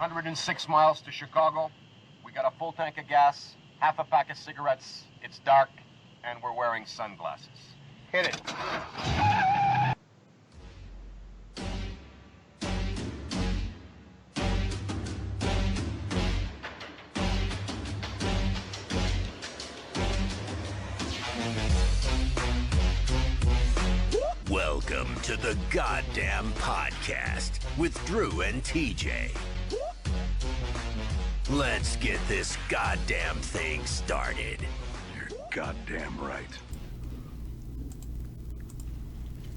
106 miles to Chicago. We got a full tank of gas, half a pack of cigarettes. It's dark, and we're wearing sunglasses. Hit it. Welcome to the Goddamn Podcast with Drew and TJ. Let's get this goddamn thing started. You're goddamn right.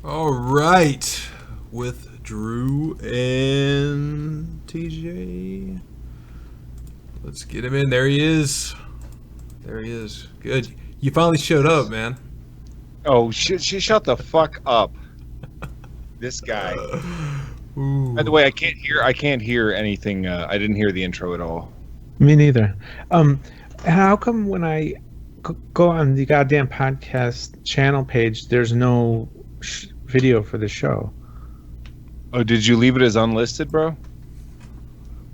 All right, with Drew and TJ. Let's get him in. There he is. There he is. Good. You finally showed up, man. Oh, shut the fuck up. This guy. Ooh. By the way, I can't hear anything. I didn't hear the intro at all. Me neither. How come when I go on the goddamn podcast channel page, there's no video for the show? Oh, did you leave it as unlisted, bro?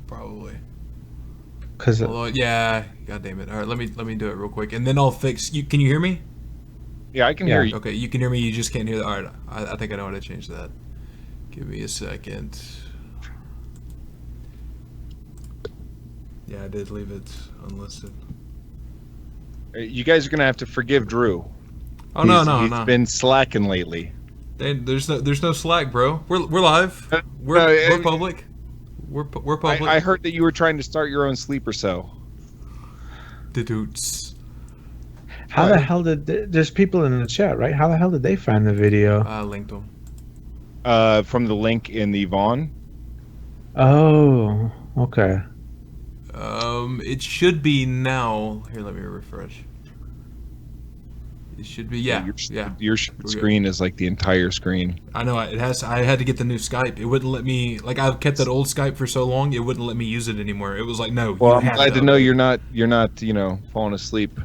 Probably. Cause yeah. God damn it. All right, let me do it real quick, and then I'll fix. You can you hear me? Yeah, I can hear you. Okay, you can hear me. You just can't hear. All right, I think I know how to change that. Give me a second. Yeah, I did leave it unlisted. You guys are gonna have to forgive Drew. Oh He's been slacking lately. There's no slack, bro. We're live. We're public. We're public. I heard that you were trying to start your own sleeper cell. The dudes. How the hell did there's people in the chat, right? How the hell did they find the video? I linked them. From the link in the Vaughn. Oh, okay. It should be now. Here, let me refresh. It should be, yeah. Your screen is like the entire screen. I know it has. I had to get the new Skype. It wouldn't let me. Like I've kept that old Skype for so long, it wouldn't let me use it anymore. It was like, no. Well, I'm glad to know you're not, falling asleep.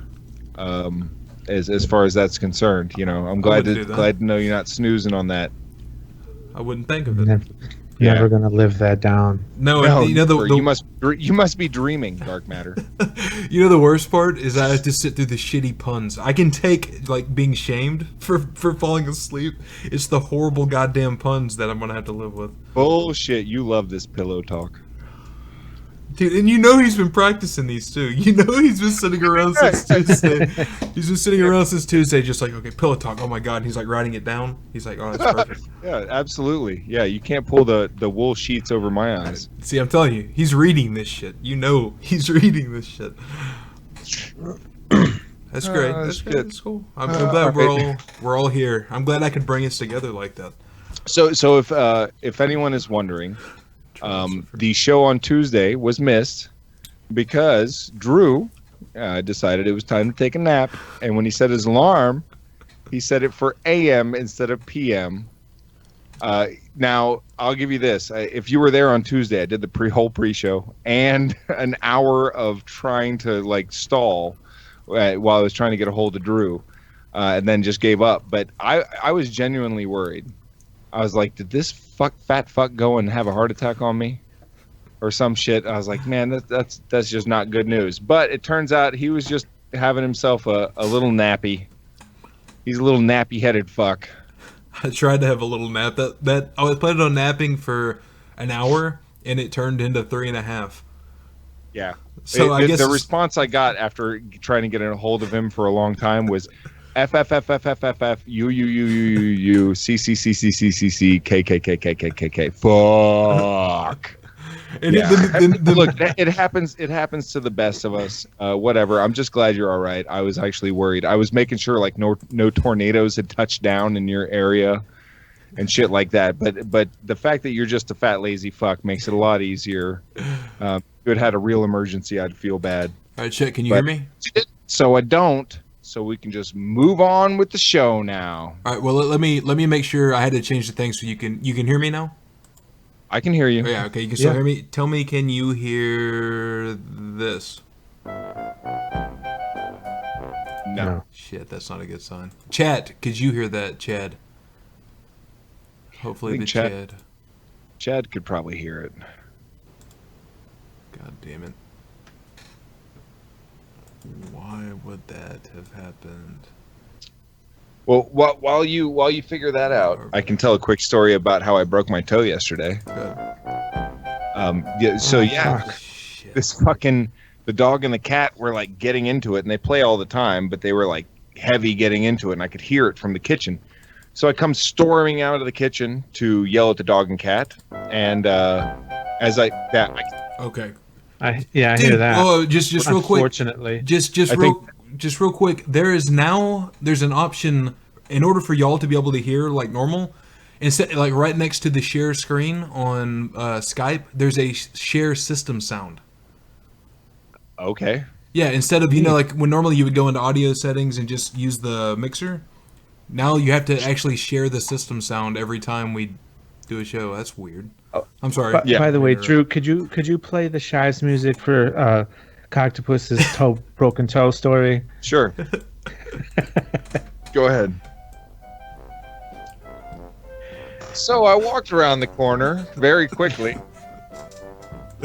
As far as that's concerned, I'm glad to know you're not snoozing on that. I wouldn't think of it. Never gonna live that down. No, you must be dreaming, Dark Matter. The worst part is I have to sit through the shitty puns. I can take like being shamed for falling asleep. It's the horrible goddamn puns that I'm gonna have to live with. Bullshit! You love this pillow talk. Dude, and he's been practicing these too. He's been sitting around since Tuesday. He's been sitting around since Tuesday just like, okay, pillow talk, oh my god. And he's like writing it down. He's like, oh, that's perfect. Yeah, absolutely. Yeah, you can't pull the wool sheets over my eyes. See, I'm telling you, he's reading this shit. He's reading this shit. That's great. That's good. That's cool. I'm glad we're all here. I'm glad I could bring us together like that. So if anyone is wondering, the show on Tuesday was missed because Drew decided it was time to take a nap, and when he set his alarm, he set it for AM instead of PM. Now, I'll give you this. If you were there on Tuesday, I did the whole pre-show and an hour of trying to stall while I was trying to get a hold of Drew, and then just gave up. But I was genuinely worried. I was like, did this fat fuck go and have a heart attack on me or some shit? I was like, man, that's just not good news. But it turns out he was just having himself a little nappy. He's a little nappy-headed fuck. I tried to have a little nap. That I was planning on napping for an hour, and it turned into 3.5. Yeah. So I guess the response I got after trying to get a hold of him for a long time was U C C C C C C C K K K K K K K. Fuck. And yeah. Look, it happens. It happens to the best of us. Whatever. I'm just glad you're all right. I was actually worried. I was making sure no tornadoes had touched down in your area and shit like that. But the fact that you're just a fat lazy fuck makes it a lot easier. If it had a real emergency, I'd feel bad. All right, Chet, can you hear me? So I don't. So we can just move on with the show now. All right. Well, let me make sure. I had to change the thing so you can hear me now. I can hear you. Oh, yeah. Okay. You can still hear me. Tell me, can you hear this? No. Shit, that's not a good sign. Chad, could you hear that, Chad? Hopefully the Chad. Chad could probably hear it. God damn it. Why would that have happened? Well, while you figure that out, I can tell a quick story about how I broke my toe yesterday. Good. Fuck. Shit. The dog and the cat were like getting into it, and they play all the time, but they were like heavy getting into it, and I could hear it from the kitchen. So I come storming out of the kitchen to yell at the dog and cat, and Okay. I hear that. Oh, just real quick. Unfortunately. Just real quick. There's an option in order for y'all to be able to hear like normal. Instead, like right next to the share screen on Skype, there's a share system sound. Okay. Yeah, instead of like when normally you would go into audio settings and just use the mixer, now you have to actually share the system sound every time we do a show. That's weird. I'm sorry. By the way, Drew, could you play the Shives music for Coctopus's broken toe story? Sure. Go ahead. So I walked around the corner very quickly,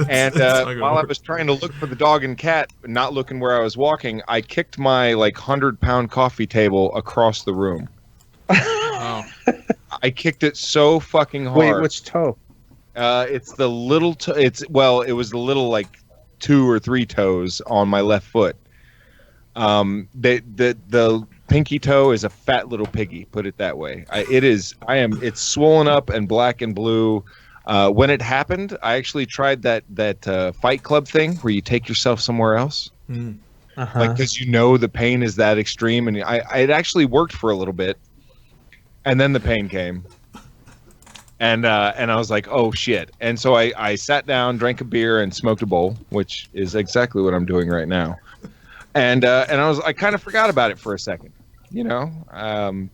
and while I was trying to look for the dog and cat, not looking where I was walking, I kicked my 100-pound coffee table across the room. Oh. I kicked it so fucking hard. Wait, which toe? It's the little toe. It was the little 2 or 3 toes on my left foot. The pinky toe is a fat little piggy. Put it that way. It's swollen up and black and blue. When it happened, I actually tried that Fight Club thing where you take yourself somewhere else. Uh-huh. Because the pain is that extreme, and it actually worked for a little bit, and then the pain came. And I was like, oh shit. And so I sat down, drank a beer, and smoked a bowl, which is exactly what I'm doing right now. And I kind of forgot about it for a second, and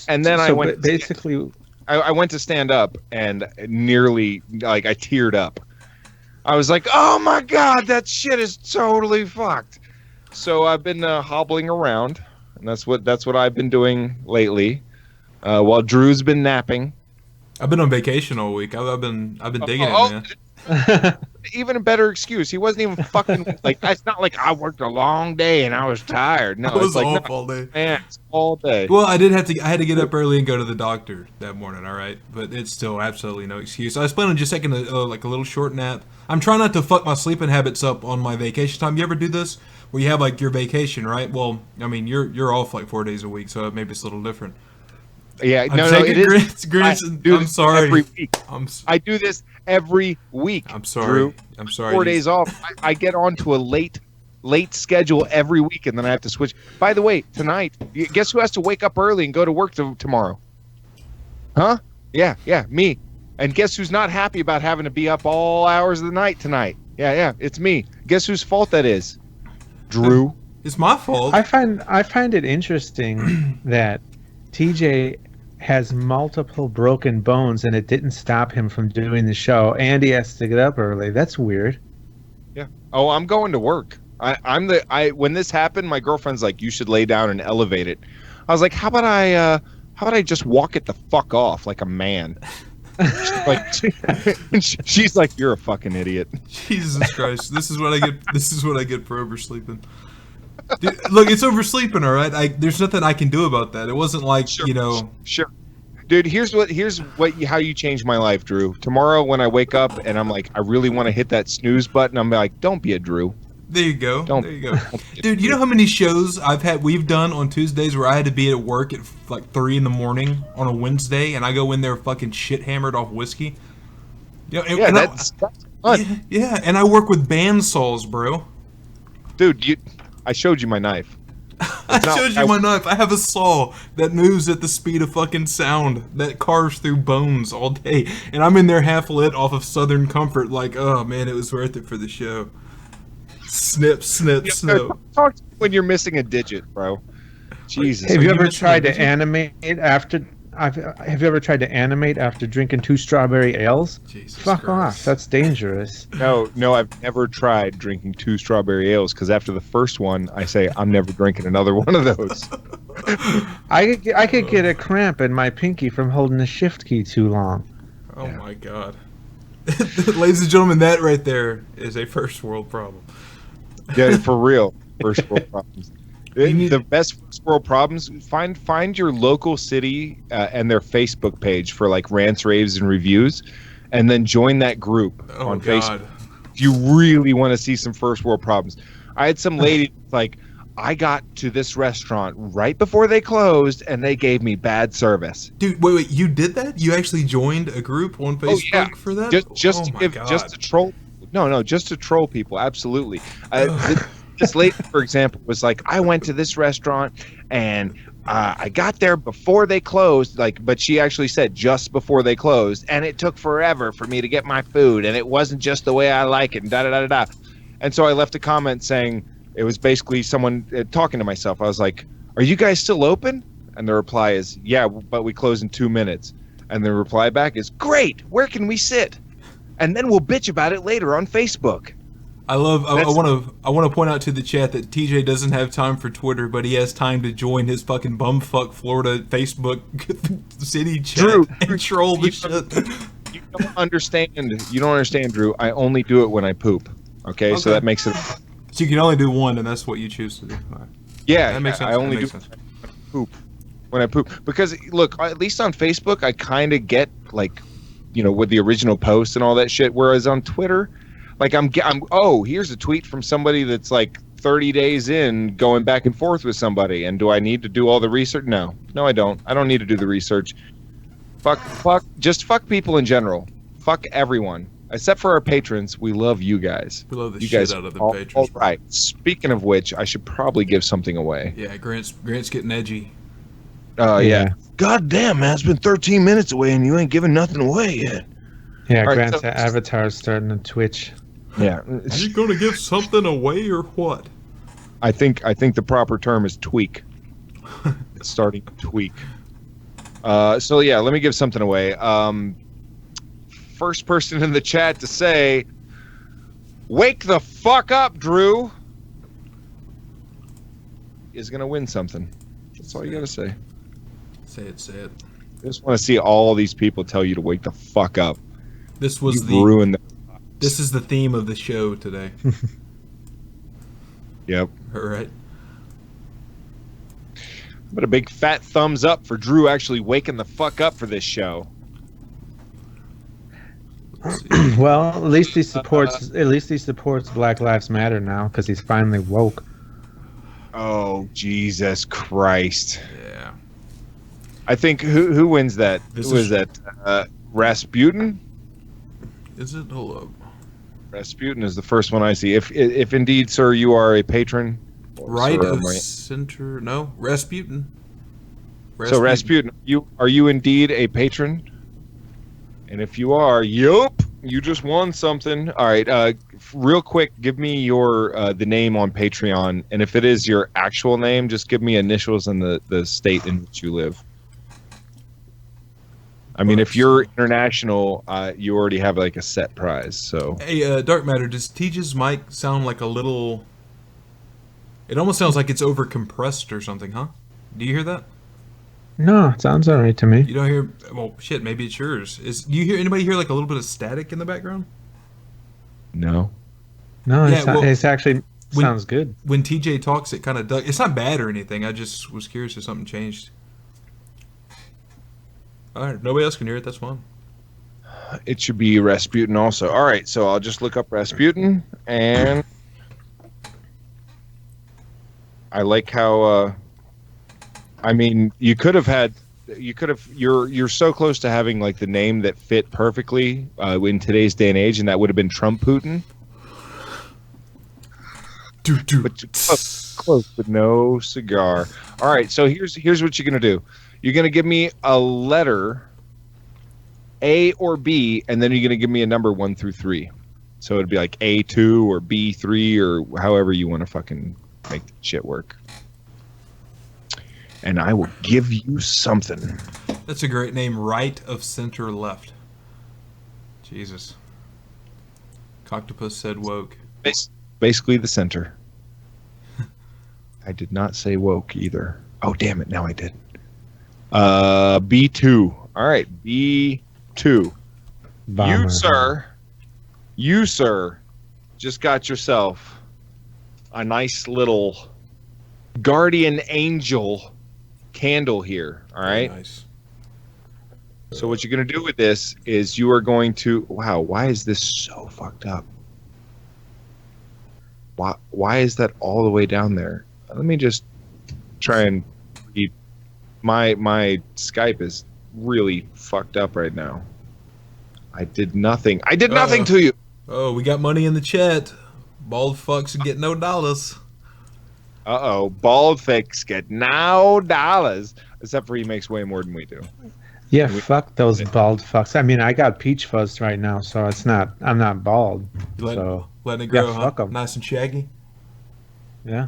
then I went basically. I went to stand up and nearly I teared up. I was like, oh my god, that shit is totally fucked. So I've been hobbling around, and that's what I've been doing lately, while Drew's been napping. I've been on vacation all week. I've been digging it, man. Even a better excuse. He wasn't even fucking it's not like I worked a long day and I was tired. No, It was it's off all day. Man, it's all day. Well, I had to get up early and go to the doctor that morning. All right, but it's still absolutely no excuse. I was planning on just taking a little short nap. I'm trying not to fuck my sleeping habits up on my vacation time. You ever do this where you have your vacation, right? Well, I mean you're off 4 days a week, so maybe it's a little different. Yeah, I'm sorry. Every week. I do this every week. I'm sorry. Drew. I'm sorry. 4 days off. I get onto a late schedule every week, and then I have to switch. By the way, tonight, guess who has to wake up early and go to work tomorrow? Huh? Yeah, me. And guess who's not happy about having to be up all hours of the night tonight? Yeah, it's me. Guess whose fault that is? Drew. It's my fault. I find it interesting that TJ has multiple broken bones and it didn't stop him from doing the show, and he has to get up early. That's weird. Yeah. Oh, I'm going to work. When this happened, my girlfriend's like, you should lay down and elevate it. I was like, how about I just walk it the fuck off like a man? She's like, you're a fucking idiot. Jesus Christ. This is what I get for oversleeping. Dude, look, it's oversleeping, all right. There's nothing I can do about that. It wasn't like Sure. Dude, here's how you change my life, Drew. Tomorrow when I wake up and I'm like, I really want to hit that snooze button, I'm like, don't be a Drew. There you go. There you go. Dude, you know how many shows we've done on Tuesdays where I had to be at work at 3 a.m. on a Wednesday, and I go in there fucking shit hammered off whiskey. That's fun. Yeah, and I work with bandsaws, bro. Dude, I showed you my knife. I showed you my knife. I have a saw that moves at the speed of fucking sound that carves through bones all day. And I'm in there half lit off of Southern Comfort oh man, it was worth it for the show. Snip, snip, snip. Talk to me when you're missing a digit, bro. Jesus. Have you ever tried to animate after drinking 2 strawberry ales? Jesus Fuck Christ. off. That's dangerous. No, I've never tried drinking 2 strawberry ales because after the first one, I say I'm never drinking another one of those. I could get a cramp in my pinky from holding the shift key too long. Oh my god. Ladies and gentlemen, that right there is a first world problem. Yeah, for real. First world problems. The best first world problems. Find your local city and their Facebook page for like rants, raves, and reviews, and then join that group on Facebook. If you really want to see some first world problems. I had some lady like, I got to this restaurant right before they closed, and they gave me bad service. Dude, wait, you did that? You actually joined a group on Facebook for that? Just to troll. No, just to troll people. Absolutely. This lady, for example, was like, I went to this restaurant and I got there before they closed, but she actually said just before they closed, and it took forever for me to get my food, and it wasn't just the way I like it, and da-da-da-da-da. And so I left a comment saying, it was basically someone talking to myself. I was like, are you guys still open? And the reply is, yeah, but we close in 2 minutes. And the reply back is, great, where can we sit? And then we'll bitch about it later on Facebook. I want to point out to the chat that TJ doesn't have time for Twitter, but he has time to join his fucking bumfuck Florida Facebook city chat and troll the shit. You don't understand, Drew. I only do it when I poop. Okay. So that makes it. So you can only do one, and that's what you choose to do. Right. Yeah, that makes sense. I only do when I poop because look, at least on Facebook, I kind of get with the original post and all that shit. Whereas on Twitter, here's a tweet from somebody that's like 30 days in going back and forth with somebody, and do I need to do all the research? No, I don't. I don't need to do the research. Just fuck people in general. Fuck everyone. Except for our patrons, we love you guys. We love the shit out of the patrons. All right. Speaking of which, I should probably give something away. Yeah, Grant's getting edgy. Yeah. God damn, man, it's been 13 minutes away and you ain't giving nothing away yet. Yeah, Grant's avatar's starting to twitch. Yeah. Are you going to give something away or what? I think the proper term is tweak. It's starting to tweak. So yeah, let me give something away. First person in the chat to say, wake the fuck up, Drew, is going to win something. That's all you got to say. Say it. I just want to see all these people tell you to wake the fuck up. This was This is the theme of the show today. Yep. All right. But a big fat thumbs up for Drew actually waking the fuck up for this show. Well, at least he supports Black Lives Matter now because he's finally woke. Oh, Jesus Christ! Yeah. I think who wins that? Who is that? Rasputin. Is it? Hold up. Rasputin is the first one I see. If indeed, sir, you are a patron. Right of center. No, Rasputin. So Rasputin, are you indeed a patron? And if you are, yup, you just won something. All right, real quick, give me your the name on Patreon, and if it is your actual name, just give me initials and the state in which you live. I mean, if you're international, you already have like a set prize. So hey, Dark Matter, does TJ's mic sound like a little? It almost sounds like it's over compressed or something, huh? Do you hear that? No, it sounds all right to me. You don't hear? Well, shit, maybe it's yours. Do you hear anybody hear like a little bit of static in the background? No. No, it's actually sounds good. When TJ talks, it kind of does. It's not bad or anything. I just was curious if something changed. All right, nobody else can hear it. That's fine. It should be Rasputin also. All right, so I'll just look up Rasputin, and I like how. I mean, you're so close to having like the name that fit perfectly in today's day and age, and that would have been Trump Putin. But close, but no cigar. All right, so here's what you're gonna do. You're gonna give me a letter, A or B, and then you're gonna give me a number 1 through 3. So it'd be like A2 or B3 or however you want to fucking make the shit work. And I will give you something. That's a great name. Right of center left. Jesus. Coctopus said woke. Basically the center. I did not say woke either. Oh, damn it. Now I did. B2. All right. B2. Bomber. You, sir, You, sir, just got yourself a nice little guardian angel candle here. All right. Very nice. So what you're going to do with this is you are going to... Wow, why is this so fucked up? Why is that all the way down there? Let me just try and read. My Skype is really fucked up right now. I did nothing. I did nothing to you. Oh, we got money in the chat. Bald fucks get no dollars. Uh-oh. Bald fucks get no dollars. Except for he makes way more than we do. Yeah, fuck those bald fucks. I mean, I got peach fuzz right now, so it's not. I'm not bald. Letting it grow, yeah, huh? fuck 'em. Nice and shaggy. Yeah.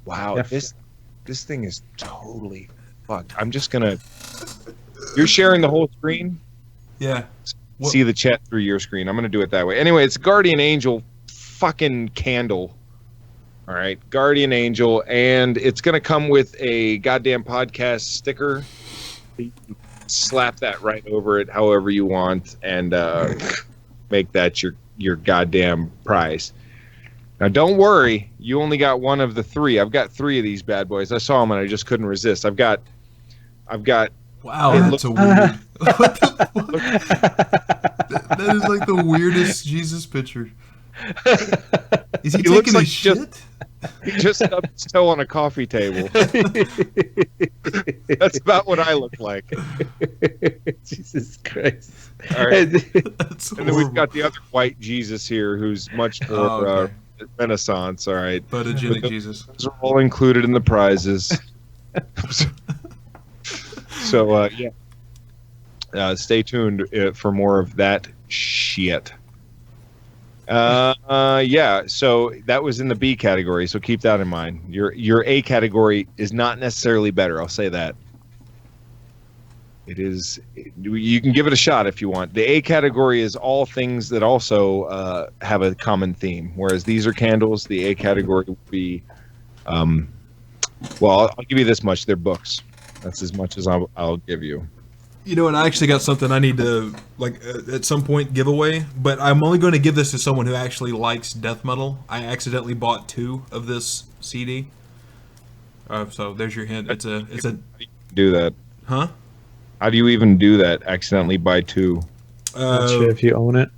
Wow, Yeah, this thing is totally fucked. I'm just gonna... You're sharing the whole screen? Yeah. What? See the chat through your screen. I'm gonna do it that way. Anyway, it's Guardian Angel fucking candle. All right, Guardian Angel, and it's gonna come with a goddamn podcast sticker. You can slap that right over it, however you want, and make that your goddamn prize. Now, don't worry. You only got one of the three. I've got three of these bad boys. I saw them and I just couldn't resist. I've got. Wow, that's a weird. What the fuck? That is like the weirdest Jesus picture. Is he looks taking like a shit? He just stubbed his toe on a coffee table. That's about what I look like. Jesus Christ. All right. That's And then we've got the other white Jesus here, who's much more okay. Renaissance. All right. Photogenic But Jesus. those are all included in the prizes. So stay tuned for more of that shit. Yeah. So that was in the B category. So keep that in mind. Your A category is not necessarily better. I'll say that. It is. You can give it a shot if you want. The A category is all things that also have a common theme, whereas these are candles. The A category would be, well, I'll give you this much. They're books. That's as much as I'll give you. You know, and I actually got something I need to, like, at some point give away, but I'm only going to give this to someone who actually likes death metal. I accidentally bought 2 of this CD. So there's your hint. It's a Do that. huh? How do you even do that? Accidentally buy 2. Not sure if you own it.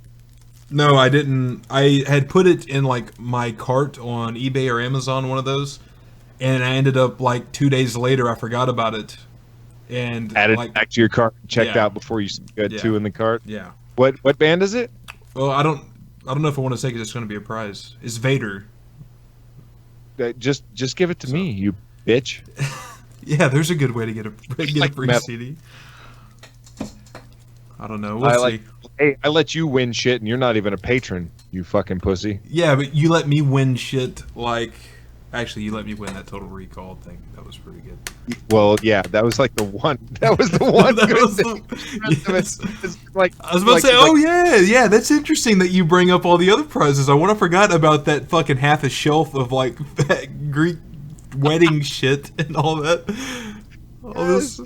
No, I didn't. I had put it in like my cart on eBay or Amazon, one of those, and I ended up like 2 days later I forgot about it, and Added like, back to your cart, checked Yeah. out before you got Yeah. 2 in the cart. yeah. What band is it? Well, I don't know if I want to say because it's going to be a prize. It's Vader. Just give it to me, you bitch. Yeah, there's a good way to get a like free metal. CD. I don't know. We'll see. Hey, I let you win shit, and you're not even a patron, you fucking pussy. Yeah, but you let me win shit like... Actually, you let me win that Total Recall thing. That was pretty good. Well, yeah, that was like the one. That was the one. That good was thing. yes. It's like I was about to say, oh yeah, that's interesting that you bring up all the other prizes. I would have forgot about that fucking half a shelf of like Greek wedding shit and all that. All this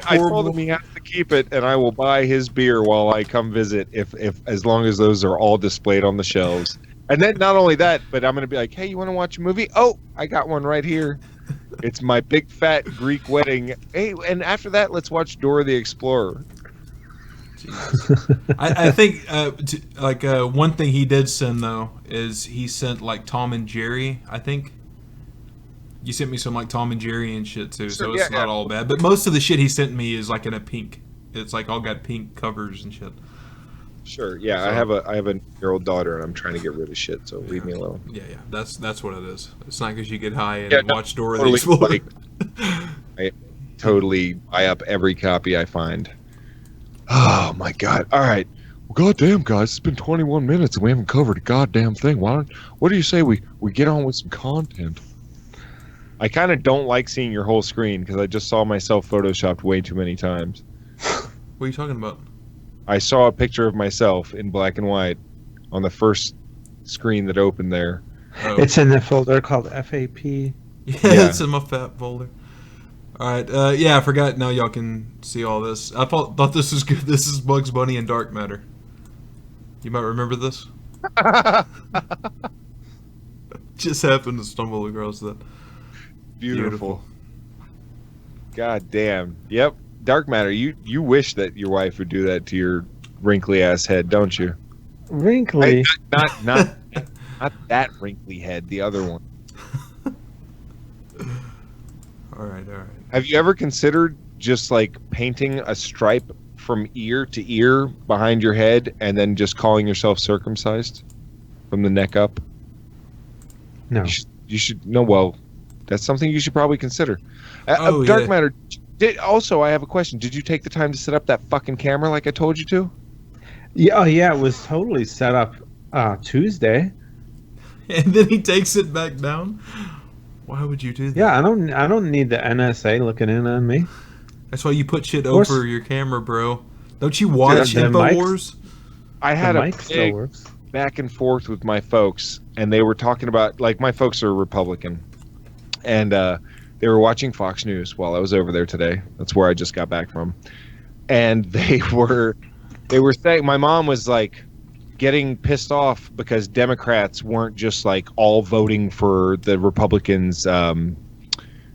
I told horrible- him he has to keep it, and I will buy his beer while I come visit, if as long as those are all displayed on the shelves. And then not only that, but I'm going to be like, hey, you want to watch a movie? Oh, I got one right here. It's my big fat Greek wedding. Hey, and after that, let's watch Dora the Explorer. I think one thing he did send though is he sent like Tom and Jerry. I think you sent me some like Tom and Jerry and shit too, so it's not all bad. But most of the shit he sent me is like in a pink. It's like all got pink covers and shit. Sure, yeah. So, I have a year-old daughter, and I'm trying to get rid of shit. So leave me alone. Yeah. That's what it is. It's not because you get high and Yeah, no, watch Dora the totally, Explorer. like, I totally buy up every copy I find. Oh my god! All right, well, goddamn guys, it's been 21 minutes and we haven't covered a goddamn thing. What do you say we get on with some content? I kind of don't like seeing your whole screen because I just saw myself photoshopped way too many times. What are you talking about? I saw a picture of myself in black and white on the first screen that opened there. Oh. It's in the folder called FAP. Yeah, Yeah. it's in my fat folder. All right, yeah, I forgot. Now y'all can see all this. I thought this was good. This is Bugs Bunny and Dark Matter. You might remember this. Just happened to stumble across that. Beautiful. God damn. Yep. Dark matter. You wish that your wife would do that to your wrinkly ass head, don't you? Wrinkly. Not that wrinkly head. The other one. All right. Have you ever considered just like painting a stripe from ear to ear behind your head and then just calling yourself circumcised from the neck up? No. You should know. Well, that's something you should probably consider. Oh, Dark yeah. matter. Also, I have a question. Did you take the time to set up that fucking camera like I told you to? Yeah, oh, yeah, it was totally set up Tuesday. And then he takes it back down. Why would you do that? Yeah, I don't need the NSA looking in on me. That's why you put shit course. over your camera, bro. Don't you watch The mics- InfoWars? I had The a mic still big works. back and forth with my folks, and they were talking about, like, my folks are Republican, and they were watching Fox News while I was over there today. That's where I just got back from. And they were saying, my mom was like getting pissed off because Democrats weren't just like all voting for the Republicans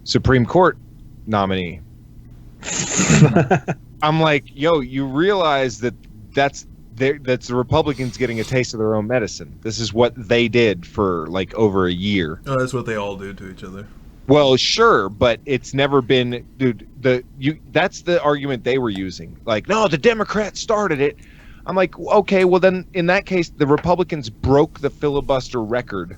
Supreme Court nominee. I'm like, yo, you realize that's the Republicans getting a taste of their own medicine. This is what they did for like over a year. Oh, that's what they all do to each other. Well, sure, but it's never been, dude. That's the argument they were using. Like, no, the Democrats started it. I'm like, okay, well then, in that case, the Republicans broke the filibuster record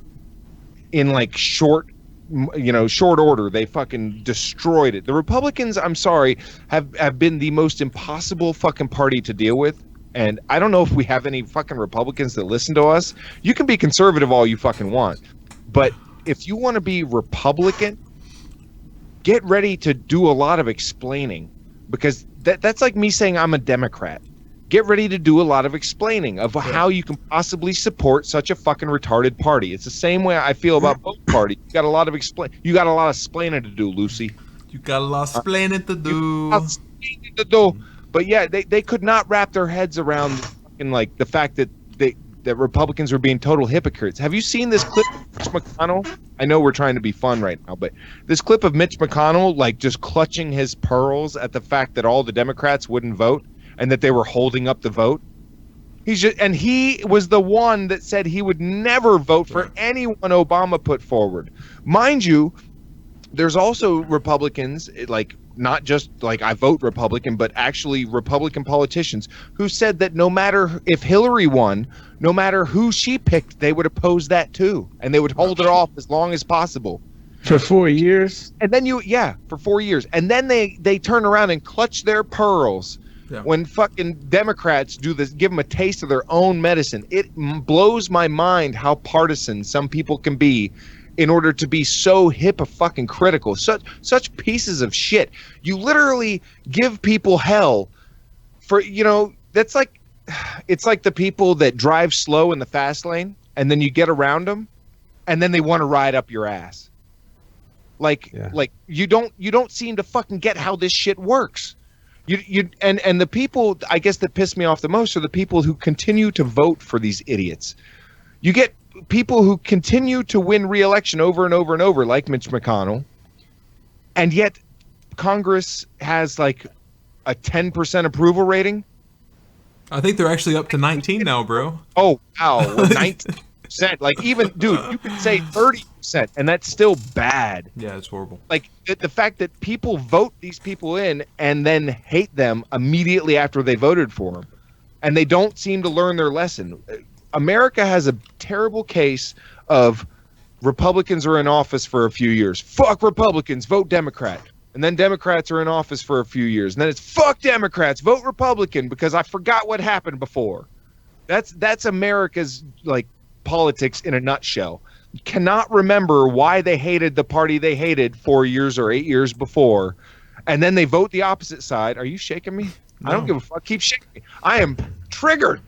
in like short order. They fucking destroyed it. The Republicans, I'm sorry, have been the most impossible fucking party to deal with. And I don't know if we have any fucking Republicans that listen to us. You can be conservative all you fucking want, but if you want to be Republican, get ready to do a lot of explaining, because that's like me saying I'm a Democrat. Get ready to do a lot of explaining of how you can possibly support such a fucking retarded party. It's the same way I feel about both parties. You got a lot of explaining to do, Lucy. You got a lot of explaining to do. But yeah, they could not wrap their heads around fucking like the fact that that Republicans were being total hypocrites. Have you seen this clip of Mitch McConnell? I know we're trying to be fun right now, but this clip of Mitch McConnell like just clutching his pearls at the fact that all the Democrats wouldn't vote and that they were holding up the vote. He was the one that said he would never vote for anyone Obama put forward. Mind you, there's also Republicans, like not just like I vote Republican, but actually Republican politicians who said that no matter if Hillary won, no matter who she picked, they would oppose that too. And they would hold it off as long as possible. For 4 years? And then for 4 years. And then they turn around and clutch their pearls when fucking Democrats do this, give them a taste of their own medicine. It blows my mind how partisan some people can be in order to be so fucking critical. Such pieces of shit. You literally give people hell for, that's like, it's like the people that drive slow in the fast lane and then you get around them and then they want to ride up your ass. Like you don't seem to fucking get how this shit works. And the people, I guess, that piss me off the most are the people who continue to vote for these idiots. You get people who continue to win re-election over and over and over, like Mitch McConnell, and yet Congress has like a 10% approval rating. I think they're actually up to 19 now, bro. Oh wow, 19%. Like even, dude, you could say 30%, and that's still bad. Yeah, it's horrible. Like the fact that people vote these people in and then hate them immediately after they voted for them, and they don't seem to learn their lesson. America has a terrible case of Republicans are in office for a few years. Fuck Republicans, vote Democrat. And then Democrats are in office for a few years. And then it's fuck Democrats, vote Republican because I forgot what happened before. That's America's like politics in a nutshell. You cannot remember why they hated the party they hated 4 years or 8 years before. And then they vote the opposite side. Are you shaking me? No. I don't give a fuck. Keep shaking me. I am triggered.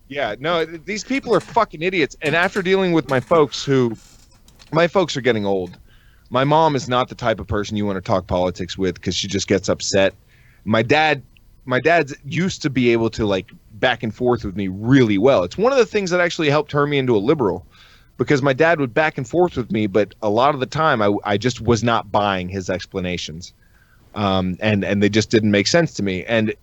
Yeah, no, these people are fucking idiots. And after dealing with my folks are getting old. My mom is not the type of person you want to talk politics with because she just gets upset. My dad my dad's used to be able to like back and forth with me really well. It's one of the things that actually helped turn me into a liberal, because my dad would back and forth with me, but a lot of the time I just was not buying his explanations. And they just didn't make sense to me. And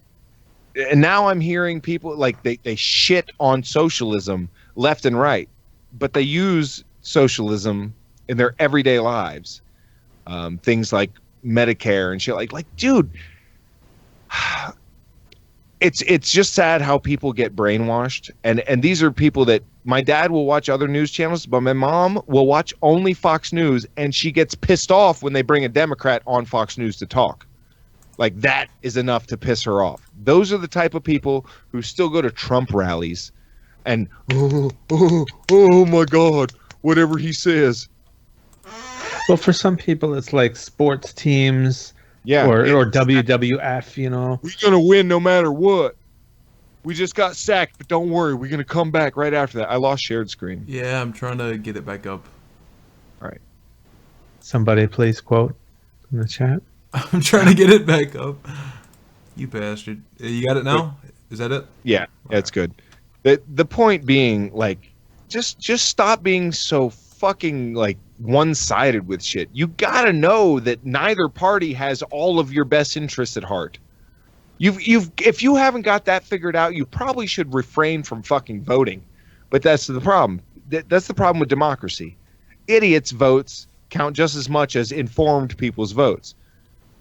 now I'm hearing people like they shit on socialism left and right, but they use socialism in their everyday lives. Things like Medicare and shit. Like, dude, it's just sad how people get brainwashed. And these are people that my dad will watch other news channels, but my mom will watch only Fox News, and she gets pissed off when they bring a Democrat on Fox News to talk. Like, that is enough to piss her off. Those are the type of people who still go to Trump rallies and, oh my God, whatever he says. Well, for some people, it's like sports teams, or WWF, you know. We're going to win no matter what. We just got sacked, but don't worry. We're going to come back right after that. I lost shared screen. Yeah, I'm trying to get it back up. All right. Somebody please quote in the chat. I'm trying to get it back up. You bastard. You got it now? Is that it? Yeah, that's good. The point being, like, just stop being so fucking, like, one-sided with shit. You gotta know that neither party has all of your best interests at heart. If you haven't got that figured out, you probably should refrain from fucking voting. But that's the problem. That's the problem with democracy. Idiots' votes count just as much as informed people's votes.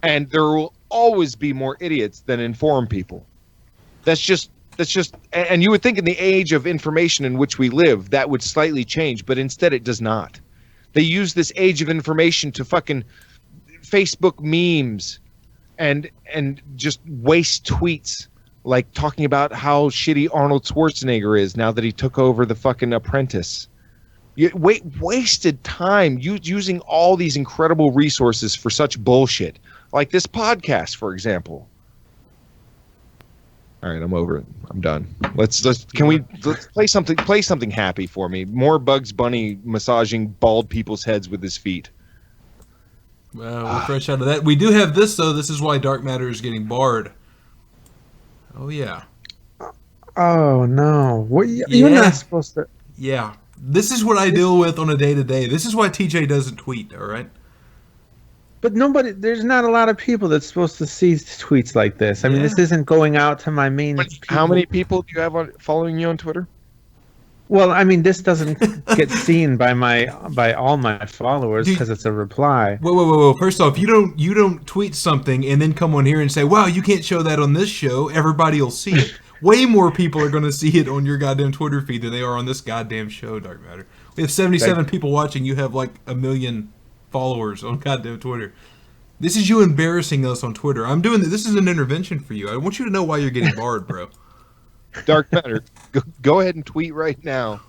And there will always be more idiots than informed people. That's just, and you would think in the age of information in which we live, that would slightly change, but instead it does not. They use this age of information to fucking Facebook memes and just waste tweets, like talking about how shitty Arnold Schwarzenegger is now that he took over the fucking Apprentice. Wasted time using all these incredible resources for such bullshit, like this podcast, for example. All right, I'm over it. I'm done. Let's play something happy for me. More Bugs Bunny massaging bald people's heads with his feet. We're fresh out of that. We do have this, though. This is why Dark Matter is getting barred. Oh, yeah. Oh, no. You're not supposed to... Yeah. This is what I deal with on a day-to-day. This is why TJ doesn't tweet, all right? But there's not a lot of people that's supposed to see tweets like this. I mean, this isn't going out to my main... How many people do you have following you on Twitter? Well, I mean, this doesn't get seen by all my followers because it's a reply. Whoa. First off, you don't tweet something and then come on here and say, wow, you can't show that on this show. Everybody will see it. Way more people are going to see it on your goddamn Twitter feed than they are on this goddamn show, Dark Matter. We have 77 people watching. You have like 1 million followers on goddamn Twitter. This is you embarrassing us on Twitter. I'm doing this is an intervention for you. I want you to know why you're getting barred, bro. Dark Matter, go ahead and tweet right now.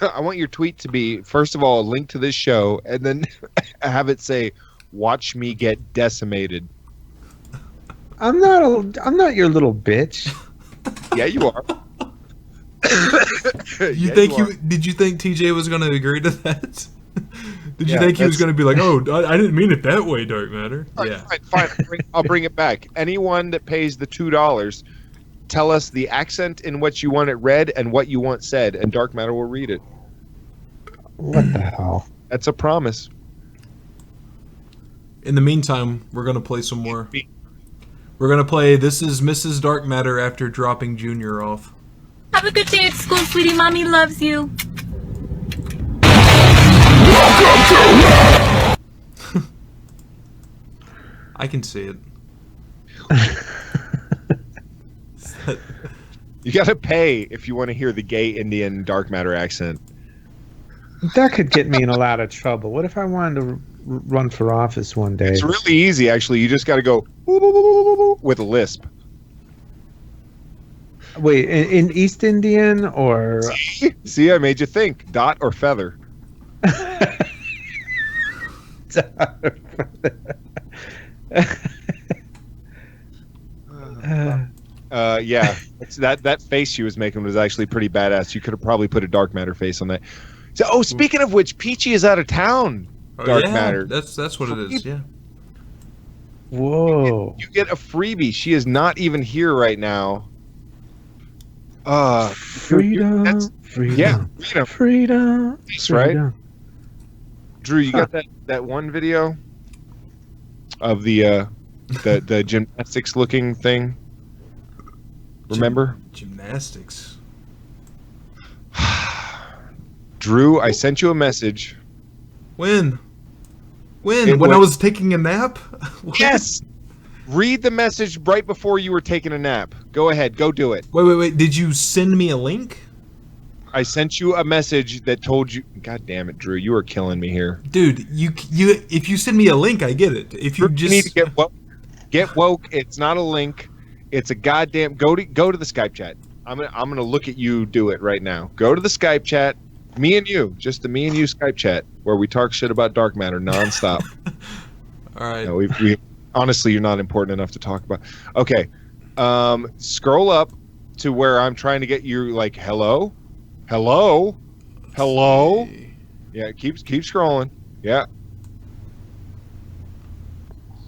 I want your tweet to be, first of all, a link to this show, and then have it say, "Watch me get decimated." I'm not your little bitch. Yeah, you are. Did you think TJ was going to agree to that? Did you think he was going to be like, oh, I didn't mean it that way, Dark Matter? Fine. I'll bring it back. Anyone that pays the $2, tell us the accent in which you want it read and what you want said, and Dark Matter will read it. What the hell? That's a promise. In the meantime, we're going to play some more. We're going to play This is Mrs. Dark Matter after dropping Junior off. Have a good day at school, sweetie. Mommy loves you. I can see it. You gotta pay if you want to hear the gay Indian Dark Matter accent. That could get me in a lot of trouble. What if I wanted to run for office one day? It's really easy, actually. You just gotta go with a lisp. Wait, in East Indian or... See, I made you think. Dot or feather? Yeah, that face she was making was actually pretty badass. You could have probably put a Dark Matter face on that. So, speaking of which, Peachy is out of town. Dark Matter. That's what it is. Yeah. Whoa. You get a freebie. She is not even here right now. Freedom. That's- Freedom. Yeah, freedom. Freedom. That's right. Freedom. Drew, you got that one video of the gymnastics looking thing? Remember? Gymnastics. Drew, I sent you a message. When? It When I was- was taking a nap? What? Yes. Read the message right before you were taking a nap. Go ahead, go do it. Wait. Did you send me a link? I sent you a message that told you. God damn it, Drew, you are killing me here. Dude, you if you send me a link, I get it. If you You just need to get woke. Get woke. It's not a link. It's a goddamn. Go to the Skype chat. I'm gonna look at you do it right now. Go to the Skype chat. Me and you, just the me and you Skype chat where we talk shit about dark matter nonstop. All right. No, we honestly, you're not important enough to talk about. Okay, scroll up to where I'm trying to get you. Like, hello. Yeah, keep scrolling. Yeah.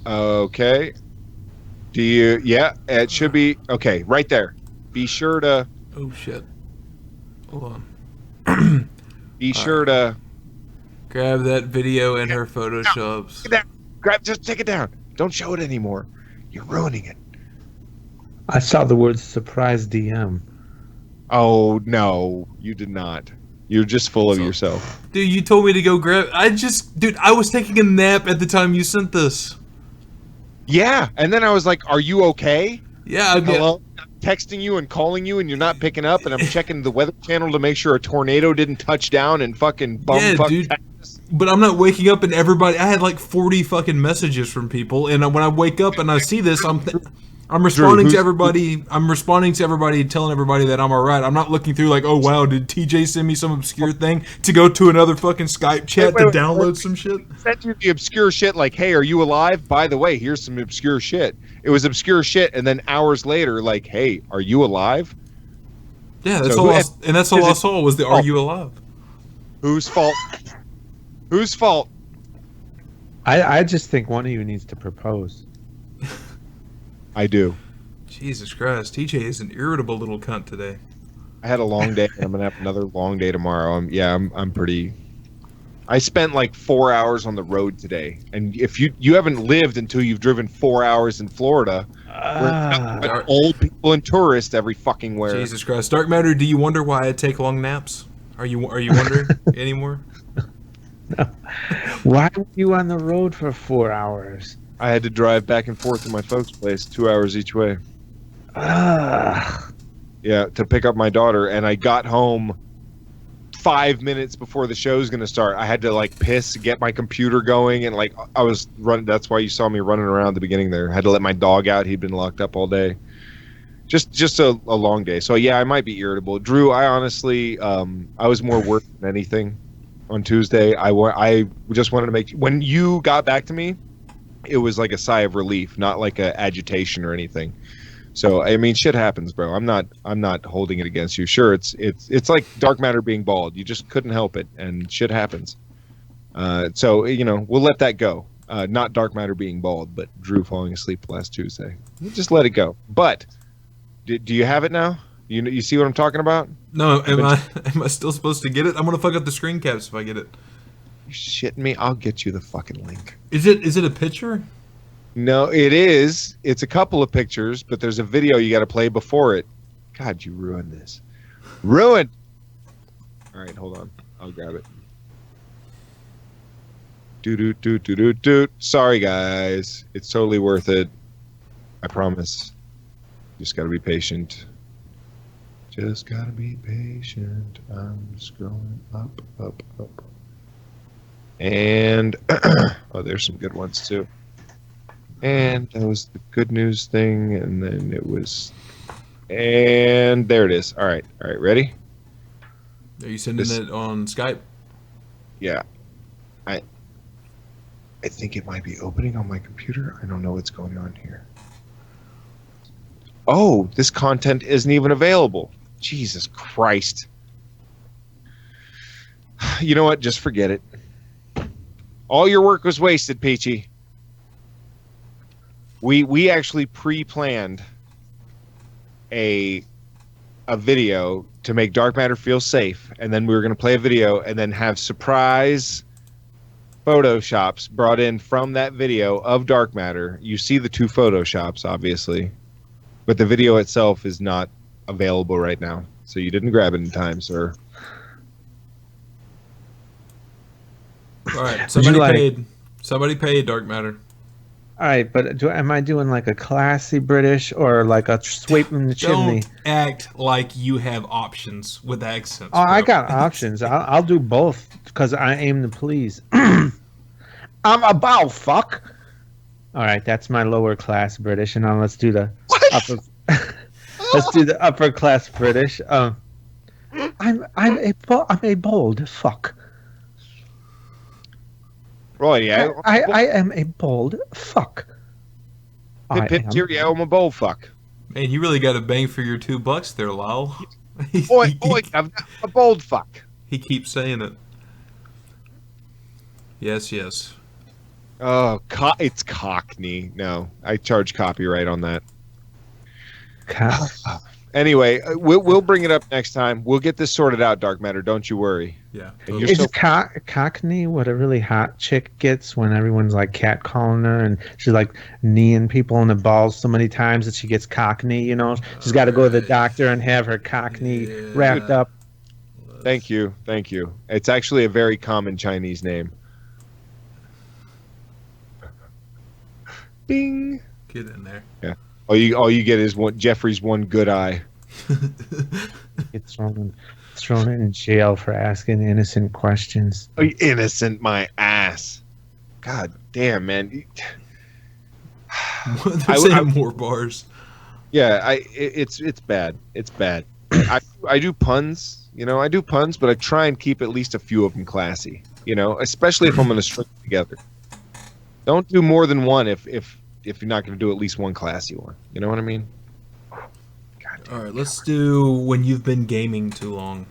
Okay. Do you? Yeah, it should be okay. Right there. Be sure to. Oh shit. Hold on. Be sure to. Grab that video in her photoshops. Take it down. Just take it down. Don't show it anymore. You're ruining it. I saw the word surprise DM. Oh no, you did not. You're just full of yourself. Dude, you told me to go grab. Dude, I was taking a nap at the time you sent this. Yeah, and then I was like, "Are you okay?" Yeah, I mean, Hello. I'm texting you and calling you, and you're not picking up. And I'm checking the Weather Channel to make sure a tornado didn't touch down and fucking bumfuck dude. Texas. But I'm not waking up and everybody. I had like 40 fucking messages from people, and when I wake up and I see this, I'm responding to everybody. I'm responding to everybody, telling everybody that I'm all right. I'm not looking through like, oh wow, did TJ send me some obscure thing to go to another fucking Skype chat to download some shit? Sent you the obscure shit like, "Hey, are you alive? By the way, here's some obscure shit." It was obscure shit, and then hours later, like, "Hey, are you alive?" Yeah, that's So all. who- And that's all I saw was the "Are you alive?" Whose fault? Whose fault? I just think one of you needs to propose. I do. Jesus Christ, TJ is an irritable little cunt today. I had a long day. I'm gonna have another long day tomorrow. I'm pretty. I spent like 4 hours on the road today, and if you haven't lived until you've driven 4 hours in Florida, where old people and tourists every fucking where. Jesus Christ, Dark Matter. Do you wonder why I take long naps? Are you wondering anymore? No. Why were you on the road for 4 hours? I had to drive back and forth to my folks' place, 2 hours each way. Yeah, to pick up my daughter, and I got home 5 minutes before the show's gonna start. I had to like piss, get my computer going, and like I was running. That's why you saw me running around at the beginning there. I had to let my dog out. He'd been locked up all day. Just a long day. So yeah, I might be irritable. Drew, I honestly, I was more worried than anything on Tuesday. I just wanted to make, when you got back to me, it was like a sigh of relief, not like a agitation or anything. So I mean, shit happens, bro. I'm not holding it against you. Sure, it's like dark matter being bald. You just couldn't help it, and shit happens. So you know, we'll let that go. Not dark matter being bald, but Drew falling asleep last Tuesday. We'll just let it go. But do you have it now? You see what I'm talking about? No, am I still supposed to get it? I'm gonna fuck up the screen caps if I get it. You shitting me? I'll get you the fucking link. Is it a picture? No, it is. It's a couple of pictures, but there's a video you got to play before it. God, you ruined this. Ruined. All right, hold on. I'll grab it. Do. Sorry, guys. It's totally worth it. I promise. Just got to be patient. Just got to be patient. I'm scrolling up. And oh, there's some good ones too. And that was the good news thing, and then it was, and there it is. All right, ready? Are you sending it on Skype? Yeah, I think it might be opening on my computer. I don't know what's going on here. Oh, this content isn't even available. Jesus Christ. You know what? Just forget it. All your work was wasted, Peachy. We actually pre-planned a video to make Dark Matter feel safe, and then we were going to play a video and then have surprise photoshops brought in from that video of Dark Matter. You see the 2 photoshops, obviously, but the video itself is not available right now, so you didn't grab it in time, sir. All right, somebody paid Dark Matter. All right, but am I doing like a classy British or like a sweeping the chimney? Don't act like you have options with accents. Oh, I bro. got options. I'll do both because I aim to please. I'm a bow fuck. All right, that's my lower class British, and now let's do the upper. Let's do the upper class British. I'm a bold fuck. Roy, yeah. I am a bold fuck. Pip, pip, cheerio, I'm a bold fuck. Man, you really got a bang for your $2 there, Lyle. Oi, I'm a bold fuck. He keeps saying it. Yes. Oh, it's Cockney. No, I charge copyright on that. Anyway, we'll bring it up next time. We'll get this sorted out, Dark Matter. Don't you worry. Yeah. Totally. Is Cockney what a really hot chick gets when everyone's like catcalling her and she's like kneeing people in the balls so many times that she gets Cockney, you know? She's got to go to the doctor and have her Cockney wrapped up. Thank you. It's actually a very common Chinese name. Bing. Get in there. Yeah. All you get is Jeffrey's one good eye. It's thrown in jail for asking innocent questions. Oh, you innocent, my ass. God damn, man. They're saying more bars. Yeah, it's bad. It's bad. I do puns, but I try and keep at least a few of them classy, especially if I'm going to string them together. Don't do more than one if you're not going to do at least one classy one. You know what I mean? All right, let's do when you've been gaming too long.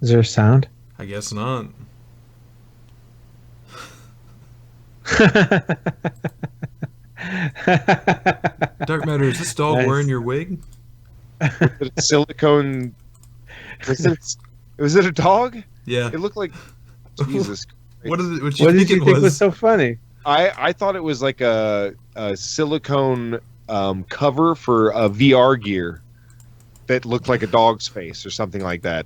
Is there a sound? I guess not. Dark Matter, is this dog wearing your wig? Silicone. Was it a dog? Yeah. It looked like Jesus. What did you What think did you it think was? was so funny? I thought it was like a silicone cover for a VR gear that looked like a dog's face or something like that.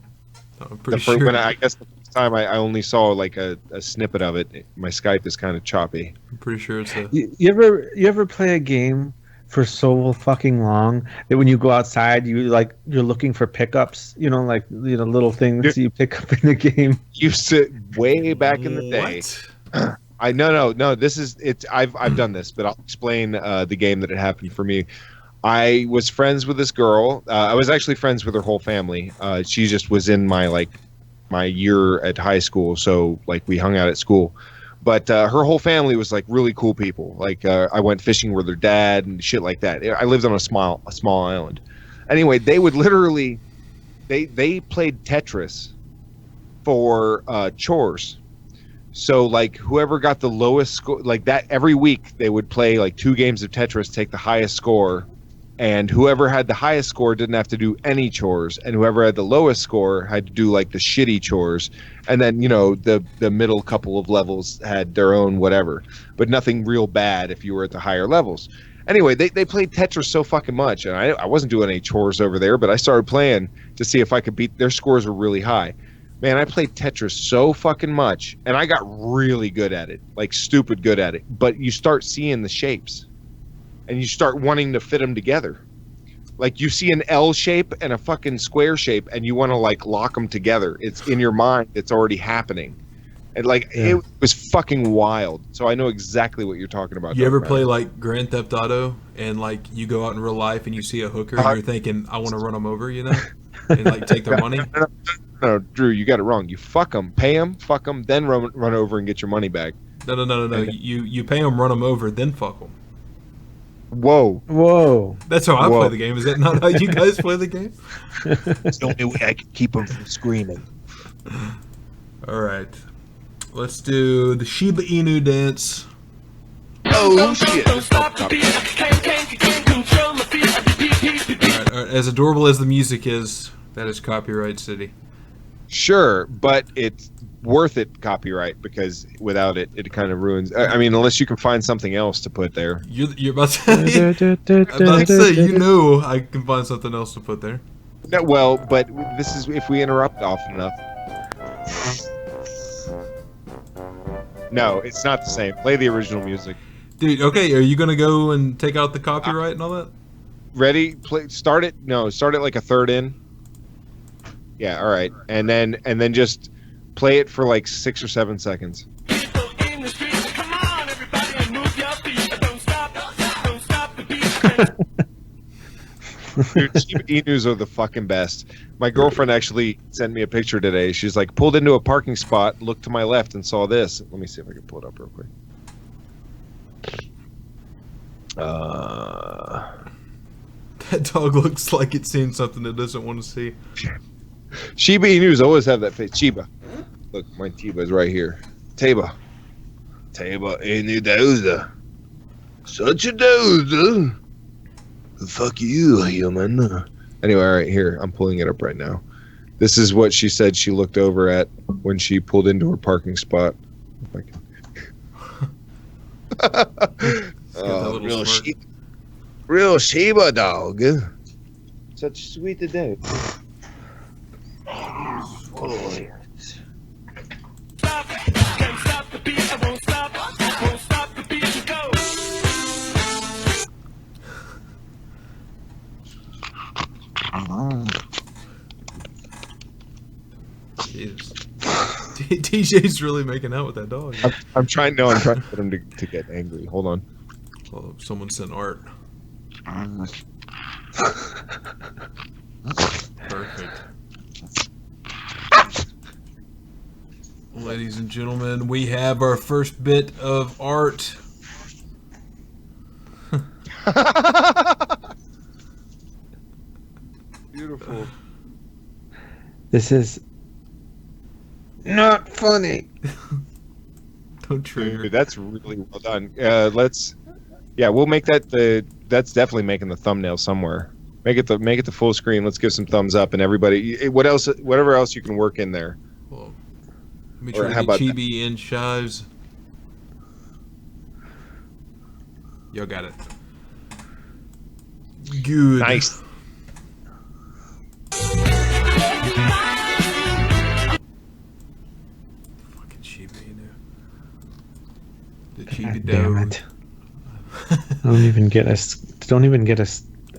I'm pretty sure. When I guess the first time I only saw like a snippet of it. My Skype is kind of choppy. I'm pretty sure it's a. You ever play a game for so fucking long that when you go outside you're looking for pickups, little things you pick up in the game. Used to way back in the day. What? I no. This is it's. I've done this, but I'll explain the game that it happened for me. I was friends with this girl. I was actually friends with her whole family. She just was in my year at high school, so we hung out at school. But her whole family was really cool people. I went fishing with her dad and shit like that. I lived on a small island. Anyway, they would literally they played Tetris for chores. So whoever got the lowest score, that every week they would play 2 games of Tetris, take the highest score, and whoever had the highest score didn't have to do any chores, and whoever had the lowest score had to do the shitty chores, and then the middle couple of levels had their own whatever, but nothing real bad if you were at the higher levels. Anyway, they played Tetris so fucking much, and I wasn't doing any chores over there, but I started playing to see if I could beat their scores. Were really high. Man, I played Tetris so fucking much, and I got really good at it, stupid good at it. But you start seeing the shapes, and you start wanting to fit them together. You see an L shape and a fucking square shape, and you want to lock them together. It's in your mind. It's already happening, and It was fucking wild. So I know exactly what you're talking about. You ever play Grand Theft Auto, and you go out in real life and you see a hooker, and you're thinking, I want to run them over, and take their money. No, Drew, you got it wrong. You fuck them, pay them, fuck them, then run over and get your money back. No. You pay them, run them over, then fuck them. Whoa. That's how I play the game. Is that not how you guys play the game? It's the only way I can keep them from screaming. All right. Let's do the Shiba Inu dance. Oh shit! All right, as adorable as the music is, that is copyright city. Sure, but it's worth it copyright because without it, it kind of ruins. I mean, unless you can find something else to put there. You're about to say, you know, I can find something else to put there. No, well, but this is if we interrupt often enough. No, it's not the same. Play the original music. Dude, okay, are you gonna go and take out the copyright and all that? Ready? Play. Start it. No, start it like a third in. Yeah. All right, and then just play it for like 6 or 7 seconds. Dude, Shiba Inus are the fucking best. My girlfriend actually sent me a picture today. She's like, pulled into a parking spot, looked to my left, and saw this. Let me see if I can pull it up real quick. That dog looks like it's seeing something it doesn't want to see. Shiba Inus always have that face. Shiba. Look, my Tiba is right here. Taba. Taba Inu doza. Such a doza. Fuck you, human. Anyway, all right, here. I'm pulling it up right now. This is what she said she looked over at when she pulled into her parking spot. Real Shiba dog. Such sweet a day. Jesus. TJ's really making out with that dog. I'm trying to get him to get angry. Hold on. Well, someone sent art. Perfect. Ladies and gentlemen, we have our first bit of art. Beautiful. This is not funny. Don't trigger. Dude, that's really well done. We'll make that that's definitely making the thumbnail somewhere. Make it the full screen. Let's give some thumbs up and everybody. Whatever else you can work in there. Well, let me try to get Chibi and Shives. Y'all got it. Good. Nice. Fucking Chibi, you know. The Chibi Damn it. Don't even get a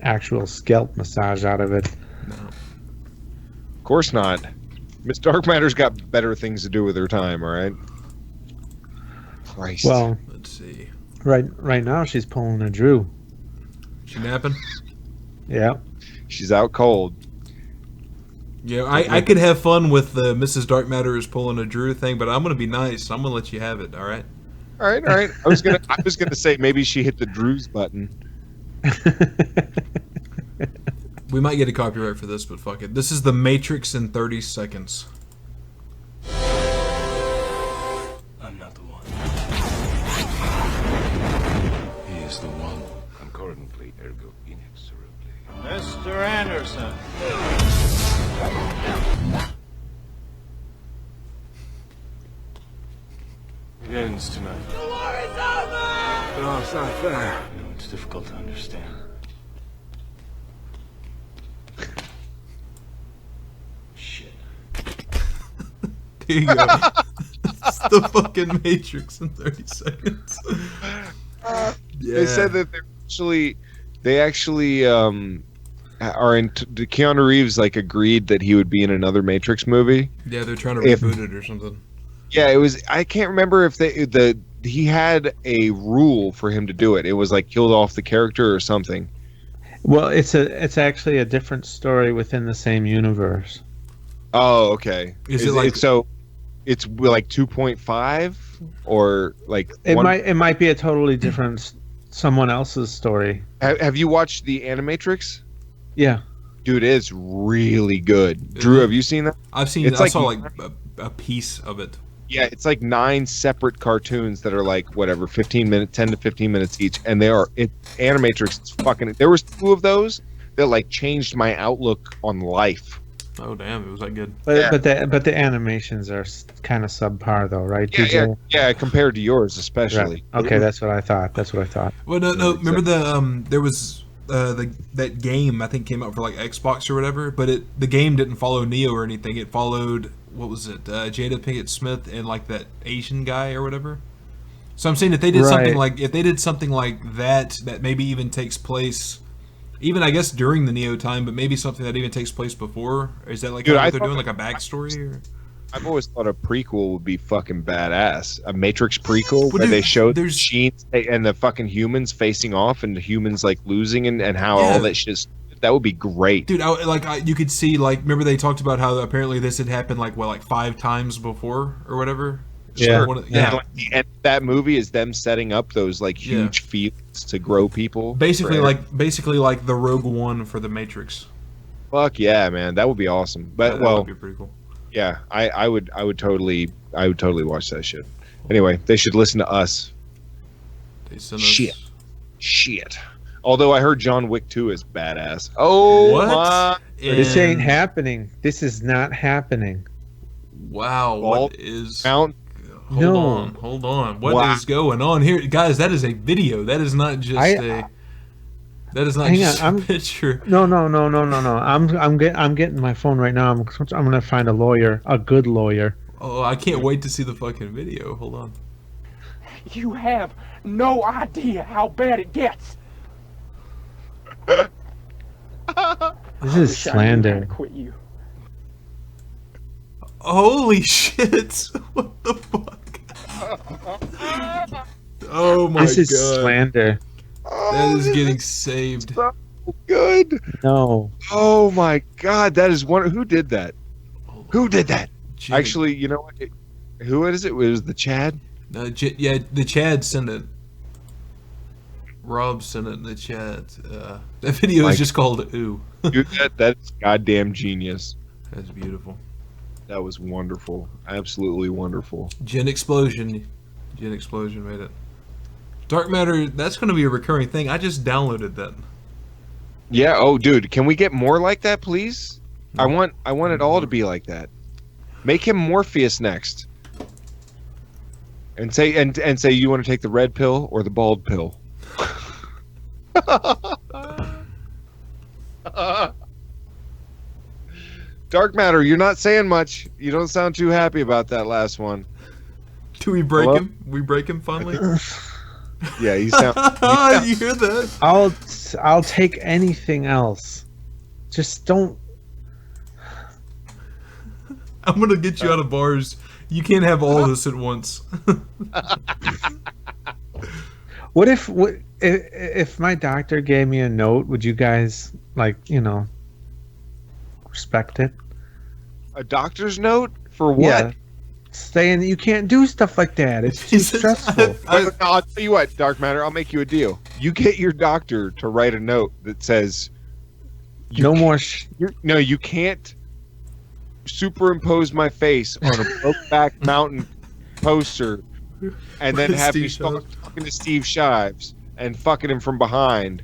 actual scalp massage out of it. No. Of course not. Miss Dark Matter's got better things to do with her time. All right. Christ. Well, Let's see. right now she's pulling a Drew. She napping? Yeah. She's out cold. Yeah, I could have fun with the Mrs. Dark Matter is pulling a Drew thing, but I'm gonna be nice. I'm gonna let you have it. All right. All right. I was gonna say maybe she hit the Drew's button. We might get a copyright for this, but fuck it. This is The Matrix in 30 seconds. I'm not the one. He is the one. Concordantly, ergo inexorably. Mr. Anderson. It ends tonight. The war is over! No, it's not fair. I know it's difficult to understand. Shit. There you go. It's the fucking Matrix in 30 seconds. Yeah. They said that they actually are in. Keanu Reeves like agreed that he would be in another Matrix movie. Yeah, they're trying to reboot it or something. Yeah, it was. I can't remember if he had a rule for him to do it. It was like killed off the character or something. Well, it's actually a different story within the same universe. Oh, okay. Is it like so? It's like 2.5 or like it might be a totally different someone else's story. Have you watched the Animatrix? Yeah. Dude, it's really good. Drew, have you seen that? I've seen. It's I like- saw like a piece of it. Yeah, it's like 9 separate cartoons that are like whatever, 15 minutes, 10 to 15 minutes each, and they are Animatrix is fucking. There was 2 of those that like changed my outlook on life. Oh damn, it was that good. But the animations are kind of subpar though, right? Yeah, compared to yours especially. Right. Okay, that's what I thought. Well, no. Remember there was that game I think came out for like Xbox or whatever, but the game didn't follow Neo or anything. It followed, what was it? Jada Pinkett Smith and like that Asian guy or whatever. So I'm saying if they did something like that maybe even takes place, even I guess during the Neo time, but maybe something that even takes place before. Or is that like what they're doing, like a backstory? Or? I've always thought a prequel would be fucking badass. A Matrix prequel where they show the machines and the fucking humans facing off and the humans like losing and how all that shit. That would be great, dude. You could see like, remember they talked about how apparently this had happened like 5 times before or whatever. Yeah. And that movie is them setting up those like huge fields to grow people. Basically like the Rogue One for the Matrix. Fuck yeah, man, that would be awesome. But that would be pretty cool. Yeah, I would totally watch that shit. Anyway, they should listen to us. They send us shit. Although I heard John Wick 2 is badass. Oh, what? This ain't happening. This is not happening. Wow, what is... Mount? Hold on. What is going on here? Guys, that is a video. That is not just a picture. No. I'm getting my phone right now. I'm gonna find a lawyer, a good lawyer. Oh, I can't wait to see the fucking video. Hold on. You have no idea how bad it gets. This is slander. Quit you. Holy shit! What the fuck? Oh my god! This is slander. That is getting saved. So good. No. Oh my god, that is one. Who did that? Who did that? Actually, you know what? Who is it? It was the Chad. The Chad sent it. Rob sent it in the chat. That video is just called "Ooh." Dude, that's goddamn genius. That's beautiful. That was wonderful. Absolutely wonderful. Gen Explosion made it. Dark Matter, that's going to be a recurring thing. I just downloaded that. Yeah. Oh, dude, can we get more like that, please? I want it all to be like that. Make him Morpheus next. And say you want to take the red pill or the bald pill. Dark Matter, you're not saying much. You don't sound too happy about that last one. Do we break him? We break him finally? Yeah, you sound. You hear that? I'll take anything else. Just don't. I'm gonna get you out of bars. You can't have all this at once. What if my doctor gave me a note? Would you guys respect it? A doctor's note for what? Yeah. Saying that you can't do stuff like that. It's too stressful. I'll tell you what, Dark Matter. I'll make you a deal. You get your doctor to write a note that says, you can't superimpose my face on a Brokeback Mountain poster and then have me start talking to Steve Shives and fucking him from behind.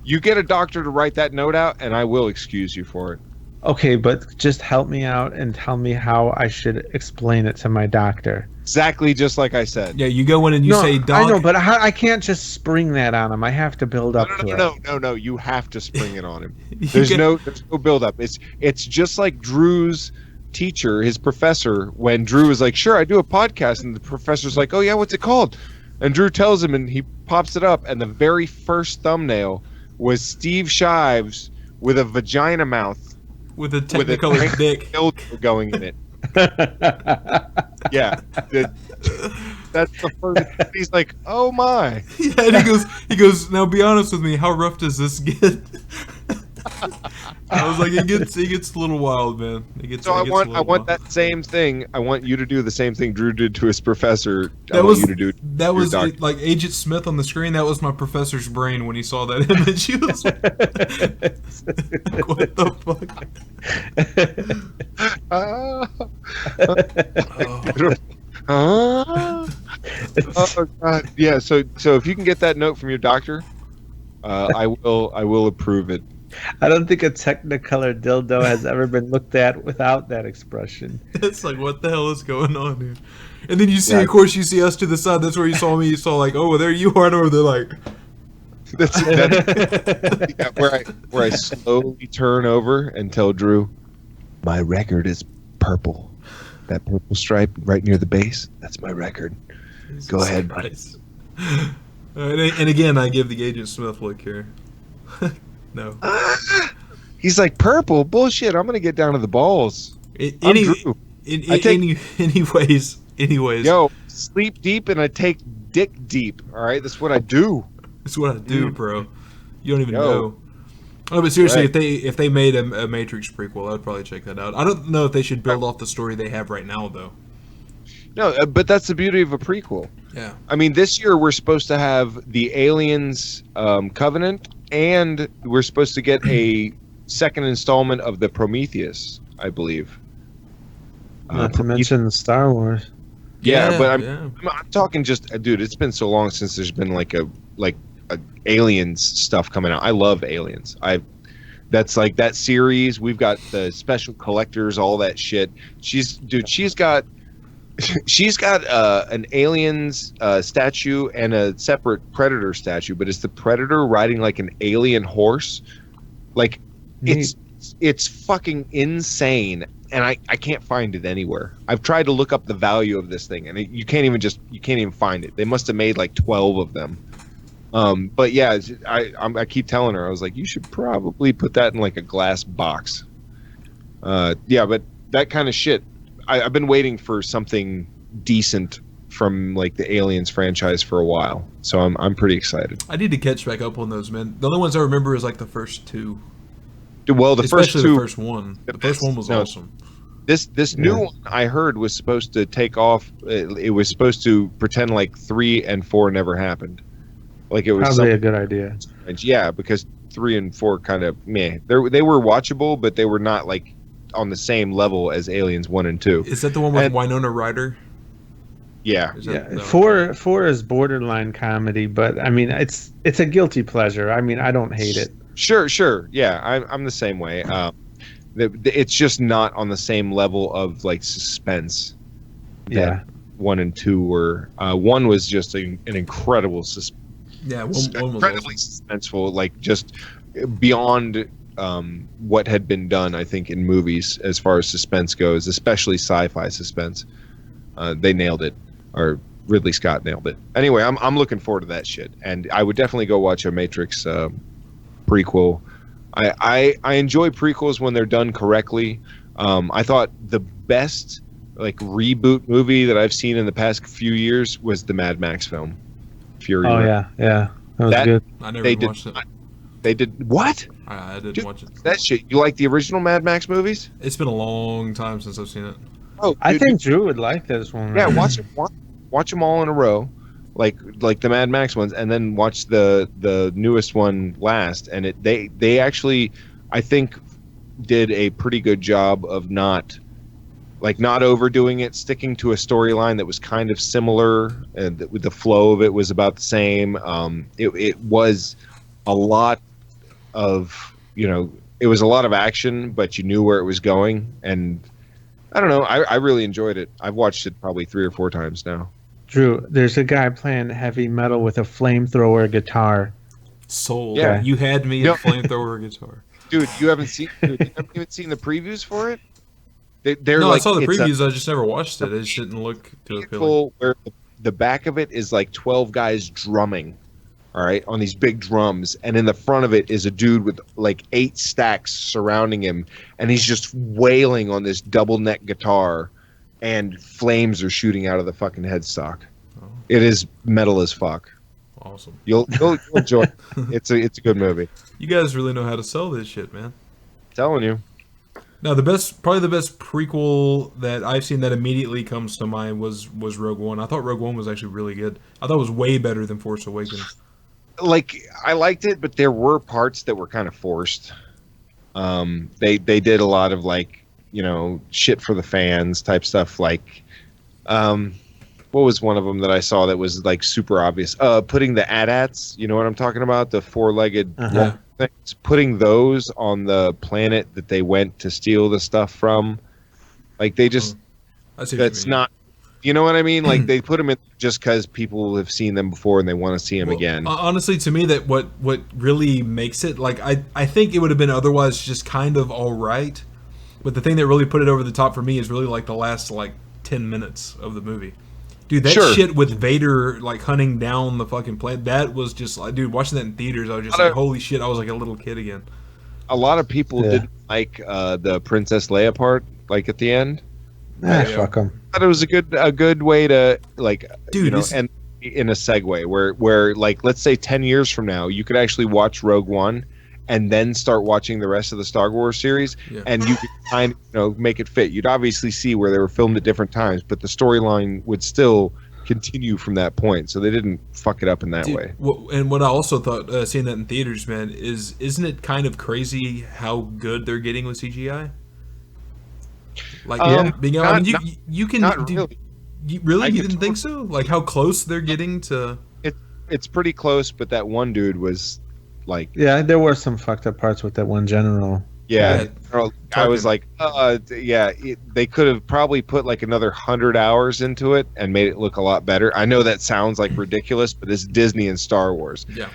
You get a doctor to write that note out, and I will excuse you for it. Okay, but just help me out and tell me how I should explain it to my doctor. Exactly, just like I said. Yeah, you go in and you say, "Doc." I know, but I can't just spring that on him. I have to build up to it. No. You have to spring it on him. There's no build up. It's just like Drew's teacher, his professor, when Drew was like, "Sure, I do a podcast," and the professor's like, "Oh yeah, what's it called?" And Drew tells him, and he pops it up, and the very first thumbnail was Steve Shives with a vagina mouth. With a technicolor dick going in it. Yeah. That's the first. He's like, oh my. Yeah, and he goes, now be honest with me, how rough does this get? I was like, it gets a little wild, man. I want that same thing. I want you to do the same thing Drew did to his professor. That was like Agent Smith on the screen. That was my professor's brain when he saw that image. He was like, what the fuck? Oh, God. Yeah. So if you can get that note from your doctor, I will approve it. I don't think a Technicolor dildo has ever been looked at without that expression. It's like, what the hell is going on here? And then you see, Yeah. of course, you see us to the side. That's where you saw me. You saw like, oh, well, there you are. And over there, like, That's yeah, where I slowly turn over and tell Drew, my record is purple. That purple stripe right near the base, that's my record. Go ahead, buddy. nice. And again, I give the Agent Smith look here. No. He's like, purple? Bullshit, I'm going to get down to the balls. I'm Drew. Anyways. Yo, sleep deep and I take dick deep. All right, that's what I do. That's what I do, bro. You don't even Yo. know. Oh, but seriously, Right. if they made a Matrix prequel, I'd probably check that out. I don't know if they should build off the story they have right now, though. No, but that's the beauty of a prequel. Yeah. I mean, this year we're supposed to have the Aliens Covenant, and we're supposed to get a second installment of the Prometheus, I believe. Not to mention the Star Wars. Yeah, but yeah. I'm talking just, dude. It's been so long since there's been like a aliens stuff coming out. I love Aliens. That's like that series. We've got the special collectors, all that shit. She's got an aliens statue and a separate Predator statue, but it's the Predator riding like an alien horse. Like it's fucking insane, and I can't find it anywhere. I've tried to look up the value of this thing, and you can't even find it. They must have made like 12 of them. But yeah, I keep telling her, I was like, you should probably put that in like a glass box. Yeah, but that kind of shit. I've been waiting for something decent from like the Aliens franchise for a while, so I'm pretty excited. I need to catch back up on those, man. The only ones I remember is like the first two. Well, Especially the first one. The first one was awesome. This new one I heard was supposed to take off. It was supposed to pretend like 3 and 4 never happened. Like it was Probably a good idea. Yeah, because 3 and 4 kind of meh. They were watchable, but they were not like on the same level as Aliens 1 and 2. Is that the one with Winona Ryder? Yeah. Yeah, four is borderline comedy, but I mean it's a guilty pleasure. I mean I don't hate it. Sure. Yeah, I'm the same way. It's just not on the same level of like suspense. Yeah. 1 and 2 were. 1 was just an incredible Yeah, one was incredibly awesome. suspenseful, like just beyond what had been done, I think, in movies as far as suspense goes, especially sci-fi suspense. They nailed it, or Ridley Scott nailed it. Anyway, I'm looking forward to that shit, and I would definitely go watch a Matrix prequel. I enjoy prequels when they're done correctly. I thought the best like reboot movie that I've seen in the past few years was the Mad Max film, Fury Road. Yeah, that was good. I never watched it. They did what? I didn't Dude, watch it. That shit. You like the original Mad Max movies? It's been a long time since I've seen it. Oh, I think Drew would like this one. Yeah, right? watch them all in a row, like the Mad Max ones, and then watch the newest one last. And they actually, I think, did a pretty good job of not overdoing it, sticking to a storyline that was kind of similar, and with the flow of it was about the same. It was a lot of it was a lot of action, but you knew where it was going, and I don't know. I really enjoyed it. I've watched it probably 3 or 4 times now. Drew, there's a guy playing heavy metal with a flamethrower guitar. Sold. Yeah. You had me at flamethrower guitar. Dude, you haven't even seen the previews for it? They're No, like, I saw the it's previews. I just never watched it. It just didn't look too appealing. vehicle where the back of it is like 12 guys drumming, all right, on these big drums, and in the front of it is a dude with like 8 stacks surrounding him, and he's just wailing on this double neck guitar, and flames are shooting out of the fucking headstock. Oh. It is metal as fuck. Awesome. You'll enjoy it. It's a good movie. You guys really know how to sell this shit, man. Telling you. Now, probably the best prequel that I've seen that immediately comes to mind was Rogue One. I thought Rogue One was actually really good. I thought it was way better than Force Awakens. Like, I liked it, but there were parts that were kind of forced. They did a lot of like shit for the fans type stuff. Like, what was one of them that I saw that was like super obvious? Putting the AT-ATs, you know what I'm talking about? The four-legged things. Putting those on the planet that they went to steal the stuff from. Like they just, that's not, you know what I mean? Like they put them in just because people have seen them before and they want to see them again. Honestly, to me, that what really makes it, like, I think it would have been otherwise just kind of all right. But the thing that really put it over the top for me is really like the last like 10 minutes of the movie. Dude, that shit with Vader like hunting down the fucking planet, that was just like, dude, watching that in theaters, I was just like, holy shit, I was like a little kid again. A lot of people didn't like the Princess Leia part, like at the end. Fuck them. I thought it was a good way to like, dude, and in a segue where like, let's say 10 years from now, you could actually watch Rogue One and then start watching the rest of the Star Wars series, and you could kind of make it fit. You'd obviously see where they were filmed at different times, but the storyline would still continue from that point. So they didn't fuck it up in that way. And what I also thought, seeing that in theaters, man, isn't it kind of crazy how good they're getting with CGI? Like, you can. Not really. You didn't think so? Like how close they're getting to? It's pretty close, but that one dude was like. Yeah, there were some fucked up parts with that one general. Yeah, I was like, they could have probably put like another 100 hours into it and made it look a lot better. I know that sounds like ridiculous, but it's Disney and Star Wars. Yeah.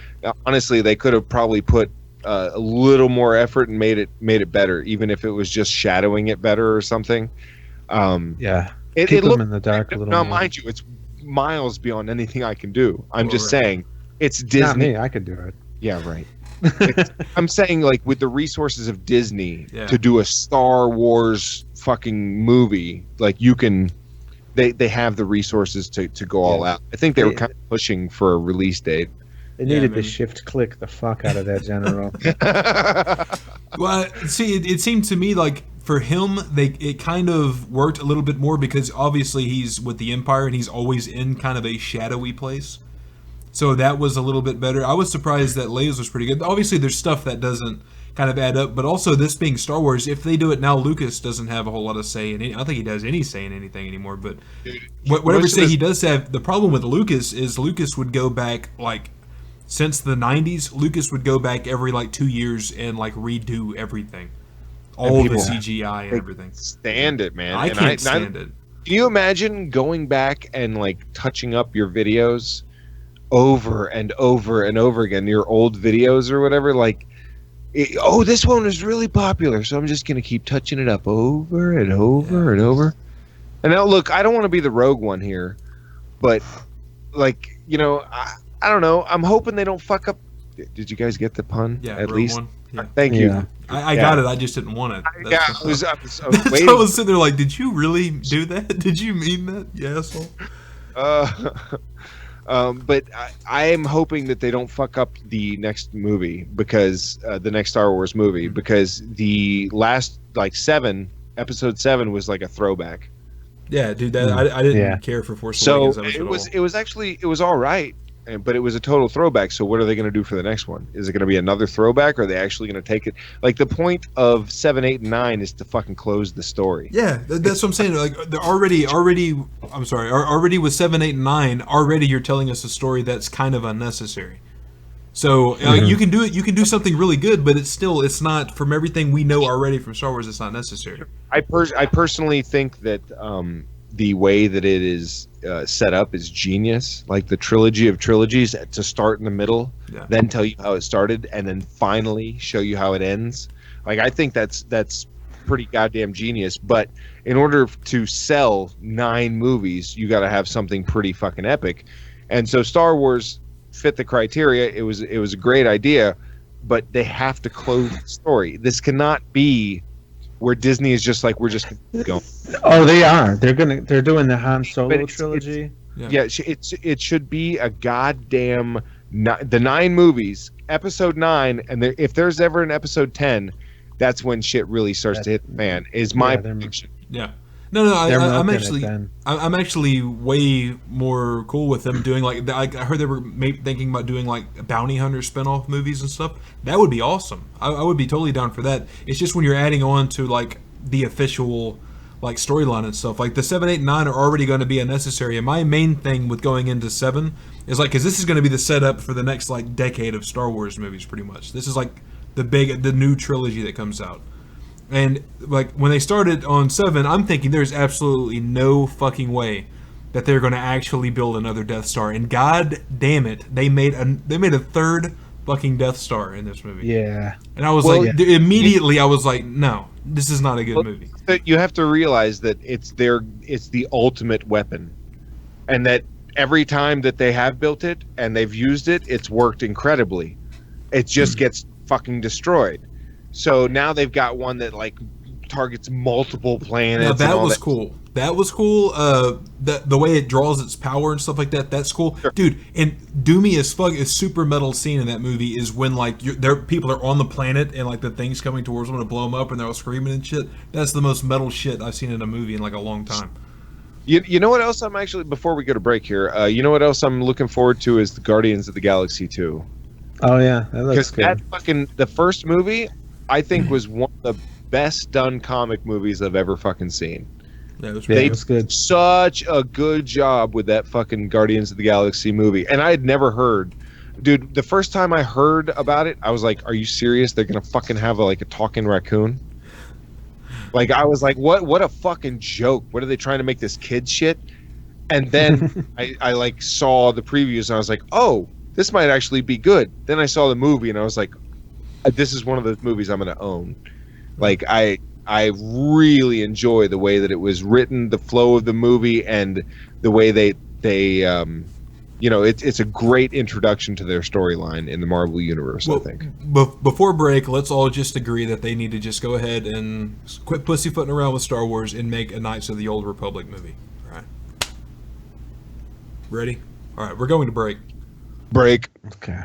Honestly, they could have probably put a little more effort and made it better, even if it was just shadowing it better or something. Keep them in the dark a little. Now, mind you, it's miles beyond anything I can do. I'm just saying, it's Disney. Not me, I could do it. Yeah, right. I'm saying, like, with the resources of Disney to do a Star Wars fucking movie, like, you can. They have the resources to go all out. I think they were kind of pushing for a release date. They needed to shift click the fuck out of that general. Well, see, it seemed to me like for him, it kind of worked a little bit more because obviously he's with the Empire and he's always in kind of a shadowy place. So that was a little bit better. I was surprised that Leia's was pretty good. Obviously, there's stuff that doesn't kind of add up, but also this being Star Wars, if they do it now, Lucas doesn't have a whole lot of say in it. I don't think he does any say in anything anymore, but whatever say he does have, the problem with Lucas is Lucas would go back like since the 90s, Lucas would go back every like 2 years and like redo everything. All the CGI and everything. Stand it, man. I can't stand it. Can you imagine going back and like touching up your videos over and over and over again, your old videos or whatever? Like, this one was really popular, so I'm just going to keep touching it up over and over and over. And now, look, I don't want to be the rogue one here, but like, I don't know. I'm hoping they don't fuck up. Did you guys get the pun? Yeah, at Rogue least. One. Yeah. Thank you. I got it. I just didn't want it. I was waiting. I was sitting there like, did you really do that? Did you mean that, you asshole? But I am hoping that they don't fuck up the next movie because the next Star Wars movie, because the last episode 7 was like a throwback. Yeah, dude. That I didn't care for Force Awakens. It was all right. But it was a total throwback. So what are they going to do for the next one? Is it going to be another throwback, or are they actually going to take it? Like, the point of 7, 8, and 9 is to fucking close the story. Yeah, that's what I'm saying. Like, they're already with 7, 8, and 9. Already, you're telling us a story that's kind of unnecessary. So you can do it. You can do something really good, but it's not, from everything we know already from Star Wars, it's not necessary. I personally think that the way that it is set up is genius. Like the trilogy of trilogies, to start in the middle, then tell you how it started, and then finally show you how it ends. Like, I think that's pretty goddamn genius. But in order to sell 9 movies, you got to have something pretty fucking epic. And so Star Wars fit the criteria. It was a great idea, but they have to close the story. This cannot be where Disney is just like, we're just going. Oh, they are. They're doing the Han Solo trilogy. It should be a goddamn the 9 movies, episode 9, and if there's ever an episode 10, that's when shit really starts to hit the fan. Is my prediction. Yeah. No. I'm actually way more cool with them doing like. I heard they were thinking about doing like bounty hunter spinoff movies and stuff. That would be awesome. I would be totally down for that. It's just when you're adding on to like the official like storyline and stuff. Like the 7, 8, and 9 are already going to be unnecessary. And my main thing with going into 7 is like, because this is going to be the setup for the next like decade of Star Wars movies, pretty much. This is like the new trilogy that comes out. And like when they started on 7, I'm thinking there's absolutely no fucking way that they're going to actually build another Death Star. And god damn it, they made a third fucking Death Star in this movie. Yeah. And I was immediately I was like, no, this is not a good movie. You have to realize that it's the ultimate weapon, and that every time that they have built it and they've used it, it's worked incredibly. It just gets fucking destroyed. So now they've got one that like targets multiple planets. Now, that was cool. That was cool. The way it draws its power and stuff like that, that's cool. Sure. Dude, and doomy as fuck, a super metal scene in that movie is when like people are on the planet and like the thing's coming towards them to blow them up and they're all screaming and shit. That's the most metal shit I've seen in a movie in like a long time. You know what else I'm actually, before we go to break here, you know what else I'm looking forward to is the Guardians of the Galaxy 2. Oh yeah, that looks good. The first movie, I think, was one of the best done comic movies I've ever fucking seen. Yeah, it was they did such a good job with that fucking Guardians of the Galaxy movie, and I had never heard, dude. The first time I heard about it, I was like, "Are you serious? They're gonna fucking have a talking raccoon?" Like I was like, "What a fucking joke! What are they trying to make this kid shit?" And then I like saw the previews, and I was like, "Oh, this might actually be good." Then I saw the movie, and I was like, "This is one of those movies I'm gonna own." Like I really enjoy the way that it was written, the flow of the movie, and the way they it's a great introduction to their storyline in the Marvel Universe, I think. Before break, let's all just agree that they need to just go ahead and quit pussyfooting around with Star Wars and make a Knights of the Old Republic movie. All right. Ready? All right, we're going to break. Break. Okay.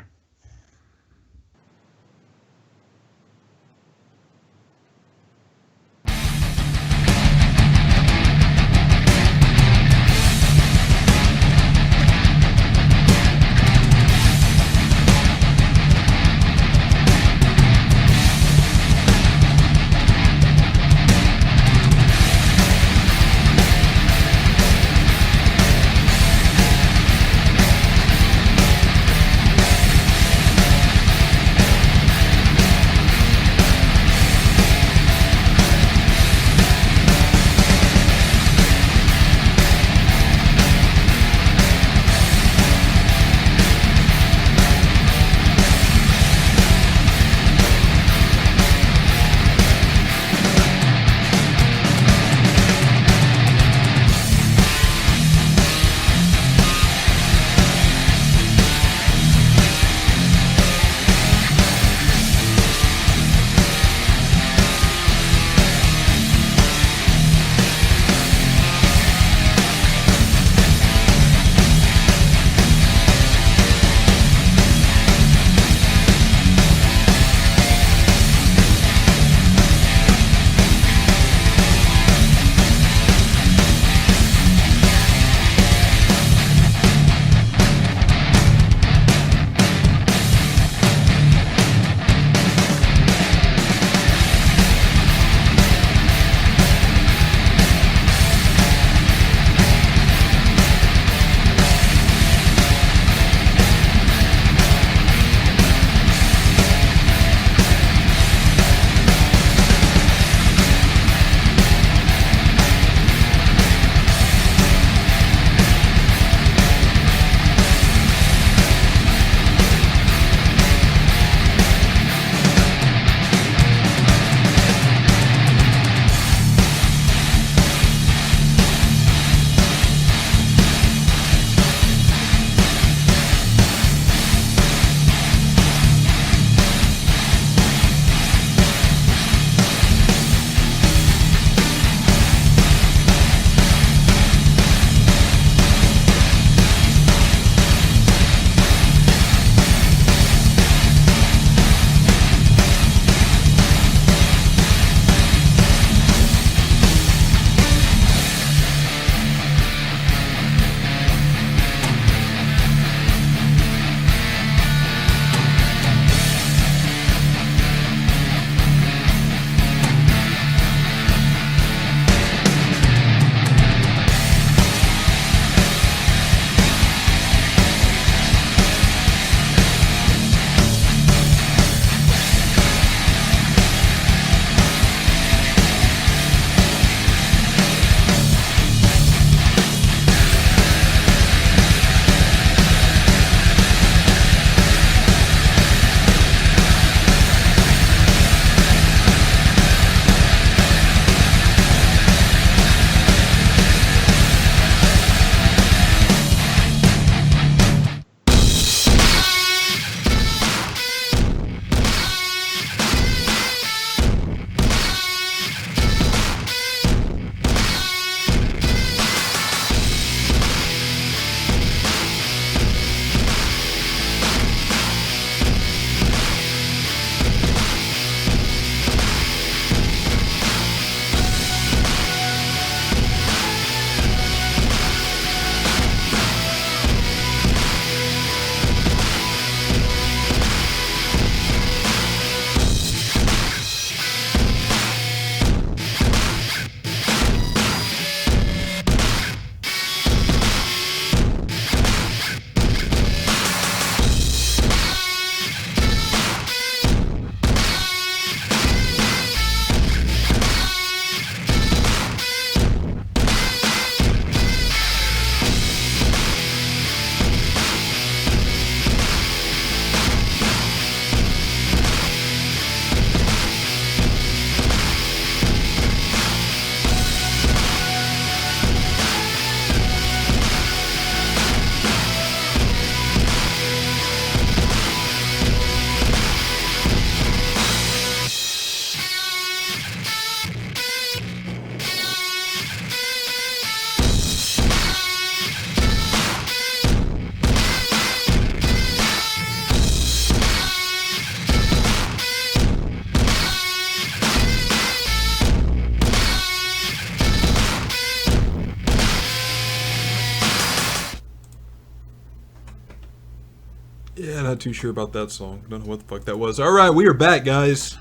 Not too sure about that song. Don't know what the fuck that was. All right, we are back, guys.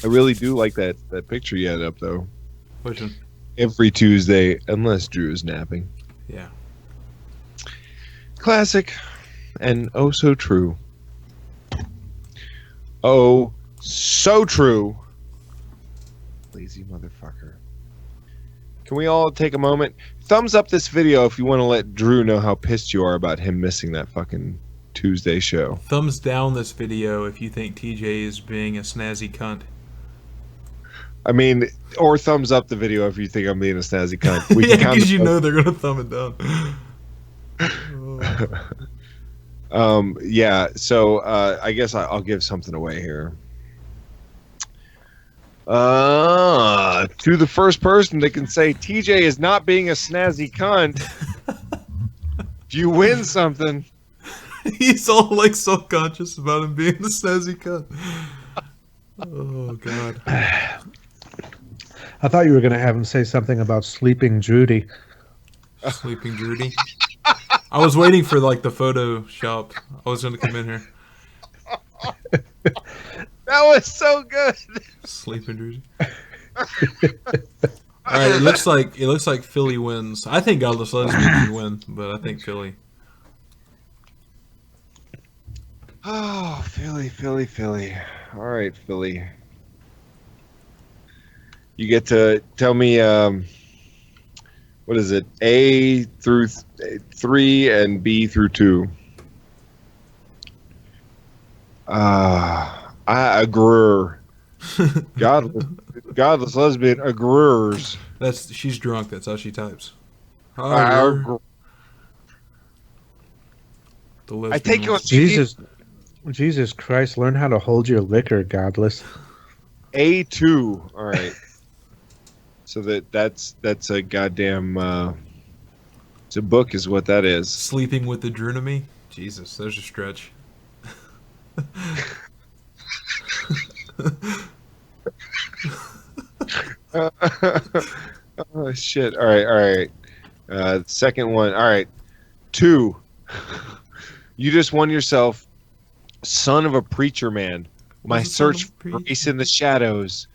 I really do like that picture you had up, though. Which one? Every Tuesday, unless Drew is napping. Yeah. Classic. And oh so true. Oh, so true. Lazy motherfucker. Can we all take a moment? Thumbs up this video if you want to let Drew know how pissed you are about him missing that fucking Tuesday show. Thumbs down this video if you think TJ is being a snazzy cunt. I mean, or thumbs up the video if you think I'm being a snazzy cunt. We Yeah, can because you know they're going to thumb it down. Yeah, so I guess I'll give something away here. To the first person that can say TJ is not being a snazzy cunt, you win something. He's all like self-conscious about him being a snazzy cunt. Oh, God. I thought you were going to have him say something about sleeping Judy. Sleeping Judy. I was waiting for like the Photoshop. I was going to come in here. That was so good. Sleeping Judy. All right, it looks like Philly wins. I think Godless Lesbian can win, but I think Philly. Oh, Philly. All right, Philly. You get to tell me, what is it? A through 3 and B through 2. I agree. Godless Lesbian agrees. She's drunk. That's how she types. I agree. I take your Jesus Christ! Learn how to hold your liquor, Godless. A2. All right. So that's a goddamn. It's a book, is what that is. Sleeping with Adrenemy. Jesus, there's a stretch. Oh shit! All right. Second one. All right. 2. You just won yourself "Son of a Preacher Man: My Search for Grace in the Shadows"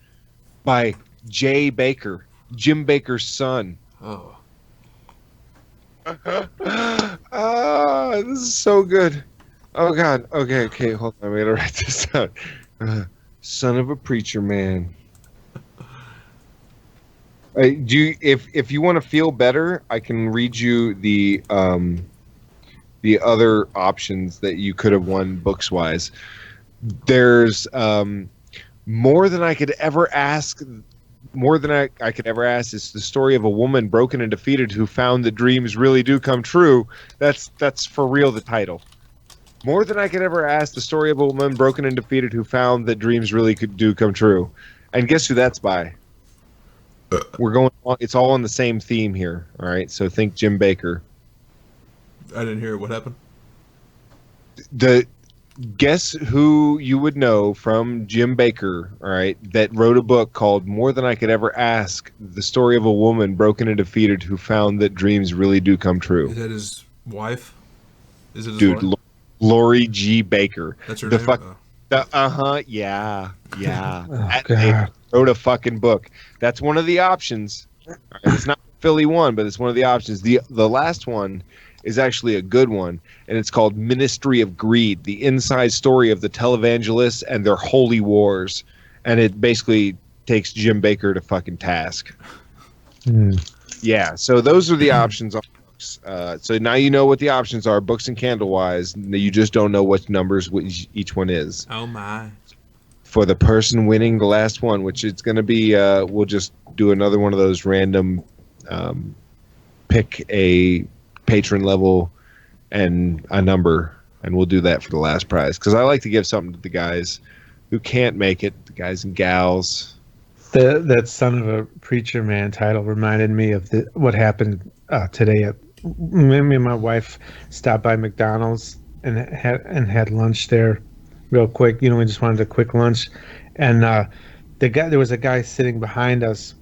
by Jay Baker, Jim Baker's son. Oh. This is so good. Oh God. Okay. Hold on. I gotta write this down. Son of a Preacher Man. If you want to feel better, I can read you the other options that you could have won books wise. There's More Than I Could Ever Ask. More Than I Could Ever Ask is the story of a woman broken and defeated who found that dreams really do come true. That's for real the title. More Than I Could Ever Ask, the story of a woman broken and defeated who found that dreams really do come true. And guess who that's by? We're going. It's all on the same theme here. All right. So think Jim Baker. I didn't hear what happened. Guess who you would know from Jim Baker, all right, that wrote a book called More Than I Could Ever Ask, the story of a woman broken and defeated who found that dreams really do come true. Is that his wife? Is it his Dude, wife? Lori G. Baker. That's her name? Yeah. Oh, God. Wrote a fucking book. That's one of the options. All right, it's not Philly one, but it's one of the options. The last one is actually a good one, and it's called Ministry of Greed, the inside story of the televangelists and their holy wars. And it basically takes Jim Baker to fucking task. Yeah, so those are the options on books. So now you know what the options are, books and candle-wise. You just don't know what numbers each one is. Oh, my. For the person winning the last one, which it's going to be, we'll just do another one of those random pick a patron level and a number, and we'll do that for the last prize, because I like to give something to the guys who can't make it, the guys and gals. That Son of a Preacher Man title reminded me of what happened today. Me and my wife stopped by McDonald's and had lunch there real quick. We just wanted a quick lunch, and there was a guy sitting behind us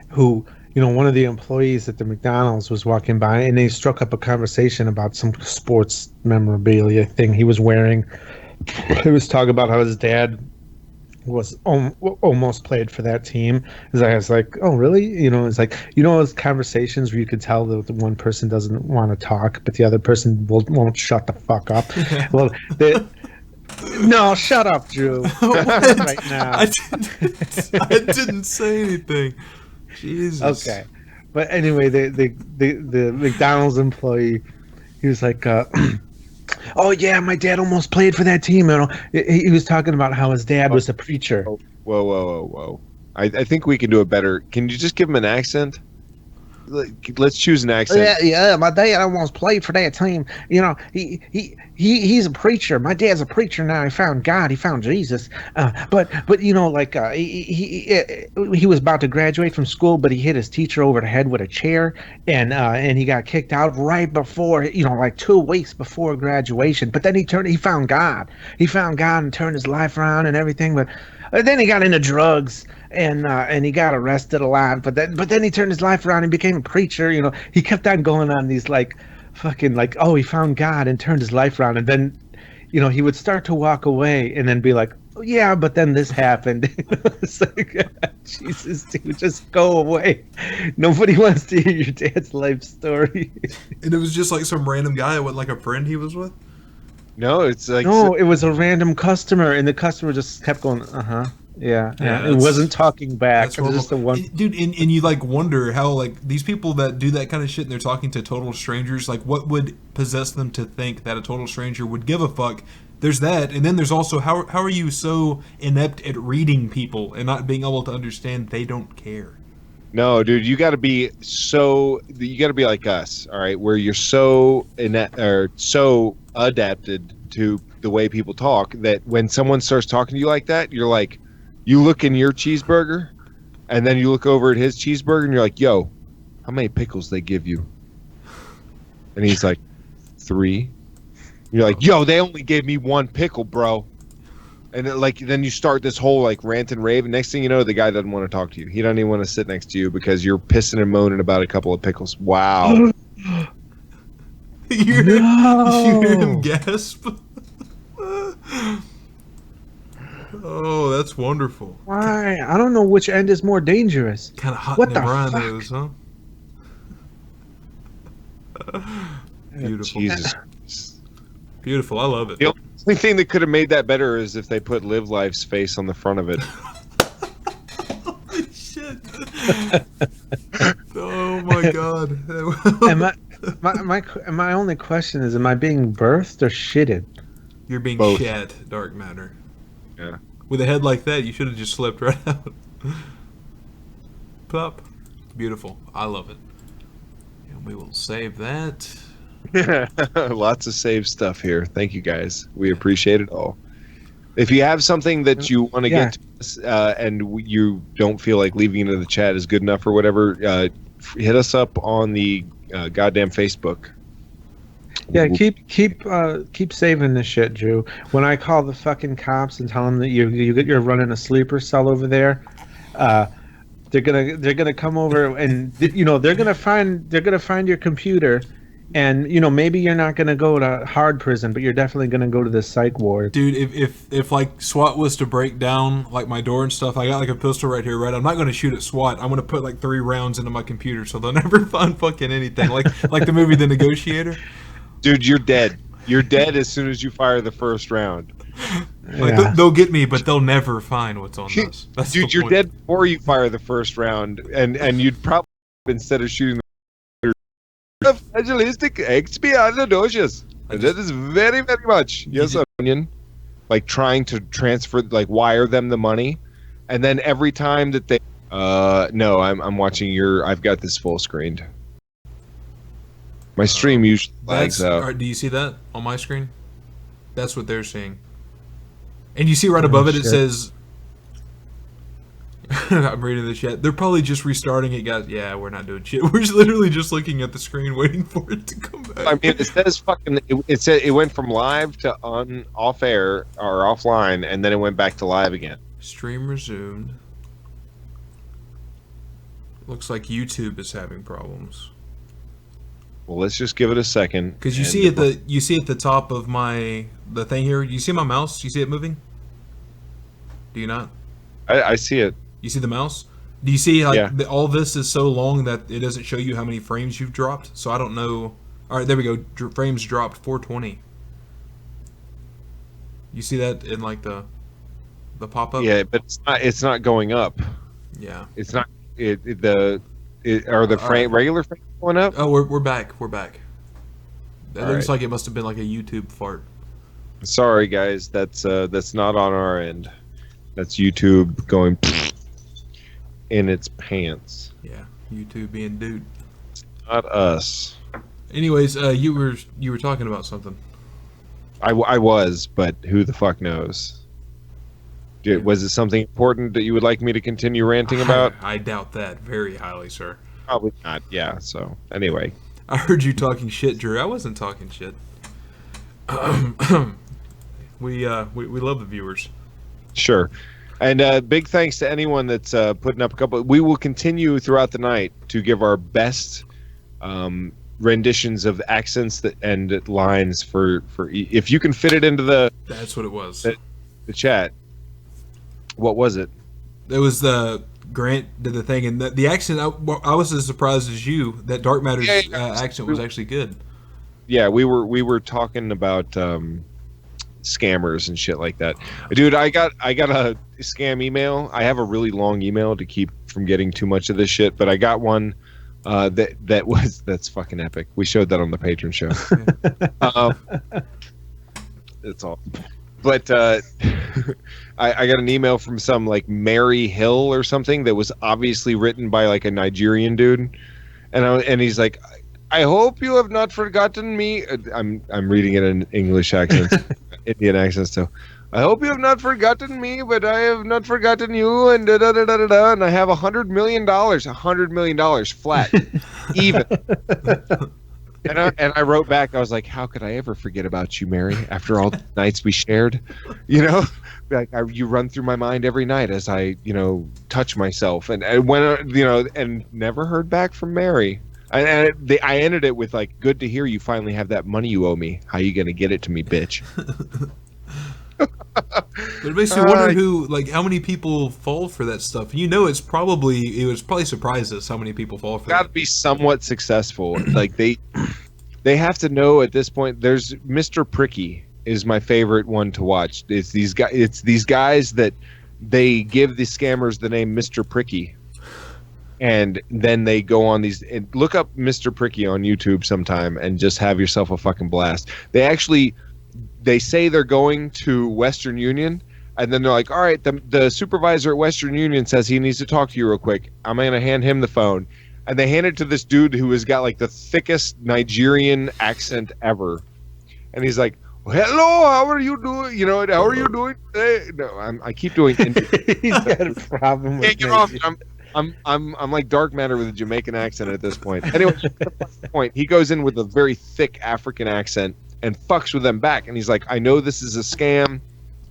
who one of the employees at the McDonald's was walking by, and they struck up a conversation about some sports memorabilia thing he was wearing. He was talking about how his dad was almost played for that team. I was like, oh really? It's like, those conversations where you could tell that the one person doesn't want to talk, but the other person won't shut the fuck up. Well, no, shut up, Drew. Right now. I didn't say anything. Jesus. Okay, but anyway, the McDonald's employee, he was like, oh yeah, my dad almost played for that team. He was talking about how his dad was a preacher. Whoa. I think we can do it better. Can you just give him an accent? Let's choose an accent. Yeah. My dad almost played for that team. He's a preacher. My dad's a preacher now. He found God. He found Jesus. But he was about to graduate from school, but he hit his teacher over the head with a chair, and he got kicked out right before, like 2 weeks before graduation. But then he found God. He found God and turned his life around and everything. But then he got into drugs. And he got arrested a lot, but then he turned his life around and became a preacher. He kept on going on these oh, he found God and turned his life around, and then he would start to walk away and then be like, oh, yeah, but then this happened. It's like, Jesus, dude, just go away. Nobody wants to hear your dad's life story. And it was just like some random guy. It wasn't like a friend he was with. No, it's like it was a random customer, and the customer just kept going, Yeah, it wasn't talking back. It was just the one dude, and you like wonder how like these people that do that kind of shit and they're talking to total strangers, like what would possess them to think that a total stranger would give a fuck? There's that, and then there's also how are you so inept at reading people and not being able to understand they don't care? No, dude, you got to be like us, all right, where you're so so adapted to the way people talk that when someone starts talking to you like that, you're like, you look in your cheeseburger, and then you look over at his cheeseburger, and you're like, yo, how many pickles they give you? And he's like, 3. You're like, yo, they only gave me 1 pickle, bro. And then you start this whole like rant and rave, and next thing you know, the guy doesn't want to talk to you. He doesn't even want to sit next to you because you're pissing and moaning about a couple of pickles. Wow. You hear him gasp. Oh, that's wonderful. Why? I don't know which end is more dangerous. Kind of hot what in the the fuck? those, huh? Beautiful. Jesus. Beautiful. I love it. The only thing that could have made that better is if they put Live Life's face on the front of it. Holy shit. Oh my god. My only question is, am I being birthed or shitted? You're being Both. shed, dark matter. Yeah. With a head like that, you should have just slipped right out. Plop. Beautiful. I love it. And we will save that. Lots of save stuff here. Thank you, guys. We appreciate it all. If you have something that you want to get to us, and you don't feel like leaving it in the chat is good enough or whatever, hit us up on the goddamn Facebook. Yeah, keep saving this shit, Drew. When I call the fucking cops and tell them that you're running a sleeper cell over there, they're gonna come over and they're gonna find your computer, and maybe you're not gonna go to hard prison, but you're definitely gonna go to the psych ward. Dude, if like SWAT was to break down like my door and stuff, I got like a pistol right here, right? I'm not gonna shoot at SWAT. I'm gonna put like 3 rounds into my computer so they'll never find fucking anything. Like the movie The Negotiator. Dude, you're dead. You're dead as soon as you fire the first round. Like they'll get me, but they'll never find what's on this. That's Dude, you're dead before you fire the first round, and you'd probably, instead of shooting the evangelistic expialidocious. That is very, very much. Yes, Onion. Like trying to transfer, like wire them the money, and then every time that they, no, I'm watching I've got this full screened. My stream usually lags out. Do you see that on my screen? That's what they're seeing. And you see right above it, it says... I'm reading the chat. They're probably just restarting it, guys. Yeah, we're not doing shit. We're just literally just looking at the screen waiting for it to come back. I mean, it says fucking... It said it went from live to off air or offline, and then it went back to live again. Stream resumed. Looks like YouTube is having problems. Well, let's just give it a second. Because you see at the top of the thing here. You see my mouse? You see it moving? Do you not? I see it. You see the mouse? Do you see all this is so long that it doesn't show you how many frames you've dropped? So I don't know. All right, there we go. Frames dropped 420. You see that in like the pop-up? Yeah, but it's not going up. Yeah. It's not are the regular frames going up? Oh, we're back. We're back. That looks right. like it must have been like a YouTube fart. Sorry guys, that's not on our end. That's YouTube going in its pants. Yeah, YouTube being dude. Not us. Anyways, you were talking about something. I was, but who the fuck knows? Was it something important that you would like me to continue ranting about? I doubt that very highly, sir. Probably not. Yeah. So anyway, I heard you talking shit, Drew. I wasn't talking shit. We love the viewers. Sure. And big thanks to anyone that's putting up a couple. We will continue throughout the night to give our best renditions of accents and lines for if you can fit it into the. That's what it was. The chat. What was it? It was the Grant did the thing, and the accent. I was as surprised as you that Dark Matter's accent was actually good. Yeah, we were talking about scammers and shit like that. Dude, I got a scam email. I have a really long email to keep from getting too much of this shit, but I got one that's fucking epic. We showed that on the Patreon show. That's all. But I got an email from some like Mary Hill or something that was obviously written by like a Nigerian dude, and he's like, "I hope you have not forgotten me." I'm reading it in English accents, Indian accents too. I hope you have not forgotten me, but I have not forgotten you, and da da da da da. And I have $100 million, $100 million flat, even. And I wrote back, I was like, how could I ever forget about you, Mary, after all the nights we shared? You know, like you run through my mind every night as I, touch myself. And when, and never heard back from Mary. I ended it with like, good to hear you finally have that money you owe me. How you going to get it to me, bitch? But it makes me wonder how many people fall for that stuff. It would probably surprise us how many people fall for that. Got to be somewhat successful. Like they have to know at this point. There's Mr. Pricky is my favorite one to watch. It's these guys that they give the scammers the name Mr. Pricky, and then they go on these. And look up Mr. Pricky on YouTube sometime and just have yourself a fucking blast. They say they're going to Western Union, and then they're like, all right, the supervisor at Western Union says he needs to talk to you real quick. I'm going to hand him the phone. And they hand it to this dude who has got like the thickest Nigerian accent ever. And he's like, hello, how are you doing? How are you doing today? No, I keep doing He's got a problem with get off. I'm like Dark Matter with a Jamaican accent at this point. Anyway, the point. He goes in with a very thick African accent and fucks with them back, and he's like, I know this is a scam,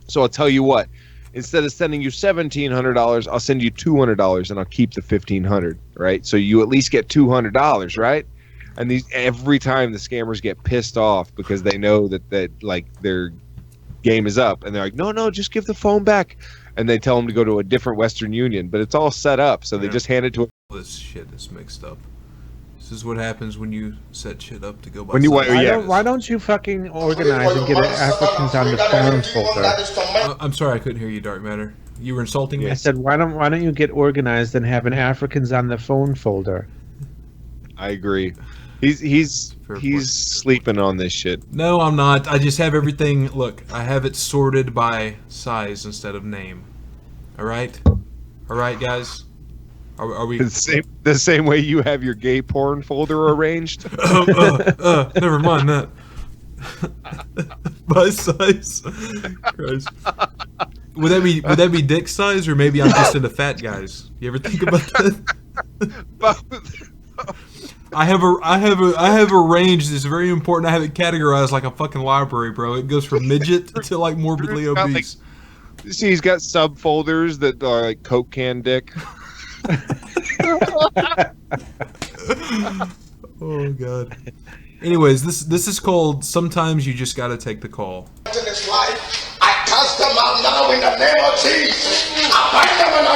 so I'll tell you what, instead of sending you $1,700, I'll send you $200 and I'll keep the $1,500, right? So you at least get $200, right? And every time the scammers get pissed off because they know that like their game is up, and they're like, no, just give the phone back, and they tell them to go to a different Western Union, but it's all set up, so they just hand it to this shit is mixed up. This is what happens when you set shit up to go by. Why don't you fucking organize and get Africans on the phone folder? I'm sorry, I couldn't hear you, Dark Matter. You were insulting me. I said, why don't you get organized and have an Africans on the phone folder? I agree. He's sleeping on this shit. No, I'm not. I just have everything. Look, I have it sorted by size instead of name. All right, guys. Are we the same way you have your gay porn folder arranged? Never mind that. By size. Christ. Would that be dick size, or maybe I'm just into fat guys? You ever think about that? Both. I have a range that's very important. I have it categorized like a fucking library, bro. It goes from midget to like morbidly obese. See, he's got subfolders that are like Coke can dick. Oh god. Anyways, this is called Sometimes You Just Gotta Take the Call. In his life, I cast them out now in the name of Jesus. I bind them and I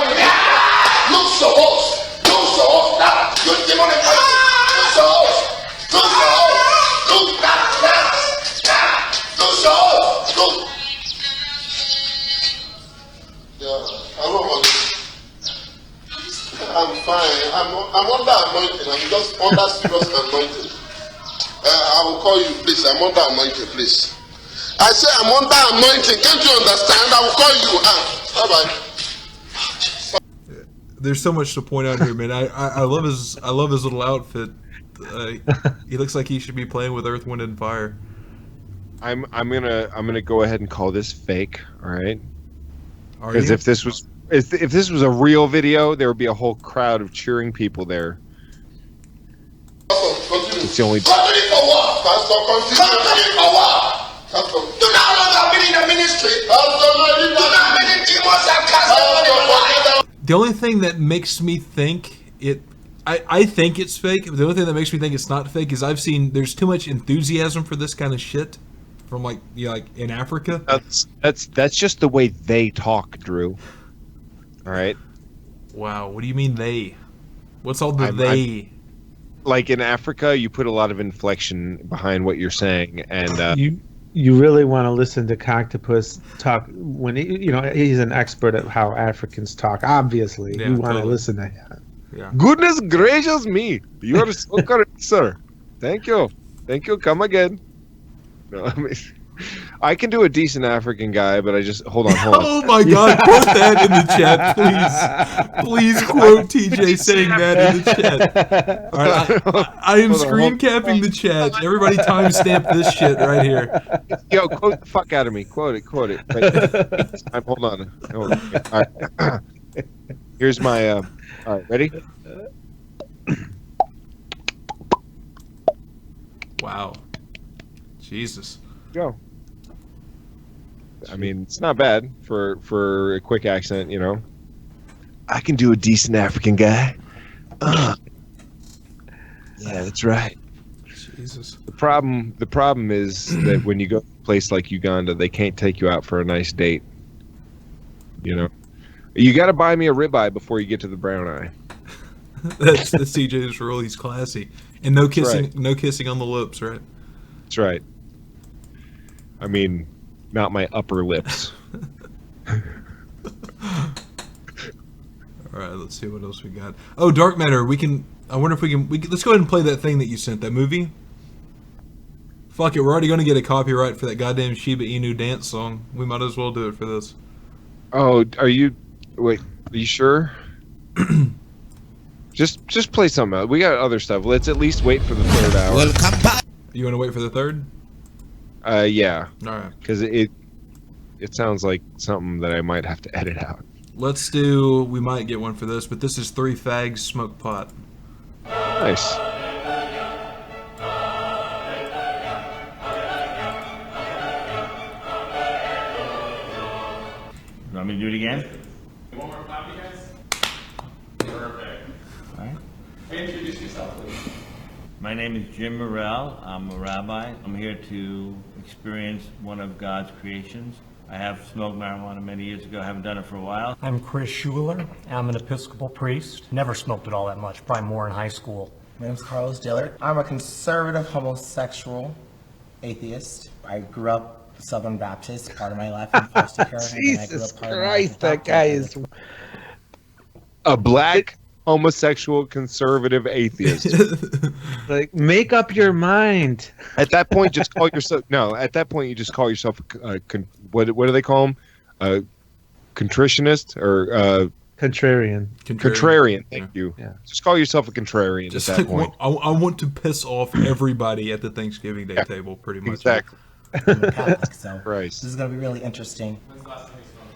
loose the host. Loose the host now. You demonic person. Loose the host. Loose the host. Loose that now. Loose the host. Loose. Yeah, I'm fine. I'm under anointing. I'm just under serious anointing. I will call you, please. I'm under anointing, please. I say I'm under anointing. Can't you understand? I will call you. Bye-bye. There's so much to point out here, man. I love his little outfit. He looks like he should be playing with Earth, Wind, and Fire. I'm gonna go ahead and call this fake. All right. Because if this was a real video, there would be a whole crowd of cheering people there. It's the only. Continue for what? Pastor, continue for what? Pastor, do not longer be in the ministry. Pastor, do not many demons have cast out of your life. The only thing that makes me think I think it's fake. The only thing that makes me think it's not fake is I've seen there's too much enthusiasm for this kind of shit from like in Africa. That's just the way they talk, Drew. All right. Wow. What do you mean they? What's all the they? Like in Africa, you put a lot of inflection behind what you're saying, and you really want to listen to Coctopus talk when he's an expert at how Africans talk. Obviously, you want to listen to him. Yeah. Goodness gracious me, you are so correct, sir. Thank you. Come again. No, I mean, I can do a decent African guy, but I just hold on. Oh my God! Quote that in the chat, please. Please quote TJ saying that in the chat. All right, I am screen capping the chat. Everybody timestamp this shit right here. Yo, quote the fuck out of me. Quote it. Right. Hold on. All right. Here's my. All right, ready? Wow. Jesus. Go. I mean, it's not bad for a quick accent, you know. I can do a decent African guy. Yeah, that's right. Jesus. The problem is that when you go to a place like Uganda, they can't take you out for a nice date. You know, you got to buy me a ribeye before you get to the brown eye. That's CJ's rule. He's classy, and no kissing, right. No kissing on the lips, right? That's right. I mean, not my upper lips. All right, let's see what else we got. Oh, Dark Matter. I wonder if we can. Let's go ahead and play that thing that you sent. That movie. Fuck it. We're already going to get a copyright for that goddamn Shiba Inu dance song. We might as well do it for this. Oh, are you sure? Just play something else. We got other stuff. Let's at least wait for the third hour. Welcome back. You want to wait for the third? Yeah. All right. Because it sounds like something that I might have to edit out. Let's do. We might get one for this, but this is 3 Fags Smoke Pot. Nice. You want me to do it again? One more copy, guys? Perfect. All right. Introduce yourself, please. My name is Jim Morrell. I'm a rabbi. I'm here to experience one of God's creations. I have smoked marijuana many years ago. I haven't done it for a while. I'm Chris Schuler. I'm an Episcopal priest. Never smoked it all that much, probably more in high school. My name's Carlos Dillard. I'm a conservative homosexual atheist. I grew up Southern Baptist, part of my life in foster care. Jesus Christ, that guy is a black homosexual conservative atheist. Like, make up your mind. At that point, just call yourself. No, at that point, you just call yourself what do they call him? A contritionist or contrarian. Contrarian. Thank you. Yeah. Just call yourself a contrarian Just at that like, point. I want to piss off everybody at the Thanksgiving Day table, pretty much. Exactly. I'm a Catholic, so Christ. this is going to be really interesting. When's the last time you smoked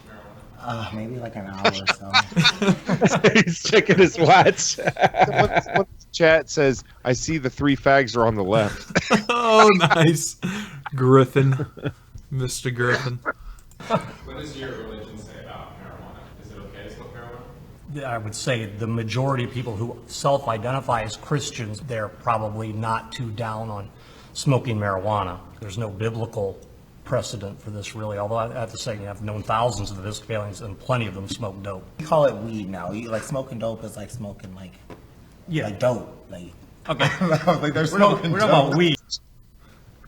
marijuana? Maybe like an hour or so. He's checking his watch. Someone in the chat says, I see the 3 fags are on the left. Oh, nice. Griffin. Mr. Griffin. What does your religion say about marijuana? Is it okay to smoke marijuana? I would say the majority of people who self-identify as Christians, they're probably not too down on smoking marijuana. There's no biblical precedent for this, really, although I have to say I've known thousands of Episcopalians and plenty of them smoke dope. We call it weed now. Like smoking dope is like smoking like dope. Like okay, like they're we're talking about weed.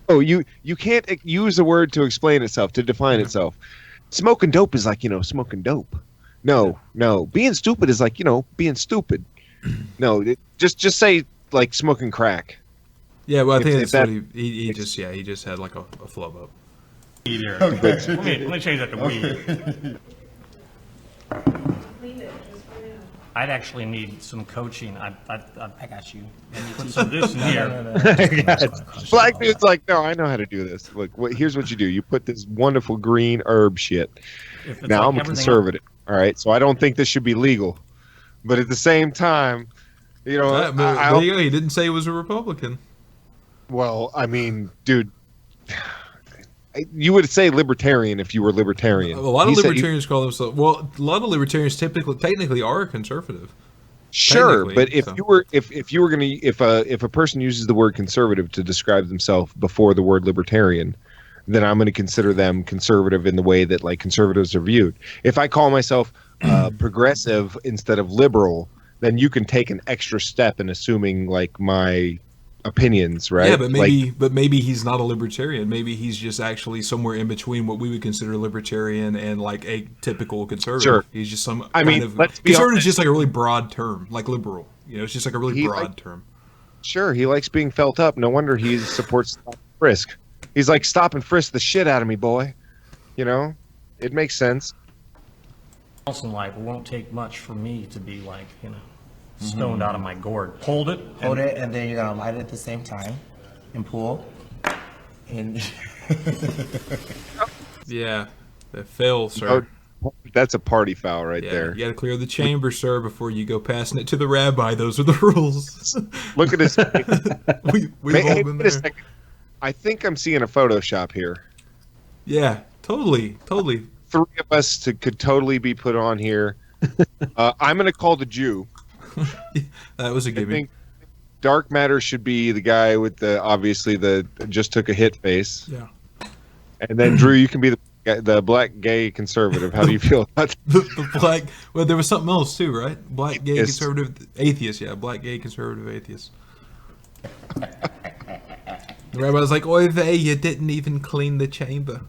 Oh, you can't use a word to explain itself, to define itself. Smoking dope is like, smoking dope. No. Being stupid is like, being stupid. No, just say like smoking crack. Yeah, well, I think that's what he just had like a flub up. Okay. Let me change that to weed. I'd actually need some coaching. I got you. Put some of this in here. Black dude's like, no, I know how to do this. Look, here's what you do. You put this wonderful green herb shit. Now, I'm a conservative, all right? So I don't think this should be legal. But at the same time, there you go. He didn't say he was a Republican. Well, I mean, dude, you would say libertarian if you were libertarian. A lot of libertarians call themselves. Well, a lot of libertarians technically are conservative. Sure, but if a person uses the word conservative to describe themselves before the word libertarian, then I'm going to consider them conservative in the way that like conservatives are viewed. If I call myself progressive instead of liberal, then you can take an extra step in assuming like my opinions, right? Yeah, but maybe he's not a libertarian. Maybe he's just actually somewhere in between what we would consider libertarian and like a typical conservative. Sure. He's just some conservative is just like a really broad term, like liberal. It's just like a really broad term. Sure, he likes being felt up. No wonder he supports stop and frisk. He's like, stop and frisk the shit out of me, boy. It makes sense. Also, like, it won't take much for me to be like, stoned out of my gourd. Hold it, and then you're gonna light it at the same time, and pull. And yeah, that fails, sir. Oh, that's a party foul right there. You got to clear the chamber, sir, before you go passing it to the rabbi. Those are the rules. Look at this. We've all been there. I think I'm seeing a Photoshop here. Yeah, totally. Three of us could totally be put on here. I'm going to call the Jew. That was a gimme. I think Dark Matter should be the guy with the just took a hit face. Yeah. And then Drew, you can be the black gay conservative. How do you feel about that? the black? Well, there was something else too, right? Black gay conservative atheist. Yeah, black gay conservative atheist. The rabbi was like, "Oy vey, you didn't even clean the chamber."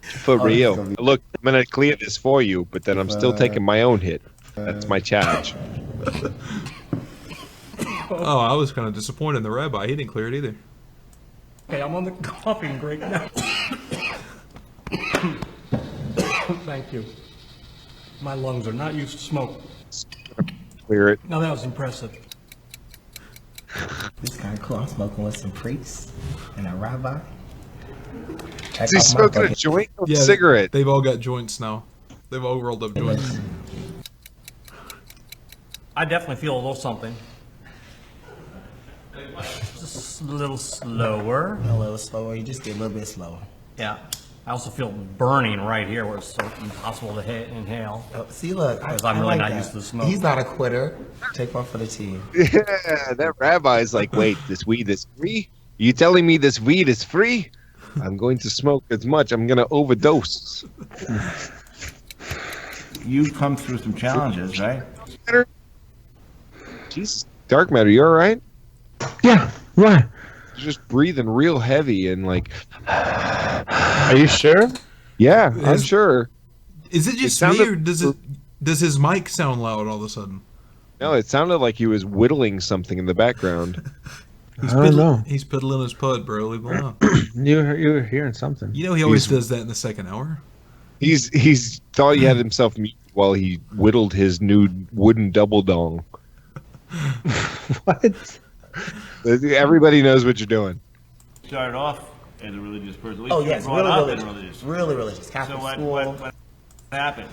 For real. Look, I'm gonna clear this for you, but then I'm still taking my own hit. That's my challenge. Oh, I was kind of disappointed in the rabbi. He didn't clear it either. Okay, I'm on the coughing break now. Thank you. My lungs are not used to smoke. Clear it. No, that was impressive. This kind of cool. I'm smoking with some priests and a rabbi. Is he smoking a joint or a cigarette? They've all got joints now. They've all rolled up joints. I definitely feel a little something. Just a little slower. A little slower. You just get a little bit slower. Yeah. I also feel burning right here where it's so impossible to inhale. Oh, see, look. Because I'm really not used to the smoke. He's not a quitter. Take one for the team. Yeah, that rabbi's like, wait, this weed is free? You telling me this weed is free? I'm going to smoke as much. I'm going to overdose. You've come through some challenges, right? Jesus, Dark Matter, you all right? Yeah, what? You're just breathing real heavy and like. Are you sure? Yeah, I'm sure. Is it just me, or does his mic sound loud all of a sudden? No, it sounded like he was whittling something in the background. I don't know. He's piddling his pud, bro. Leave him alone. You were hearing something. You know he always does that in the second hour. He's thought he had himself muted while he whittled his new wooden double dong. What? Everybody knows what you're doing. Started off as a religious person. At least Oh you yes, were brought up in religious. Really religious. Catholic So school. what happened?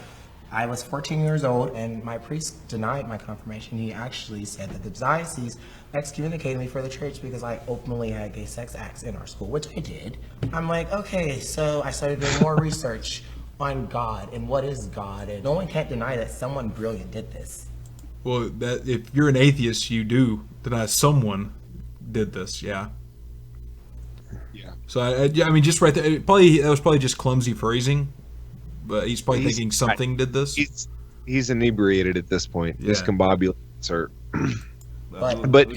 I was 14 years old, and my priest denied my confirmation. He actually said that the diocese excommunicated me for the church because I openly had gay sex acts in our school, which I did. I'm like, okay, so I started doing more research on God and what is God, and no one can't deny that someone brilliant did this. Well, that if you're an atheist, you do deny someone did this. Yeah. Yeah. So I mean, just right there, that was probably just clumsy phrasing, but he's probably thinking something did this. He's inebriated at this point. Yeah. Discombobulates are. But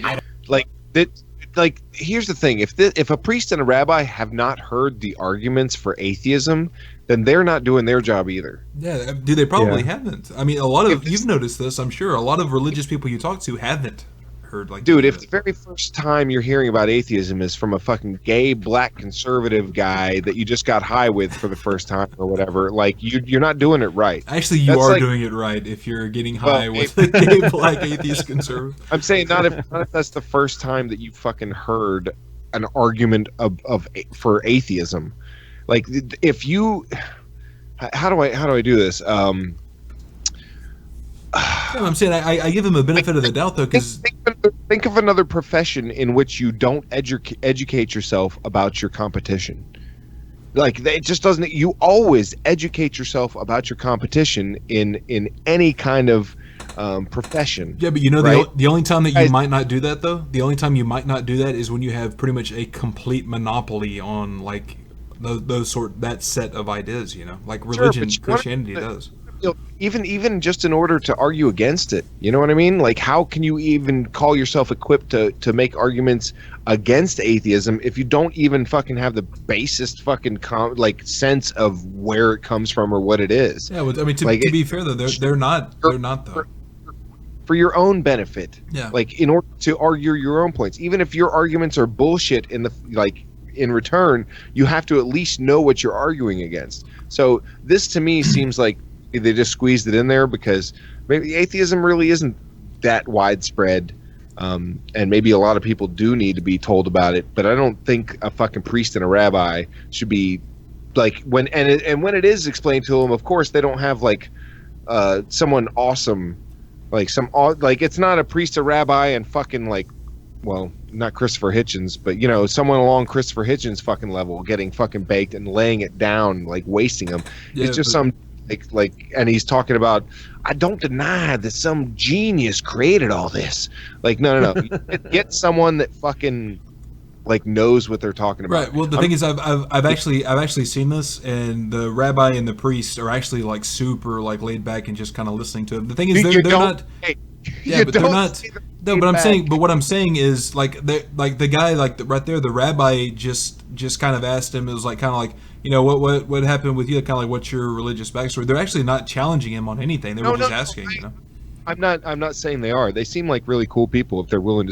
like here's the thing: if a priest and a rabbi have not heard the arguments for atheism, then they're not doing their job either. Yeah, dude, they probably haven't. I mean, a lot of you've noticed this, I'm sure. A lot of religious people you talk to haven't heard like. Dude, if the very first time you're hearing about atheism is from a fucking gay black conservative guy that you just got high with for the first time or whatever, like you're not doing it right. Actually, you are doing it right if you're getting high with a gay black atheist conservative. I'm saying not if that's the first time that you fucking heard an argument for atheism. Like if you, how do I do this? I'm saying I give him a benefit of the doubt though, because think of another profession in which you don't educate yourself about your competition. Like it just doesn't. You always educate yourself about your competition in any kind of profession. Yeah, but you know, right? the only time that you might not do that though, the only time you might not do that is when you have pretty much a complete monopoly on like that set of ideas. You know, like religion, Christianity does. Even just in order to argue against it, you know what I mean? Like, how can you even call yourself equipped to make arguments against atheism if you don't even fucking have the basest fucking sense of where it comes from or what it is? Yeah, well, I mean, to be fair though, they're not though. For your own benefit, yeah. Like in order to argue your own points, even if your arguments are bullshit in return, you have to at least know what you're arguing against. So this to me seems like they just squeezed it in there because maybe atheism really isn't that widespread, and maybe a lot of people do need to be told about it. But I don't think a fucking priest and a rabbi should be like when it is explained to them. Of course, they don't have like someone awesome, like it's not a priest, a rabbi, and fucking like, well, not Christopher Hitchens, but you know, someone along Christopher Hitchens' fucking level, getting fucking baked and laying it down, like wasting them. Yeah, it's just some. And he's talking about, I don't deny that some genius created all this. Like, no. Get someone that fucking like knows what they're talking about. Right. Well, the thing is, I've actually seen this, and the rabbi and the priest are actually like super like laid back and just kind of listening to him. The thing is, they're not. Yeah, but they're not. No, but what I'm saying is like the guy right there, the rabbi just kind of asked him. It was like kind of like, you know, what happened with you? Kind of like, what's your religious backstory? They're actually not challenging him on anything. They were just asking. You know, I'm not saying they are. They seem like really cool people if they're willing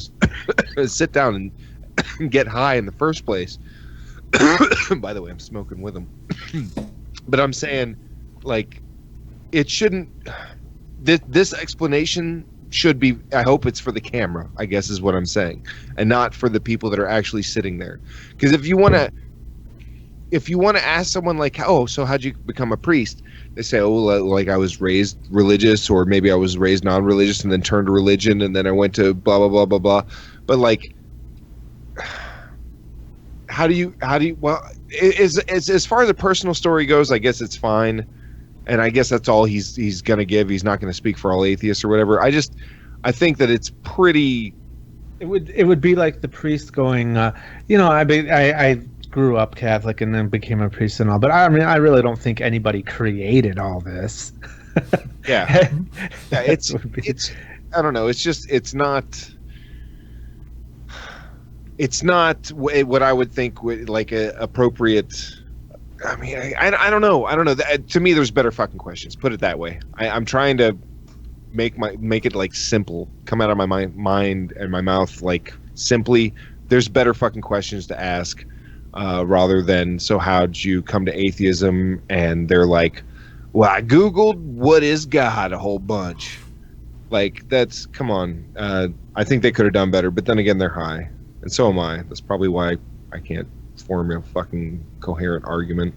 to sit down and get high in the first place. By the way, I'm smoking with them. But I'm saying, like, it shouldn't. This explanation should be. I hope it's for the camera, I guess is what I'm saying, and not for the people that are actually sitting there. Because if you want to ask someone like, oh, so how'd you become a priest? They say, oh, like I was raised religious, or maybe I was raised non-religious and then turned to religion, and then I went to blah blah blah blah blah. But like, how do you? Well, as far as a personal story goes, I guess it's fine, and I guess that's all he's gonna give. He's not gonna speak for all atheists or whatever. I think that it's pretty. It would be like the priest going, you know, I grew up Catholic and then became a priest and all, but I mean, I really don't think anybody created all this. Yeah, it's I don't know. It's not what I would think like a appropriate. I mean, I don't know. To me, there's better fucking questions. Put it that way. I'm trying to make it like simple, come out of my mind and my mouth like simply. There's better fucking questions to ask. Rather than, so how'd you come to atheism? And they're like, well, I Googled what is God a whole bunch. Like, that's, come on. I think they could have done better, but then again, they're high. And so am I. That's probably why I can't form a fucking coherent argument.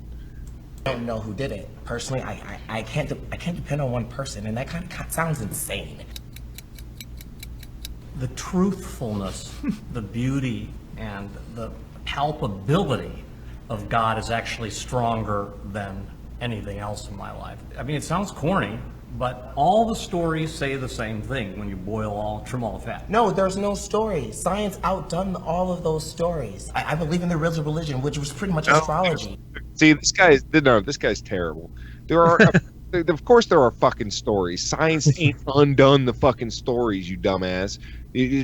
I don't know who did it. Personally, I can't depend on one person, and that kind of sounds insane. The truthfulness, the beauty, and the palpability of God is actually stronger than anything else in my life. I mean, it sounds corny, But all the stories say the same thing when you trim all the fat. No, there's no story. Science outdone all of those stories. I believe in the original religion, which was pretty much astrology. See, this guy's terrible. There are, of course, there are fucking stories. Science ain't undone the fucking stories, you dumbass.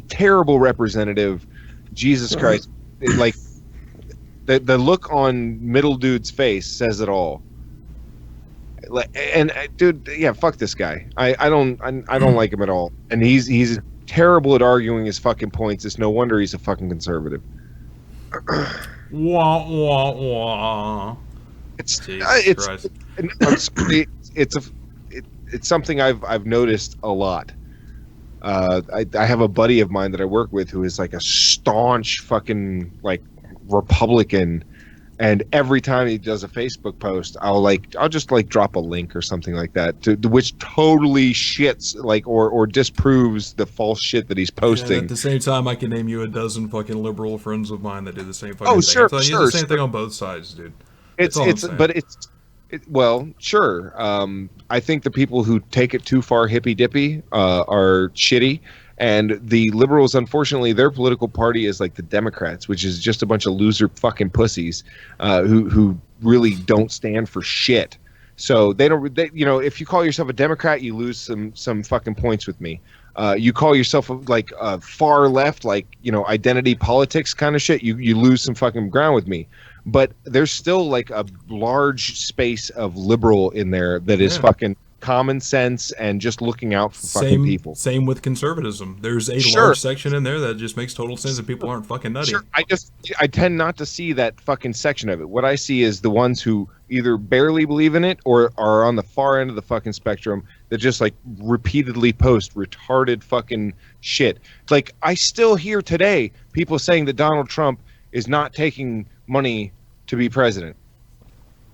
Terrible representative. Jesus Christ. Like, the look on middle dude's face says it all. And dude, yeah, fuck this guy. I don't like him at all. And he's terrible at arguing his fucking points. It's no wonder he's a fucking conservative. Wah wah wah. It's something I've noticed a lot. I have a buddy of mine that I work with who is like a staunch fucking like Republican. And every time he does a Facebook post, I'll just like drop a link or something like that to which totally shits like or disproves the false shit that he's posting. And at the same time, I can name you a dozen fucking liberal friends of mine that do the same fucking thing. Oh, sure, I'm sure. The same thing on both sides, dude. Well, sure. I think the people who take it too far hippy dippy are shitty. And the liberals, unfortunately, their political party is like the Democrats, which is just a bunch of loser fucking pussies who really don't stand for shit. So if you call yourself a Democrat, you lose some fucking points with me. You call yourself like far left, like identity politics kind of shit, you lose some fucking ground with me. But there's still like a large space of liberal in there that is fucking common sense and just looking out for fucking people. Same with conservatism. There's a large section in there that just makes total sense and people aren't fucking nutty. Sure. I tend not to see that fucking section of it. What I see is the ones who either barely believe in it or are on the far end of the fucking spectrum that just like repeatedly post retarded fucking shit. Like I still hear today people saying that Donald Trump is not taking money to be president.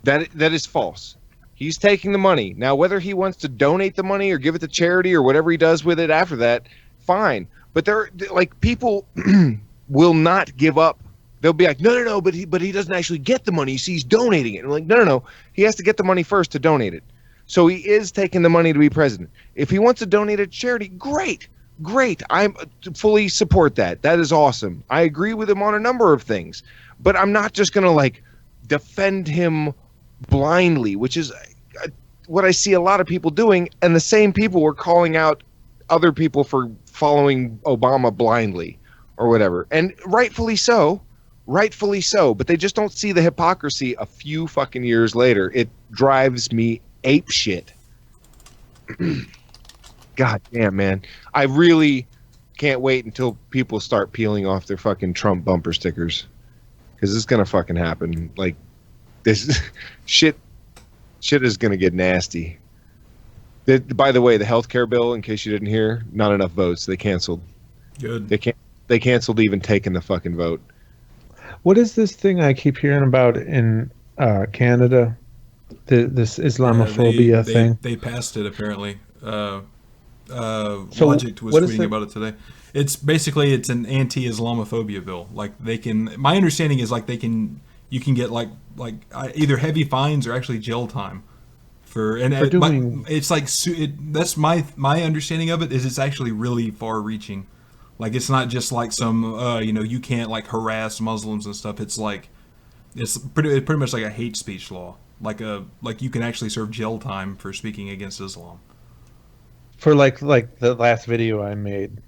That is false. He's taking the money. Now, whether he wants to donate the money or give it to charity or whatever he does with it after that, fine. But people will not give up. They'll be like, no, but he doesn't actually get the money. You see, he's donating it. And I'm like, no. He has to get the money first to donate it. So he is taking the money to be president. If he wants to donate it to charity, great. I fully support that. That is awesome. I agree with him on a number of things. But I'm not just going to like defend him blindly, which is what I see a lot of people doing, and the same people were calling out other people for following Obama blindly or whatever, and rightfully so, but they just don't see the hypocrisy a few fucking years later. It drives me ape shit. God damn, man. I really can't wait until people start peeling off their fucking Trump bumper stickers, because it's gonna fucking happen. Like, this shit is gonna get nasty. By the way, the healthcare bill, in case you didn't hear, not enough votes. They canceled. Good. They canceled even taking the fucking vote. What is this thing I keep hearing about in Canada? This Islamophobia thing. They passed it apparently. So Logic was tweeting about it today. It's basically an anti-Islamophobia bill. Like they can. My understanding is like you can get like either heavy fines or actually jail time for it's like that's my understanding of it is it's actually really far-reaching. Like it's not just like some you can't like harass Muslims and stuff. It's like it's pretty much like a hate speech law. Like you can actually serve jail time for speaking against Islam. For like the last video I made.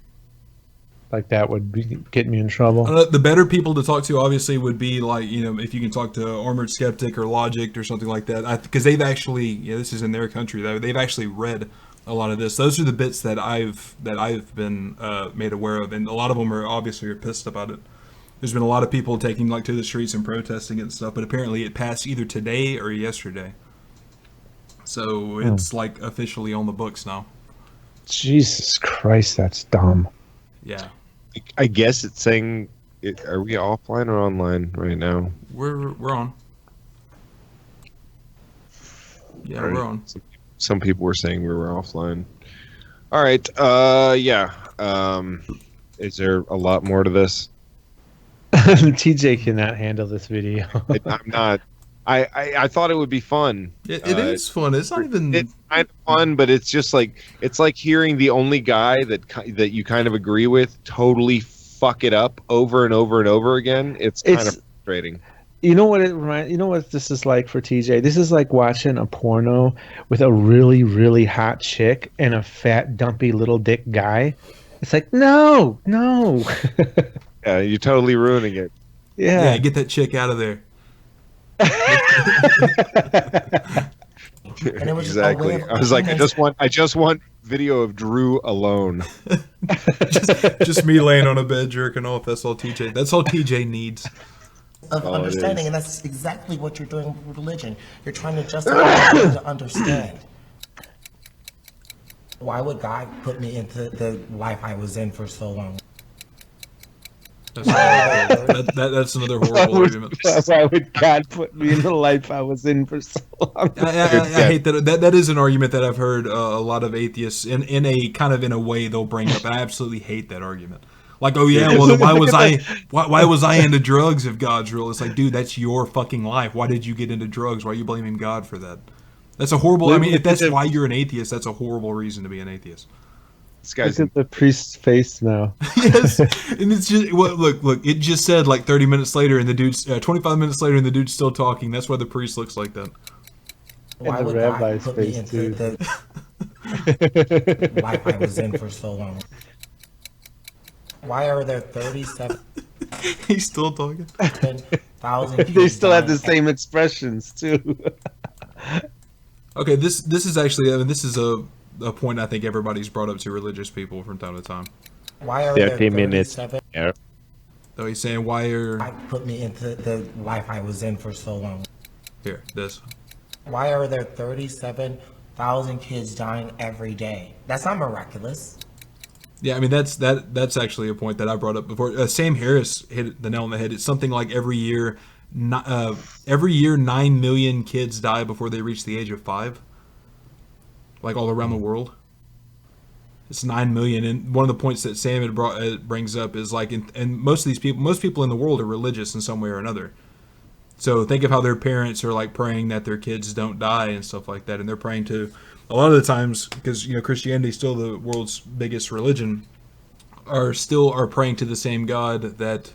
Like that would get me in trouble. The better people to talk to, obviously, would be like if you can talk to Armored Skeptic or Logic or something like that, because they've actually this is in their country. They've actually read a lot of this. Those are the bits that I've been made aware of, and a lot of them are pissed about it. There's been a lot of people taking to the streets and protesting and stuff, but apparently it passed either today or yesterday. So it's like officially on the books now. Jesus Christ, that's dumb. Yeah. I guess it's saying, are we offline or online right now? We're on. Yeah, right. We're on. Some people were saying we were offline. All right. Yeah. Is there a lot more to this? TJ cannot handle this video. I'm not. I thought it would be fun. It is fun. It's not even. It's kind of fun, but it's just like hearing the only guy that you kind of agree with totally fuck it up over and over and over again. It's kind of frustrating. You know what it reminds? You know what this is like for TJ? This is like watching a porno with a really, really hot chick and a fat, dumpy little dick guy. It's like, no. Yeah, you're totally ruining it. Yeah, get that chick out of there. And it was Exactly. I was like, I just want video of Drew alone. just me laying on a bed jerking off. That's all TJ. That's all TJ needs. Of understanding, and that's exactly what you're doing with religion. You're trying to justify to understand. Why would God put me into the life I was in for so long? That's another horrible argument. Why would God put me in the life I was in for so long? I hate that. That is an argument that I've heard a lot of atheists in a kind of in a way they'll bring up. I absolutely hate that argument. Like, oh yeah, well then why was I into drugs if God's real? It's like, dude, that's your fucking life. Why did you get into drugs? Why are you blaming God for that? That's a horrible. I mean, if that's why you're an atheist, that's a horrible reason to be an atheist. Look at the priest's face now. Yes, and it's just look. It just said like 30 minutes later, and the dude's 25 minutes later, and the dude's still talking. That's why the priest looks like that. Why would God put me into the life I was in for so long? Why are there 37? He's still talking. 1,000. They still have the same expressions too. Okay, this is actually. I mean, this is a point I think everybody's brought up to religious people from time to time. Why are there 37? So he's saying, why are... I put me into the life I was in for so long. Here, this. Why are there 37,000 kids dying every day? That's not miraculous. Yeah, I mean, that's actually a point that I brought up before. Sam Harris hit the nail on the head. It's something like every year 9 million kids die before they reach the age of 5. Like all around the world. It's 9 million. And one of the points that Sam had brings up is like, and most people in the world are religious in some way or another. So think of how their parents are like praying that their kids don't die and stuff like that. And they're praying to, a lot of the times, because, you know, Christianity is still the world's biggest religion, are praying to the same God that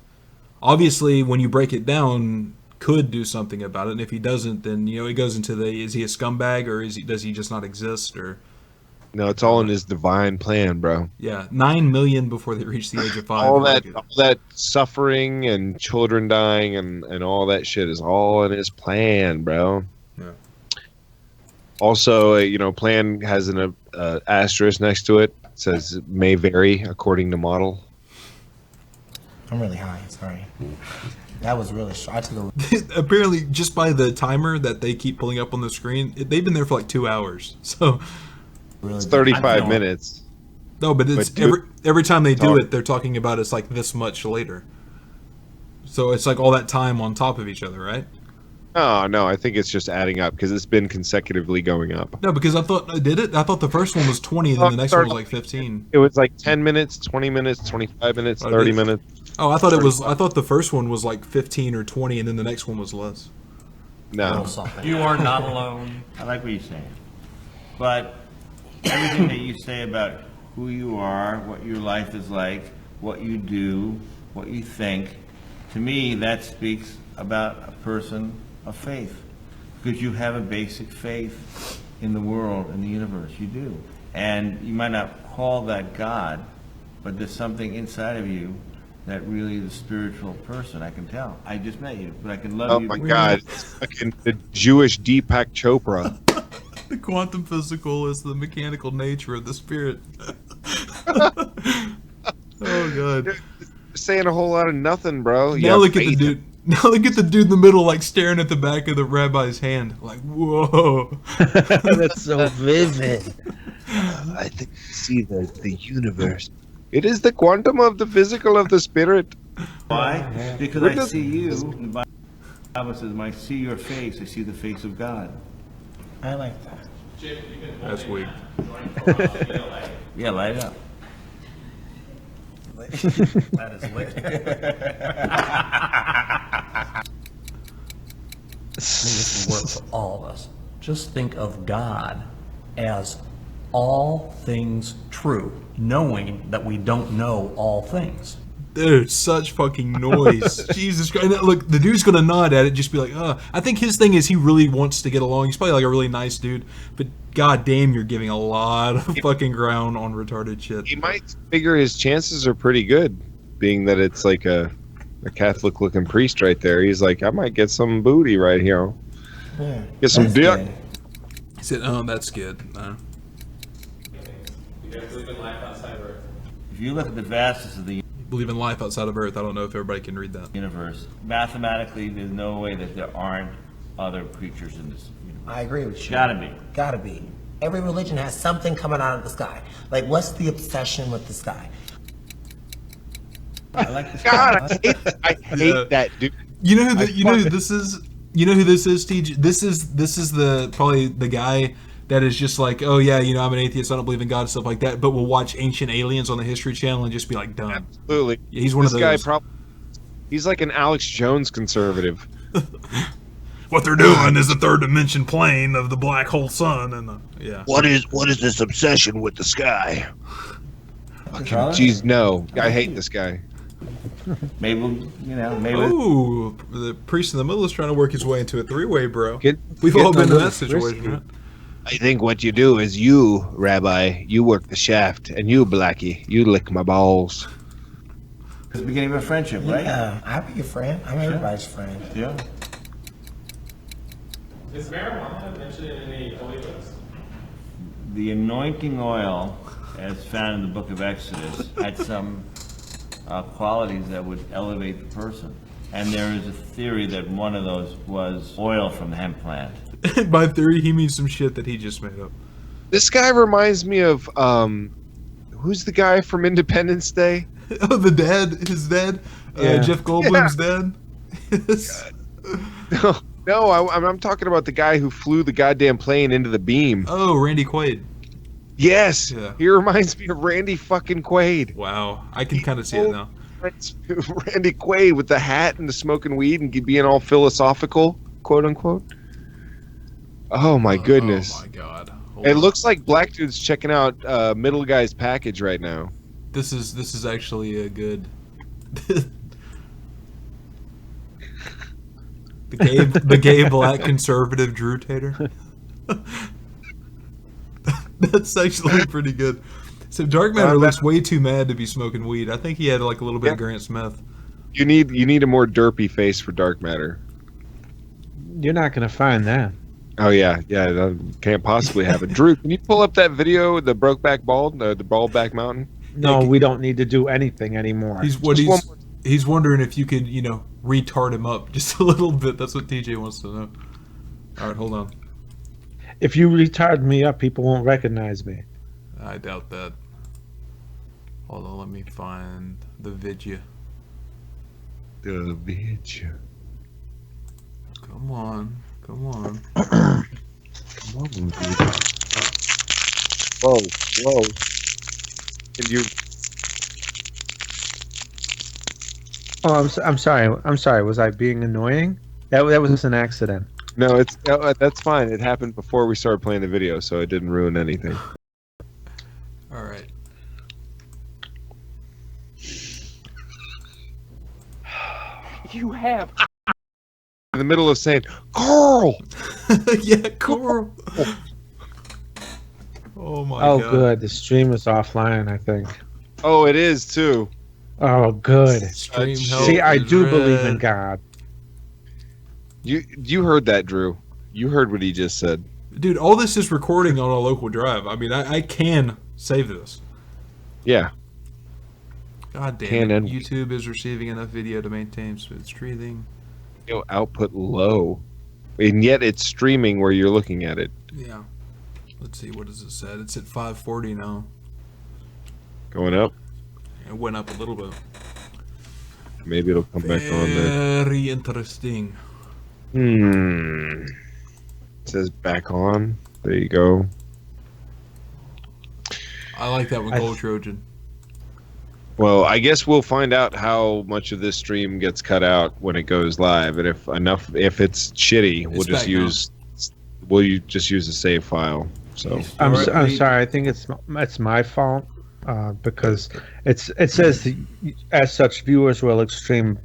obviously when you break it down could do something about it, and if he doesn't, then, you know, it goes into is he a scumbag, or does he just not exist? Or no, it's all in his divine plan, bro. Yeah, 9 million before they reach the age of 5. all that suffering and children dying and all that shit is all in his plan, bro. Yeah. Also, you know, plan has an asterisk next to it. It says may vary according to model. I'm really high. Sorry. That was really short. I took Apparently, just by the timer that they keep pulling up on the screen, they've been there for like 2 hours. So it's 35 minutes. No, but it's every time they do it, they're talking about it's like this much later. So it's like all that time on top of each other, right? Oh, no, I think it's just adding up because it's been consecutively going up. No, because I thought the first one was 20 and then the next one was like 15. It was like 10 minutes, 20 minutes, 25 minutes, 30 minutes. Oh, I thought the first one was like 15 or 20 and then the next one was less. No. You are not alone. I like what you're saying. But everything that you say about who you are, what your life is like, what you do, what you think, to me that speaks about a person of faith. Because you have a basic faith in the world, in the universe. You do. And you might not call that God, but there's something inside of you that really is a spiritual person. I can tell. I just met you, but I can love you. Oh my God. It's fucking the Jewish Deepak Chopra. The quantum physical is the mechanical nature of the spirit. Oh God! You're saying a whole lot of nothing, bro. Now look at the dude. Now look at the dude in the middle, like staring at the back of the rabbi's hand, like whoa. That's so vivid. I think you see the universe. It is the quantum of the physical of the spirit. Why? Because I see you. The Bible says, "I see your face. I see the face of God." I like that. That's weak. Yeah, light it up. That is lit. this would work for all of us. Just think of God as all things true, knowing that we don't know all things. Dude, such fucking noise. Jesus Christ. And look, the dude's going to nod at it, just be like, I think his thing is he really wants to get along. He's probably like a really nice dude, but god damn, you're giving a lot of fucking ground on retarded shit. He might figure his chances are pretty good, being that it's like a Catholic-looking priest right there. He's like, I might get some booty right here. Yeah, Get some dick. good. He said, oh, that's good. You guys believe in life outside of Earth? If you look at the vastness of the Believe in life outside of Earth. I don't know if everybody can read that. universe, mathematically, there's no way that there aren't other creatures in this universe. I agree with you. Gotta be. Gotta be. Every religion has something coming out of the sky. Like, what's the obsession with the sky? I like this. God, I hate that dude. You know who this is? You know who this is, TJ? This is the probably the guy that is just like, oh yeah, I'm an atheist, I don't believe in God and stuff like that, but will watch Ancient Aliens on the History Channel and just be like, done. Absolutely. Yeah, he's one this of those. guy he's like an Alex Jones conservative. What they're doing is the third dimension plane of the black hole sun, and yeah. What is this obsession with the sky? Fucking jeez, no. I hate this guy. Maybe, maybe. Ooh, the priest in the middle is trying to work his way into a three-way, bro. We've all been in that situation, right? I think what you do is you, Rabbi, you work the shaft, and you, Blackie, you lick my balls. It's the beginning of a friendship, right? Yeah, I'll be your friend. I'm everybody's friend. Yeah. Is marijuana mentioned in any holy books? The anointing oil, as found in the book of Exodus, had some qualities that would elevate the person. And there is a theory that one of those was oil from the hemp plant. By theory, he means some shit that he just made up. This guy reminds me of, who's the guy from Independence Day? Oh, the dad, his dad? Yeah. Jeff Goldblum's dad? No, I'm talking about the guy who flew the goddamn plane into the beam. Oh, Randy Quaid. Yes, Yeah. he reminds me of Randy fucking Quaid. Wow, I can kind of see it now. Randy Quaid with the hat and the smoking weed and being all philosophical, quote unquote. Oh my goodness. Oh my god. It looks like Black Dude's checking out Middle Guy's package right now. This is actually a good. the gay black conservative Drew Tater. That's actually pretty good. So Dark Matter looks way too mad to be smoking weed. I think he had like a little bit of Grant Smith. You need a more derpy face for Dark Matter. You're not gonna find that. Oh yeah, can't possibly have it. Drew, can you pull up that video, the Brokeback Bald, the Baldback Mountain? No, we don't need to do anything anymore. He's wondering if you could, retard him up just a little bit. That's what TJ wants to know. All right, hold on. If you retard me up, people won't recognize me. I doubt that. Hold on, let me find the vidya. The vidya. Come on. Come on. Come on, dude. Whoa. Can you... Oh, I'm sorry. I'm sorry. Was I being annoying? That was an accident. No, that's fine. It happened before we started playing the video, so it didn't ruin anything. All right. You have. In the middle of saying, Carl! Yeah, Carl. Oh my god. Oh, good. The stream is offline, I think. Oh, it is too. Oh, good. Stream See, I do believe in God. You heard that, Drew. You heard what he just said. Dude, all this is recording on a local drive. I mean, I can save this. Yeah. God damn it. YouTube is receiving enough video to maintain smooth streaming. Output low. And yet it's streaming where you're looking at it. Yeah. Let's see, what does it say? It's at 540 now. Going up? It went up a little bit. Maybe it'll come back on there. Very interesting. It says back on. There you go. I like that one, Gold Trojan. Well, I guess we'll find out how much of this stream gets cut out when it goes live, and if it's shitty, we'll just use a save file. So I'm sorry. I think it's my fault because it says as such viewers will experience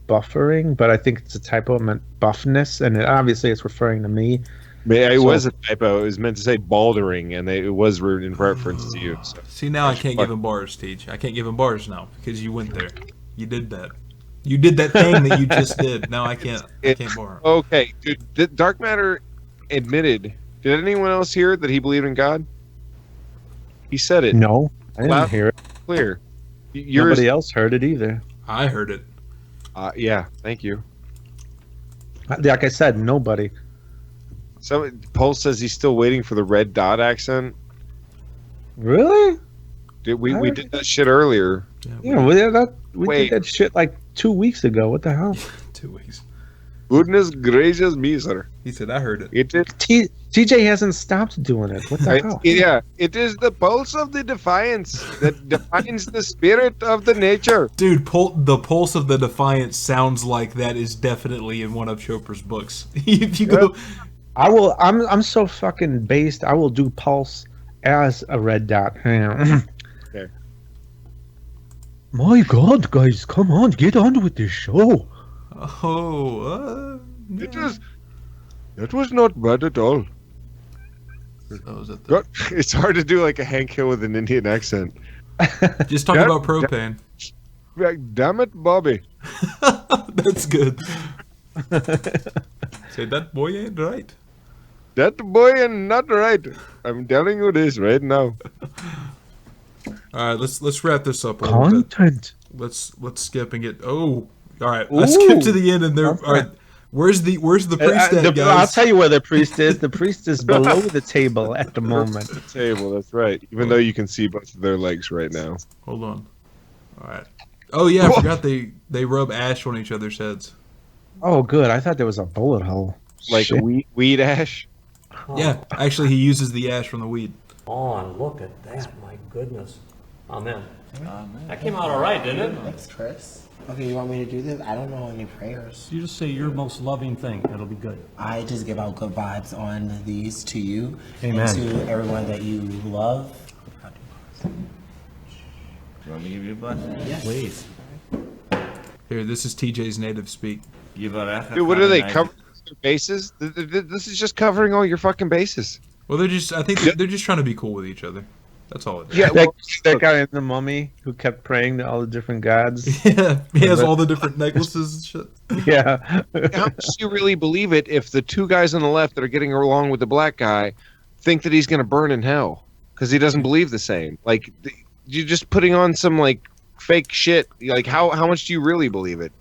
buffering, but I think it's a typo. It meant buffness, and obviously it's referring to me. It was a typo. It was meant to say baldering, and it was in reference to you. So. See, now I can't give him bars, Teach. I can't give him bars now because you went there. You did that. You did that thing that you just did. Now I can't bar. Okay, dude. Dark Matter admitted. Did anyone else hear that he believed in God? He said it. No, I didn't hear it. Clear. Nobody else heard it either. I heard it. Yeah, thank you. Like I said, nobody. Pulse says he's still waiting for the red dot accent. Really? We did that shit earlier. Yeah, we did that shit like 2 weeks ago. What the hell? 2 weeks. Goodness gracious me, sir. He said, I heard it. TJ hasn't stopped doing it. What the hell? Yeah, it is the pulse of the defiance that defines the spirit of the nature. Dude, the pulse of the defiance sounds like that is definitely in one of Chopra's books. If you go... I will. I'm so fucking based. I will do pulse as a red dot. Okay. My God, guys, come on, get on with this show. Oh, That was not bad at all. It's hard to do like a Hank Hill with an Indian accent. Just talk about propane. Damn it, Bobby. That's good. Say that boy ain't right. That boy ain't not right. I'm telling you this right now. All right, let's wrap this up. Content. Let's skip and get. Oh, all right. Let's skip to the end and there. All right, where's the priest at, guys? I'll tell you where the priest is. The priest is below the table at the moment. The table. That's right. Even though you can see both of their legs right now. Hold on. All right. Oh yeah, I forgot they rub ash on each other's heads. Oh, good. I thought there was a bullet hole. Like weed ash? Yeah, actually, he uses the ash from the weed. Look at that. My goodness. Amen. That came out all right, didn't it? Thanks, Chris. Okay, you want me to do this? I don't know any prayers. You just say your most loving thing. It'll be good. I just give out good vibes on these to you. Amen. And to everyone that you love. You want me to give you a blessing? Yes. Please. Here, this is TJ's native speak. Dude, what are they covering their bases? This is just covering all your fucking bases. Well, I think they're just trying to be cool with each other. That's all it is. Yeah, that guy in the Mummy who kept praying to all the different gods. Yeah, he has all the different necklaces and shit. Yeah. How much do you really believe it if the two guys on the left that are getting along with the black guy think that he's going to burn in hell because he doesn't believe the same? Like, you're just putting on some like fake shit. Like, how much do you really believe it?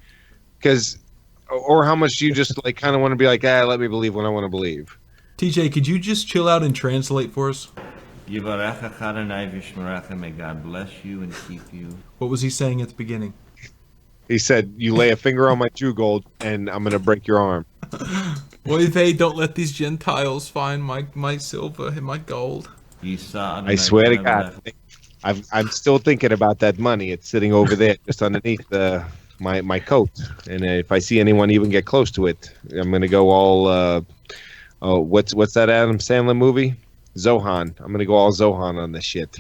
Or how much do you just like kind of want to be like, let me believe what I want to believe? TJ, could you just chill out and translate for us? May God bless you and keep you. What was he saying at the beginning? He said, you lay a finger on my Jew gold and I'm going to break your arm. Oy vey, don't let these Gentiles find my silver and my gold. I swear to God, I'm still thinking about that money. It's sitting over there just underneath my coat. And if I see anyone even get close to it, I'm going to go all, what's that Adam Sandler movie? Zohan. I'm going to go all Zohan on this shit.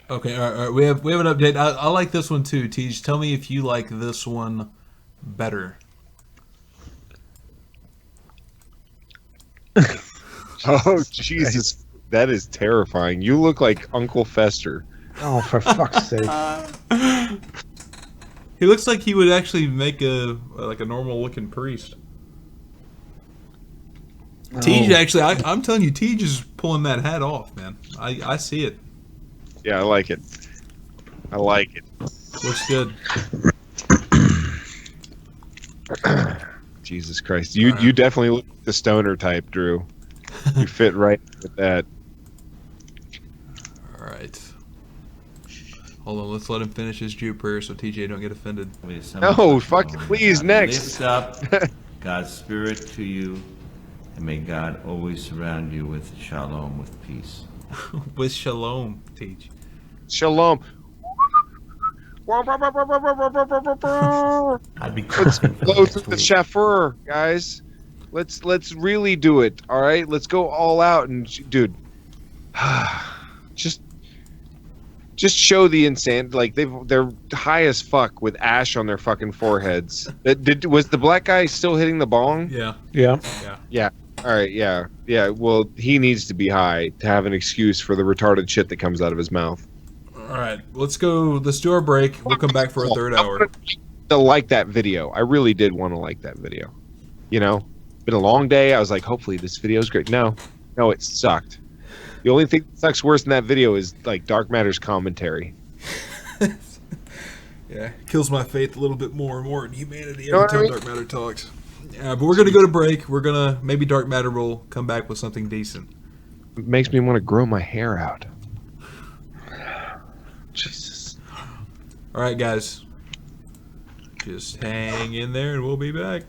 Okay, all right. We have an update. I like this one too, Tej. Tell me if you like this one better. Oh, Jesus. That is terrifying. You look like Uncle Fester. Oh, for fuck's sake. He looks like he would actually make a normal looking priest. Oh. Tej, actually, I'm telling you, Tej is pulling that hat off, man. I see it. Yeah, I like it. I like it. Looks good. Jesus Christ. You definitely look like the stoner type, Drew. You fit right with that. All right. Hold on, let's let him finish his Jew prayer so TJ don't get offended. No, fuck it, please, next. Lift up God's Spirit to you, and may God always surround you with shalom, with peace. With shalom, Tej. Shalom. I'd be Let's cooking for go the through next the week. chauffeur, guys. Let's really do it. All right, let's go all out and dude, just show the insane. Like they're high as fuck with ash on their fucking foreheads. Was the black guy still hitting the bong? Yeah. Yeah. All right. Yeah. Well, he needs to be high to have an excuse for the retarded shit that comes out of his mouth. All right, let's go. Let's do our break. We'll come back for a third hour. To like that video, I really did want to like that video. You know, been a long day. I was like, hopefully this video is great. No, it sucked. The only thing that sucks worse than that video is like Dark Matter's commentary. Yeah, kills my faith a little bit more and more in humanity You know every what I time mean? Dark Matter talks. Yeah, but we're gonna go to break. We're gonna maybe Dark Matter will come back with something decent. It makes me want to grow my hair out. Jesus. All right, guys, just hang in there, and we'll be back.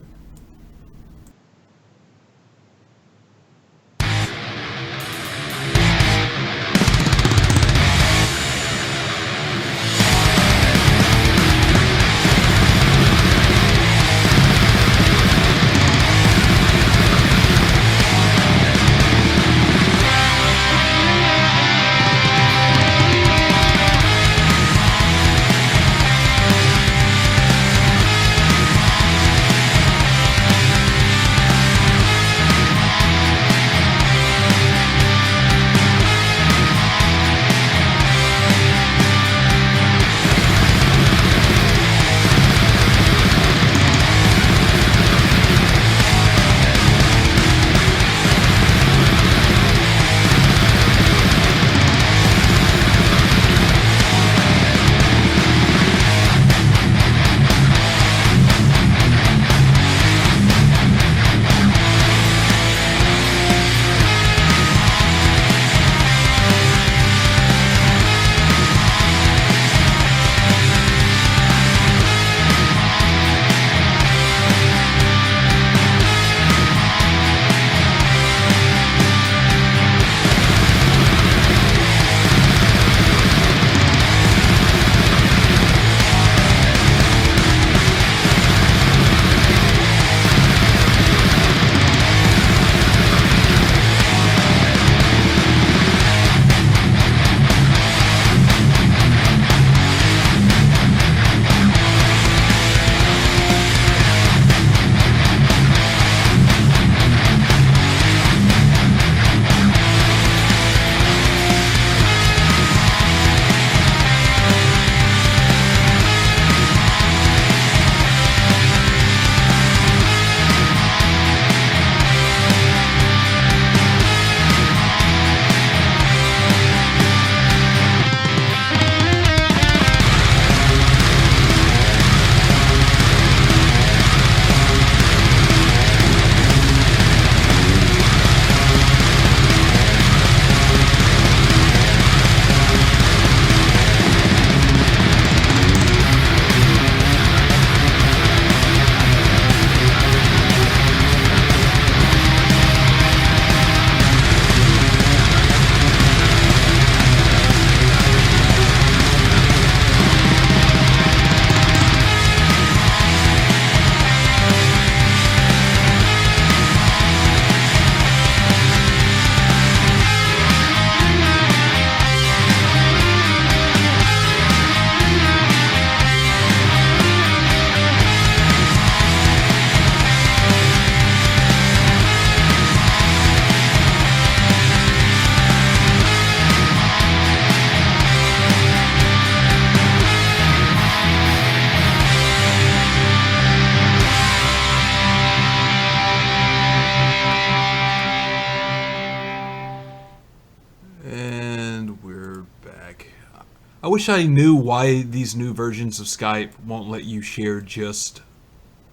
I wish I knew why these new versions of Skype won't let you share just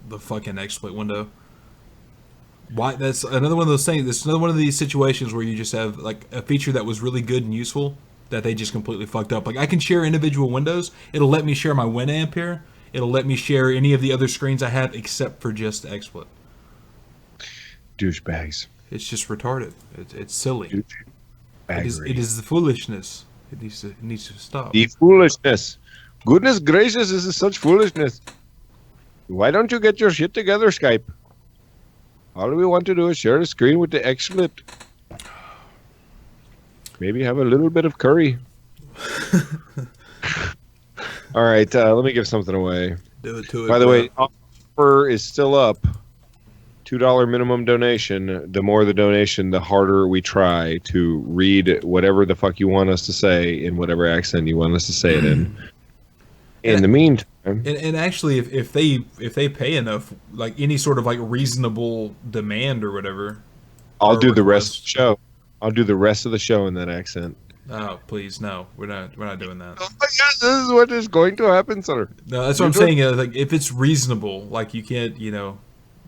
the fucking exploit window. Why? That's another one of those things. It's another one of these situations where you just have like a feature that was really good and useful that they just completely fucked up. Like I can share individual windows. It'll let me share my Winamp here. It'll let me share any of the other screens I have except for just the XSplit. Douchebags. It's just retarded. It's silly. It is the foolishness. It needs to stop. The foolishness. Goodness gracious, this is such foolishness. Why don't you get your shit together, Skype? All we want to do is share the screen with the XSplit. Maybe have a little bit of curry. All right, let me give something away. Do it to it. By the way, offer is still up. $2 minimum donation. The more the donation, the harder we try to read whatever the fuck you want us to say in whatever accent you want us to say it in. In the meantime, and actually, if they pay enough, like any sort of like reasonable demand or whatever, I'll do the rest of the show. I'll do the rest of the show in that accent. Oh, please, no, we're not doing that. Oh, yes, this is what is going to happen, sir. No, that's what I'm saying. Like, if it's reasonable, like you can't pay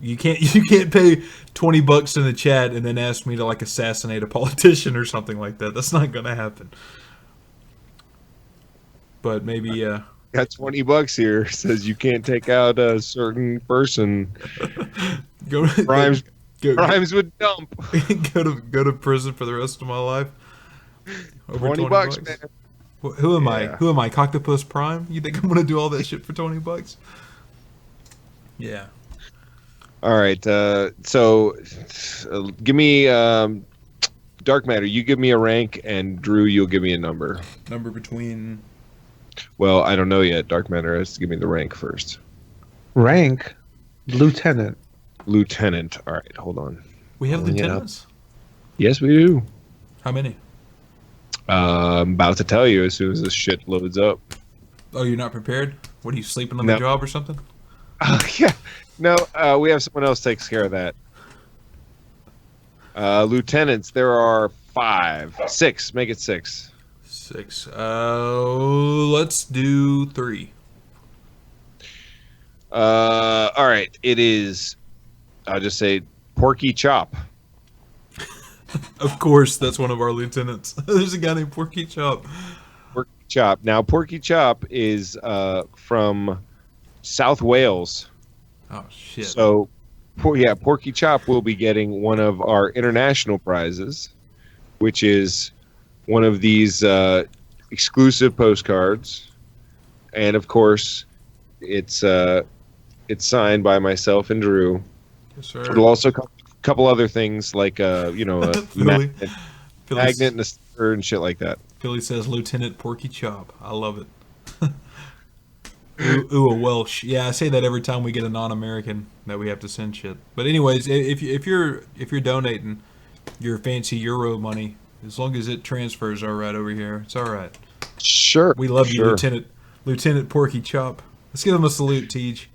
$20 in the chat and then ask me to like assassinate a politician or something like that. That's not going to happen. But maybe. Got $20 here. Says you can't take out a certain person. Crimes would dump. go to prison for the rest of my life. Over $20, man. Who am I? Who am I? Coctopus Prime? You think I'm gonna do all that shit for $20? Yeah. All right. So, give me Dark Matter. You give me a rank, and Drew, you'll give me a number. Number between. Well, I don't know yet. Dark Matter has to give me the rank first. Rank? Lieutenant. Lieutenant. All right, hold on. We have lieutenants? Yes, we do. How many? I'm about to tell you as soon as this shit loads up. Oh, you're not prepared? What, are you sleeping on the job or something? Yeah. No, we have someone else takes care of that. Lieutenants, there are 6. Make it 6. 6. Let's do 3. All right. It is. I'll just say Porky Chop. Of course, that's one of our lieutenants. There's a guy named Porky Chop. Porky Chop. Now, Porky Chop is from South Wales. Oh shit! So, Porky Chop will be getting one of our international prizes, which is one of these exclusive postcards, and of course, it's signed by myself and Drew. Yes, sir. It'll also come a couple other things like a magnet and a sticker and shit like that. Philly says Lieutenant Porky Chop. I love it. Ooh, a Welsh. Yeah, I say that every time we get a non-American that we have to send shit. But anyways, if you're donating your fancy Euro money, as long as it transfers all right over here, it's all right. Sure. We love you, Lieutenant Porky Chop. Let's give him a salute, Tej.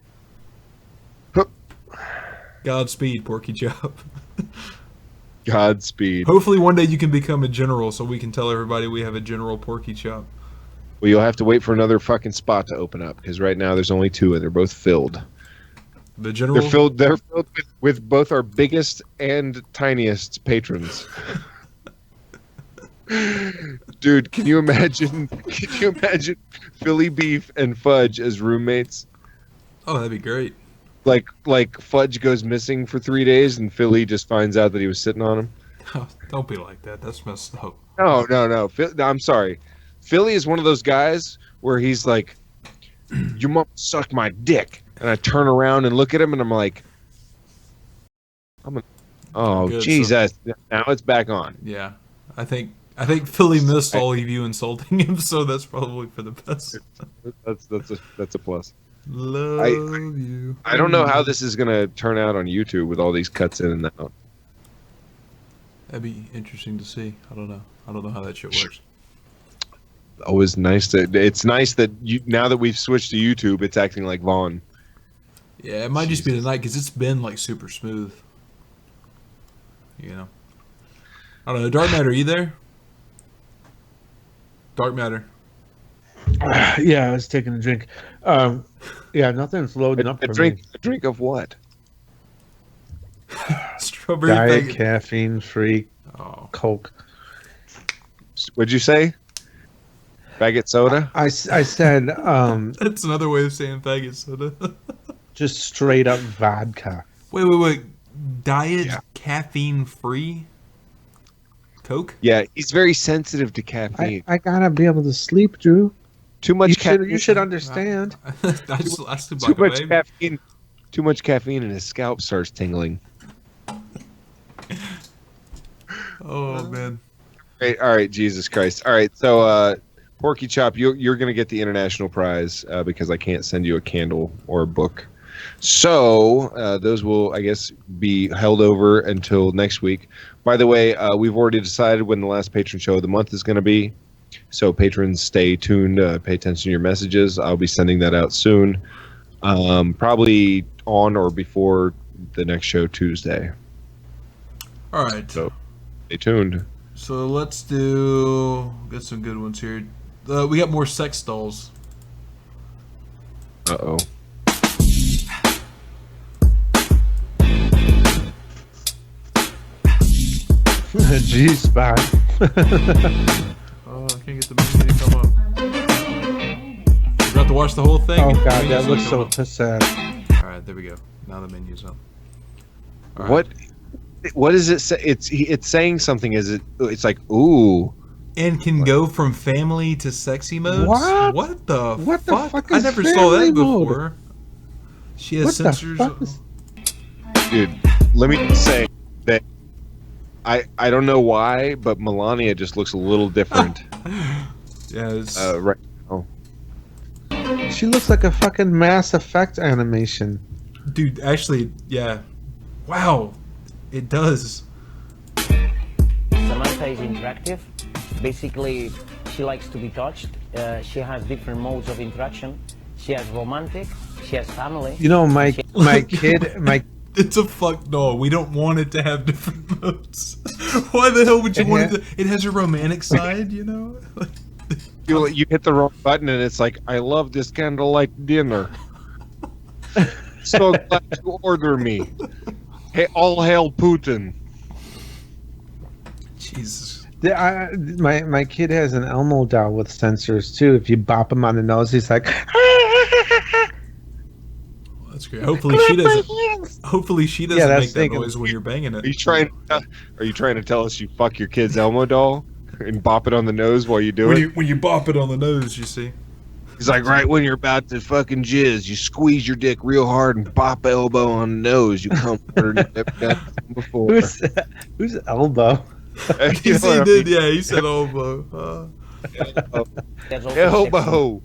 Godspeed, Porky Chop. Godspeed. Hopefully one day you can become a general so we can tell everybody we have a General Porky Chop. Well, you'll have to wait for another fucking spot to open up because right now there's only 2 and they're both filled. The general? They're filled with both our biggest and tiniest patrons. Dude, can you imagine Philly Beef and Fudge as roommates? Oh, that'd be great. Like Fudge goes missing for 3 days and Philly just finds out that he was sitting on him. Oh, don't be like that. That's messed up. No. I'm sorry. Philly is one of those guys where he's like, "Your mom sucked my dick," and I turn around and look at him and I'm like, "Oh, Good, Jesus!" So now it's back on. Yeah, I think Philly missed all of you insulting him, so that's probably for the best. That's a plus. Love you. I don't know how this is gonna turn out on YouTube with all these cuts in and out. That'd be interesting to see. I don't know how that shit works. Always nice it's nice that now that we've switched to YouTube, it's acting like Vaughn. Yeah, it might just be tonight because it's been like super smooth. You know. I don't know. Dark Matter, are you there? Dark Matter. Yeah, I was taking a drink. Yeah, nothing's loading up for me. A drink of what? Strawberry Diet, caffeine-free Coke. What'd you say? Faggot soda? I said... That's another way of saying faggot soda. Just straight up vodka. Wait. Diet caffeine-free? Coke? Yeah, he's very sensitive to caffeine. I gotta be able to sleep, Drew. Too much caffeine. You should understand. Too much caffeine. Too much caffeine, and his scalp starts tingling. Oh man. All right, Jesus Christ. All right, so Porky Chop, you're gonna get the international prize because I can't send you a candle or a book. So those will, I guess, be held over until next week. By the way, we've already decided when the last patron show of the month is going to be. So patrons, stay tuned. Pay attention to your messages. I'll be sending that out soon, probably on or before the next show Tuesday. All right. So stay tuned. So let's get some good ones here. We got more sex dolls. Uh-oh. G-spot. Oh, I can't get the menu to come up. You got to watch the whole thing. Oh god, that looks so sad. All right, there we go. Now the menu's up. What does it say? It's saying something. It's like ooh. And can go from family to sexy modes. What? What the fuck? I is never saw that family before. mode? She has What the sensors. fuck is- Dude, let me say that I don't know why, but Melania just looks a little different. Yeah, it's... right now. She looks like a fucking Mass Effect animation. Dude, actually, yeah. Wow, it does. Samantha is interactive. Basically, she likes to be touched. She has different modes of interaction. She has romantic. She has family. You know, my kid. It's a fuck no. We don't want it to have different modes. Why the hell would you want it to? It has a romantic side, you know? You hit the wrong button and it's like, I love this candlelight dinner. So glad you order me. Hey, all hail Putin. Jesus. My kid has an Elmo doll with sensors too. If you bop him on the nose, he's like. That's great. Hopefully she doesn't. Hopefully she doesn't make that noise when you're banging it. Are you trying to tell us you fuck your kid's Elmo doll and bop it on the nose while you do it? When you bop it on the nose, you see. He's like, right when you're about to fucking jizz, you squeeze your dick real hard and bop elbow on the nose. You come harder than you've ever done before. Who's elbow? He did, yeah. He said elbow. Elbow.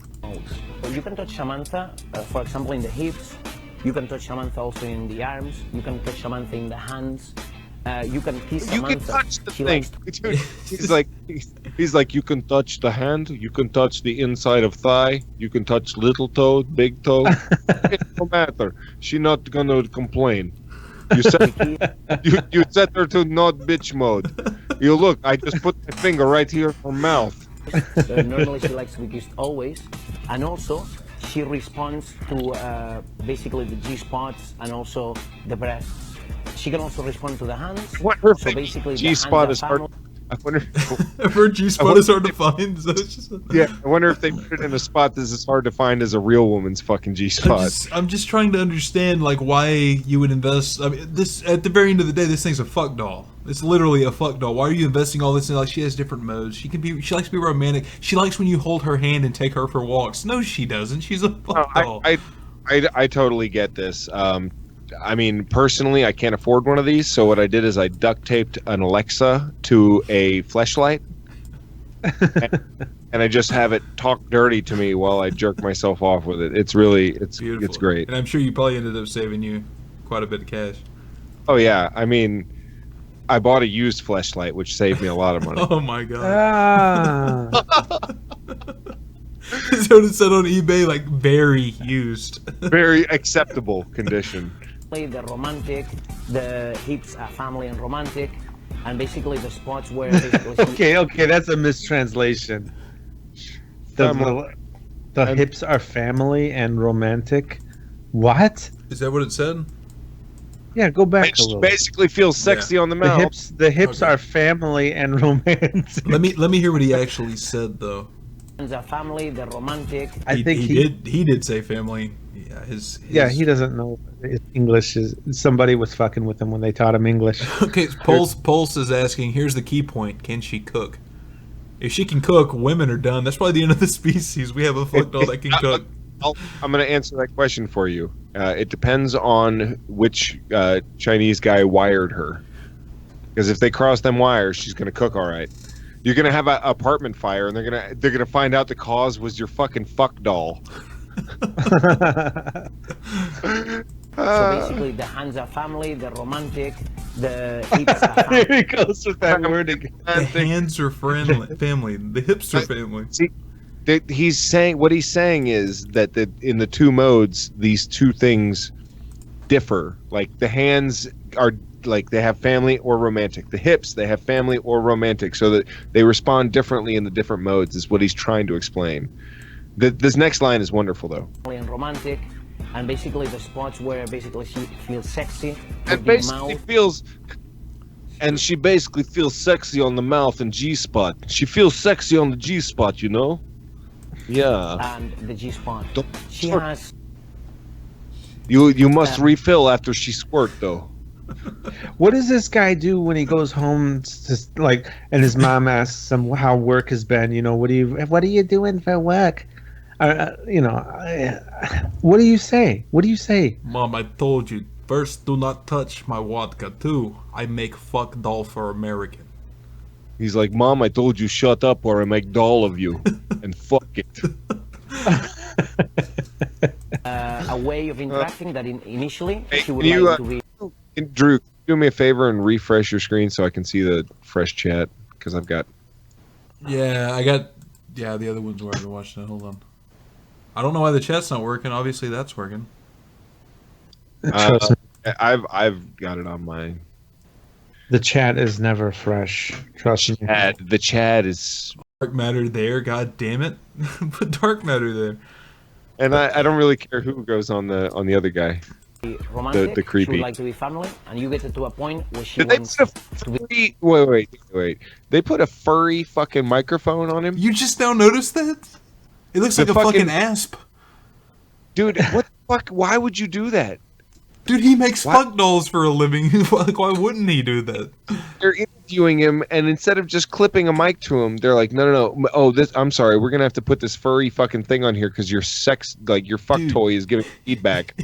So you can touch Samantha, for example, in the hips. You can touch Samantha also in the arms. You can touch Samantha in the hands. You can kiss Samantha. You can touch the thing. Dude, he's like, you can touch the hand. You can touch the inside of thigh. You can touch little toe, big toe. It don't matter. She not gonna complain. You set her to not bitch mode. You look. I just put my finger right here in her mouth. Normally she likes to be kissed always, and also she responds to basically the G-spots and also the breasts. She can also respond to the hands. What her so basically G-spot is hard. I wonder. Her G-spot is hard to find. Yeah, I wonder if they put it in a spot that's as hard to find as a real woman's fucking G-spot. I'm just trying to understand like why you would invest. I mean, this at the very end of the day, this thing's a fuck doll. It's literally a fuck doll. Why are you investing all this in? Like she has different modes. She likes to be romantic. She likes when you hold her hand and take her for walks. No, she doesn't. She's a fuck doll. I totally get this. I mean, personally, I can't afford one of these, so what I did is I duct taped an Alexa to a fleshlight, and I just have it talk dirty to me while I jerk myself off with it. It's Beautiful. It's great. And I'm sure you probably ended up saving you quite a bit of cash. Oh yeah, I mean, I bought a used fleshlight, which saved me a lot of money. Oh my god. So it said on eBay, like very used, very acceptable condition. The romantic, the hips are family and romantic, and basically the spots where basically okay, that's a mistranslation. The hips are family and romantic. What? Is that what it said? Yeah, go back a little. Basically feels sexy on the mouth. The hips are family and romantic. Let me hear what he actually said though. The family, the romantic. I think he did say family. Yeah, he doesn't know English. Is somebody was fucking with him when they taught him English. Okay, Pulse is asking. Here's the key point: can she cook? If she can cook, women are done. That's probably the end of the species. We have a fuck doll that can cook. I'm going to answer that question for you. It depends on which Chinese guy wired her. Because if they cross them wires, she's going to cook all right. You're going to have an apartment fire, and they're gonna find out the cause was your fucking fuck doll. So basically, the Hansa family, the romantic, the Ipsa family. Here he goes with that word again. The hands are family. The hipster family. See, he's saying what he's saying is that in the two modes, these two things differ. Like the hands are like they have family or romantic. The hips, they have family or romantic, so that they respond differently in the different modes. Is what he's trying to explain. This next line is wonderful, though. And romantic, and basically the spots where basically she feels sexy. And basically she basically feels sexy on the mouth and G spot. She feels sexy on the G spot, you know. Yeah. And the G spot. She has. You must refill after she squirt, though. What does this guy do when he goes home and his mom asks him how work has been? You know, what are you doing for work? What do you say? What do you say? Mom, I told you. First, do not touch my vodka. Two, I make fuck doll for American. He's like, Mom, I told you shut up or I make doll of you and fuck it. A way of interacting that initially Hey, she would can you, like to be. Drew, do me a favor and refresh your screen so I can see the fresh chat because I've got. Yeah, the other one's where I've been watching it. Hold on. I don't know why the chat's not working. Obviously, that's working. I've got it on mine. The chat is never fresh. Trust me. The chat is dark matter there. God damn it! Put dark matter there. And I don't really care who goes on the other guy. Romantic, The creepy. she would like to be family, and you get to a point where she Did they wants put a furry, wait. They put a furry fucking microphone on him? You just now noticed that? It looks like a fucking asp. Dude, what the fuck? Why would you do that? Dude, he makes fuck dolls for a living. Like, why wouldn't he do that? They're interviewing him, and instead of just clipping a mic to him, they're like, no. Oh, I'm sorry. We're gonna have to put this furry fucking thing on here because your fuck toy is giving feedback.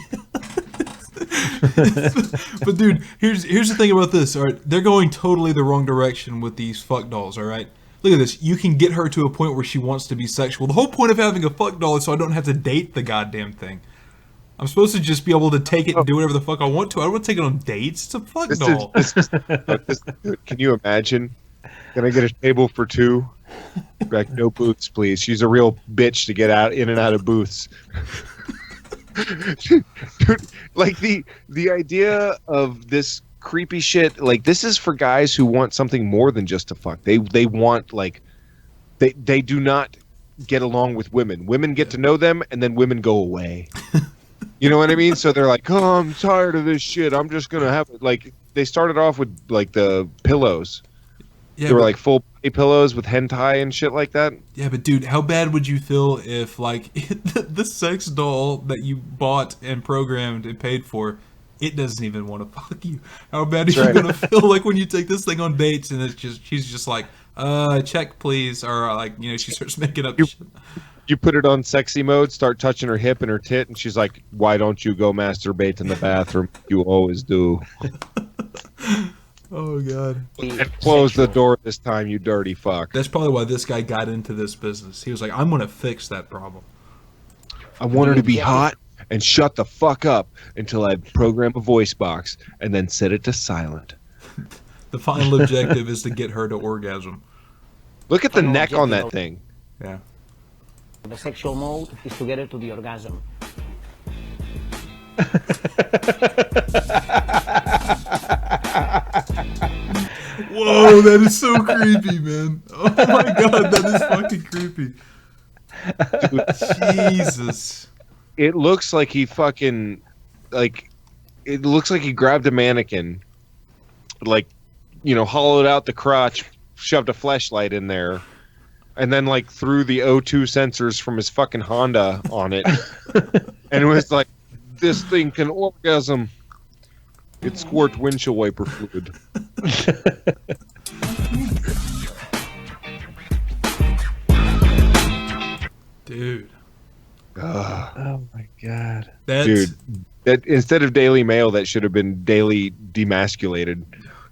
But dude, here's the thing about this. All right, they're going totally the wrong direction with these fuck dolls. All right, look at this. You can get her to a point where she wants to be sexual. The whole point of having a fuck doll is so I don't have to date the goddamn thing. I'm supposed to just be able to take it and do whatever the fuck I want to. I don't want to take it on dates. It's a fuck doll. Can you imagine? Can I get a table for two? Like, no booths, please. She's a real bitch to get in and out of booths. Dude, like the idea of this creepy shit, like this is for guys who want something more than just to fuck. They want they do not get along with women. Women get to know them and then women go away. You know what I mean? So they're like, oh, I'm tired of this shit. I'm just gonna have it. Like they started off with like the pillows. Yeah, they were like full body pillows with hentai and shit like that. Yeah, but dude, how bad would you feel if like the sex doll that you bought and programmed and paid for, it doesn't even want to fuck you? How bad are you gonna feel like when you take this thing on dates and she's just like, check please, or like, you know, she starts making up shit. You put it on sexy mode, start touching her hip and her tit, and she's like, why don't you go masturbate in the bathroom? You always do. Oh, God. And close the door this time, you dirty fuck. That's probably why this guy got into this business. He was like, I'm going to fix that problem. I want her to be hot and shut the fuck up until I program a voice box and then set it to silent. The final objective is to get her to orgasm. Look at the neck on that thing. Yeah. The sexual mode is to get her to the orgasm. Whoa, that is so creepy, man. Oh my god, that is fucking creepy. Dude, Jesus. It looks like he fucking, like, it looks like he grabbed a mannequin, like, you know, hollowed out the crotch, shoved a fleshlight in there, and then like threw the O2 sensors from his fucking Honda on it, and it was like, this thing can orgasm. It squirts windshield wiper fluid. Dude. Oh my god. Dude, that instead of Daily Mail, that should have been Daily Demasculated.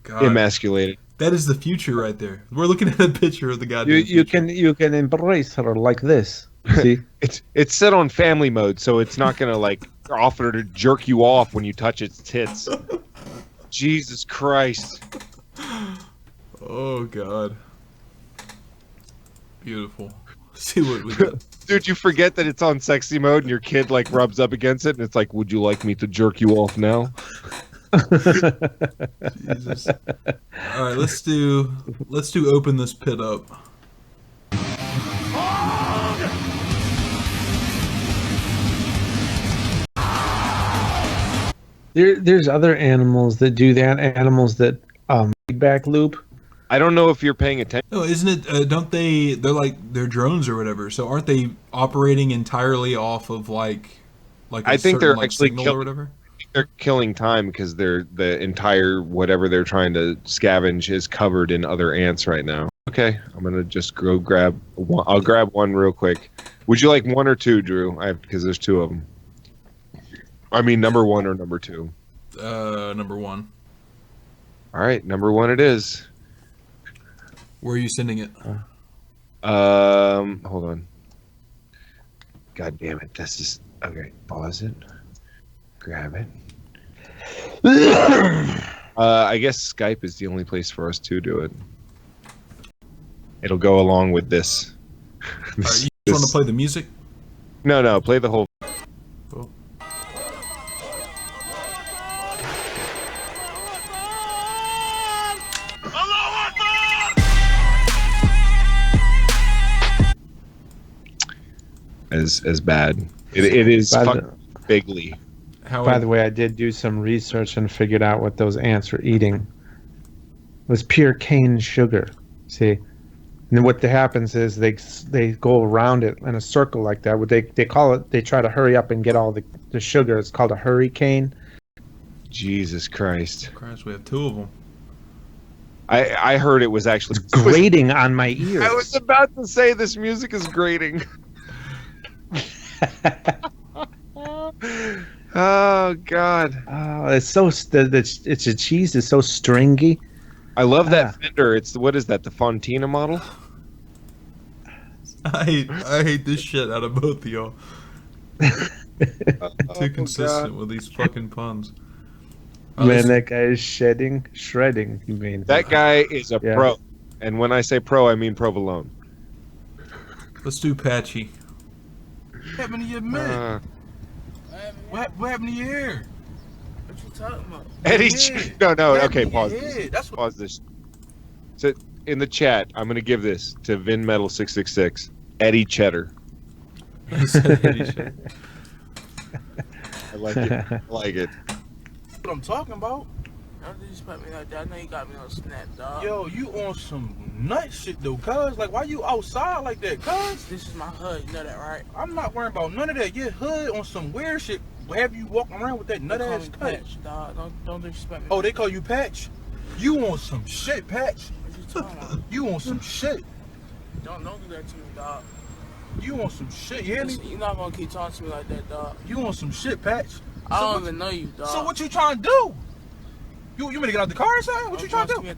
God. Emasculated. That is the future right there. We're looking at a picture of the goddamn You can embrace her like this. See? It's set on family mode, so it's not gonna like offer to jerk you off when you touch its tits. Jesus Christ. Oh god. Beautiful. See what we got. Dude, you forget that it's on sexy mode and your kid like rubs up against it and it's like, would you like me to jerk you off now? Jesus. Alright, let's do open this pit up. There's other animals that do that. Animals that feedback loop. I don't know if you're paying attention. No, isn't it? Don't they? They're drones or whatever. So aren't they operating entirely off of like I think they're actually signal or whatever? They're killing time because the entire whatever they're trying to scavenge is covered in other ants right now. Okay, I'm gonna just go grab one. I'll grab one real quick. Would you like one or two, Drew? Because there's two of them. I mean, number one or number two? Number one. All right, number one it is. Where are you sending it? Hold on. God damn it! This is okay. Pause it. Grab it. I guess Skype is the only place for us to do it. It'll go along with this. You just want to play the music? No, play the whole. Cool. As bad. It is bigly. By the way, I did do some research and figured out what those ants were eating. It was pure cane sugar. See, and then what happens is they go around it in a circle like that. What they call it, they try to hurry up and get all the sugar. It's called a hurricane. Jesus Christ! We have two of them. I heard it was actually grating on my ears. I was about to say this music is grating. Oh God! Oh, it's so it's a cheese is so stringy. I love that fender. What is that? The Fontina model? I hate this shit out of both of y'all. Too consistent with these fucking puns. Man, that guy is shredding. You mean that guy is a pro? And when I say pro, I mean provolone. Let's do Patchy. What happened to your man? What happened to your hair? What you talking about? Eddie, no. Okay, pause this. Pause this. So in the chat, I'm gonna give this to Vin Metal 666. Eddie Cheddar. He said Eddie Cheddar. I like it. I like it. What I'm talking about? Don't disrespect me like that. I know you got me on Snap, dog. Yo, you on some nut shit though, cuz. Like, why you outside like that, cuz? This is my hood, you know that, right? I'm not worrying about none of that. Your hood on some weird shit. Have you walking around with that nut ass Patch, dog. Don't disrespect me. Oh, they call you Patch? You on some shit, Patch? What you talking about? You on some shit. Don't do that to me, dog. You on some shit, you hear me? You're not gonna keep talking to me like that, dog. You on some shit, Patch? I don't even know you, dog. So what you trying to do? You want me to get out the car or something? What you trying to do?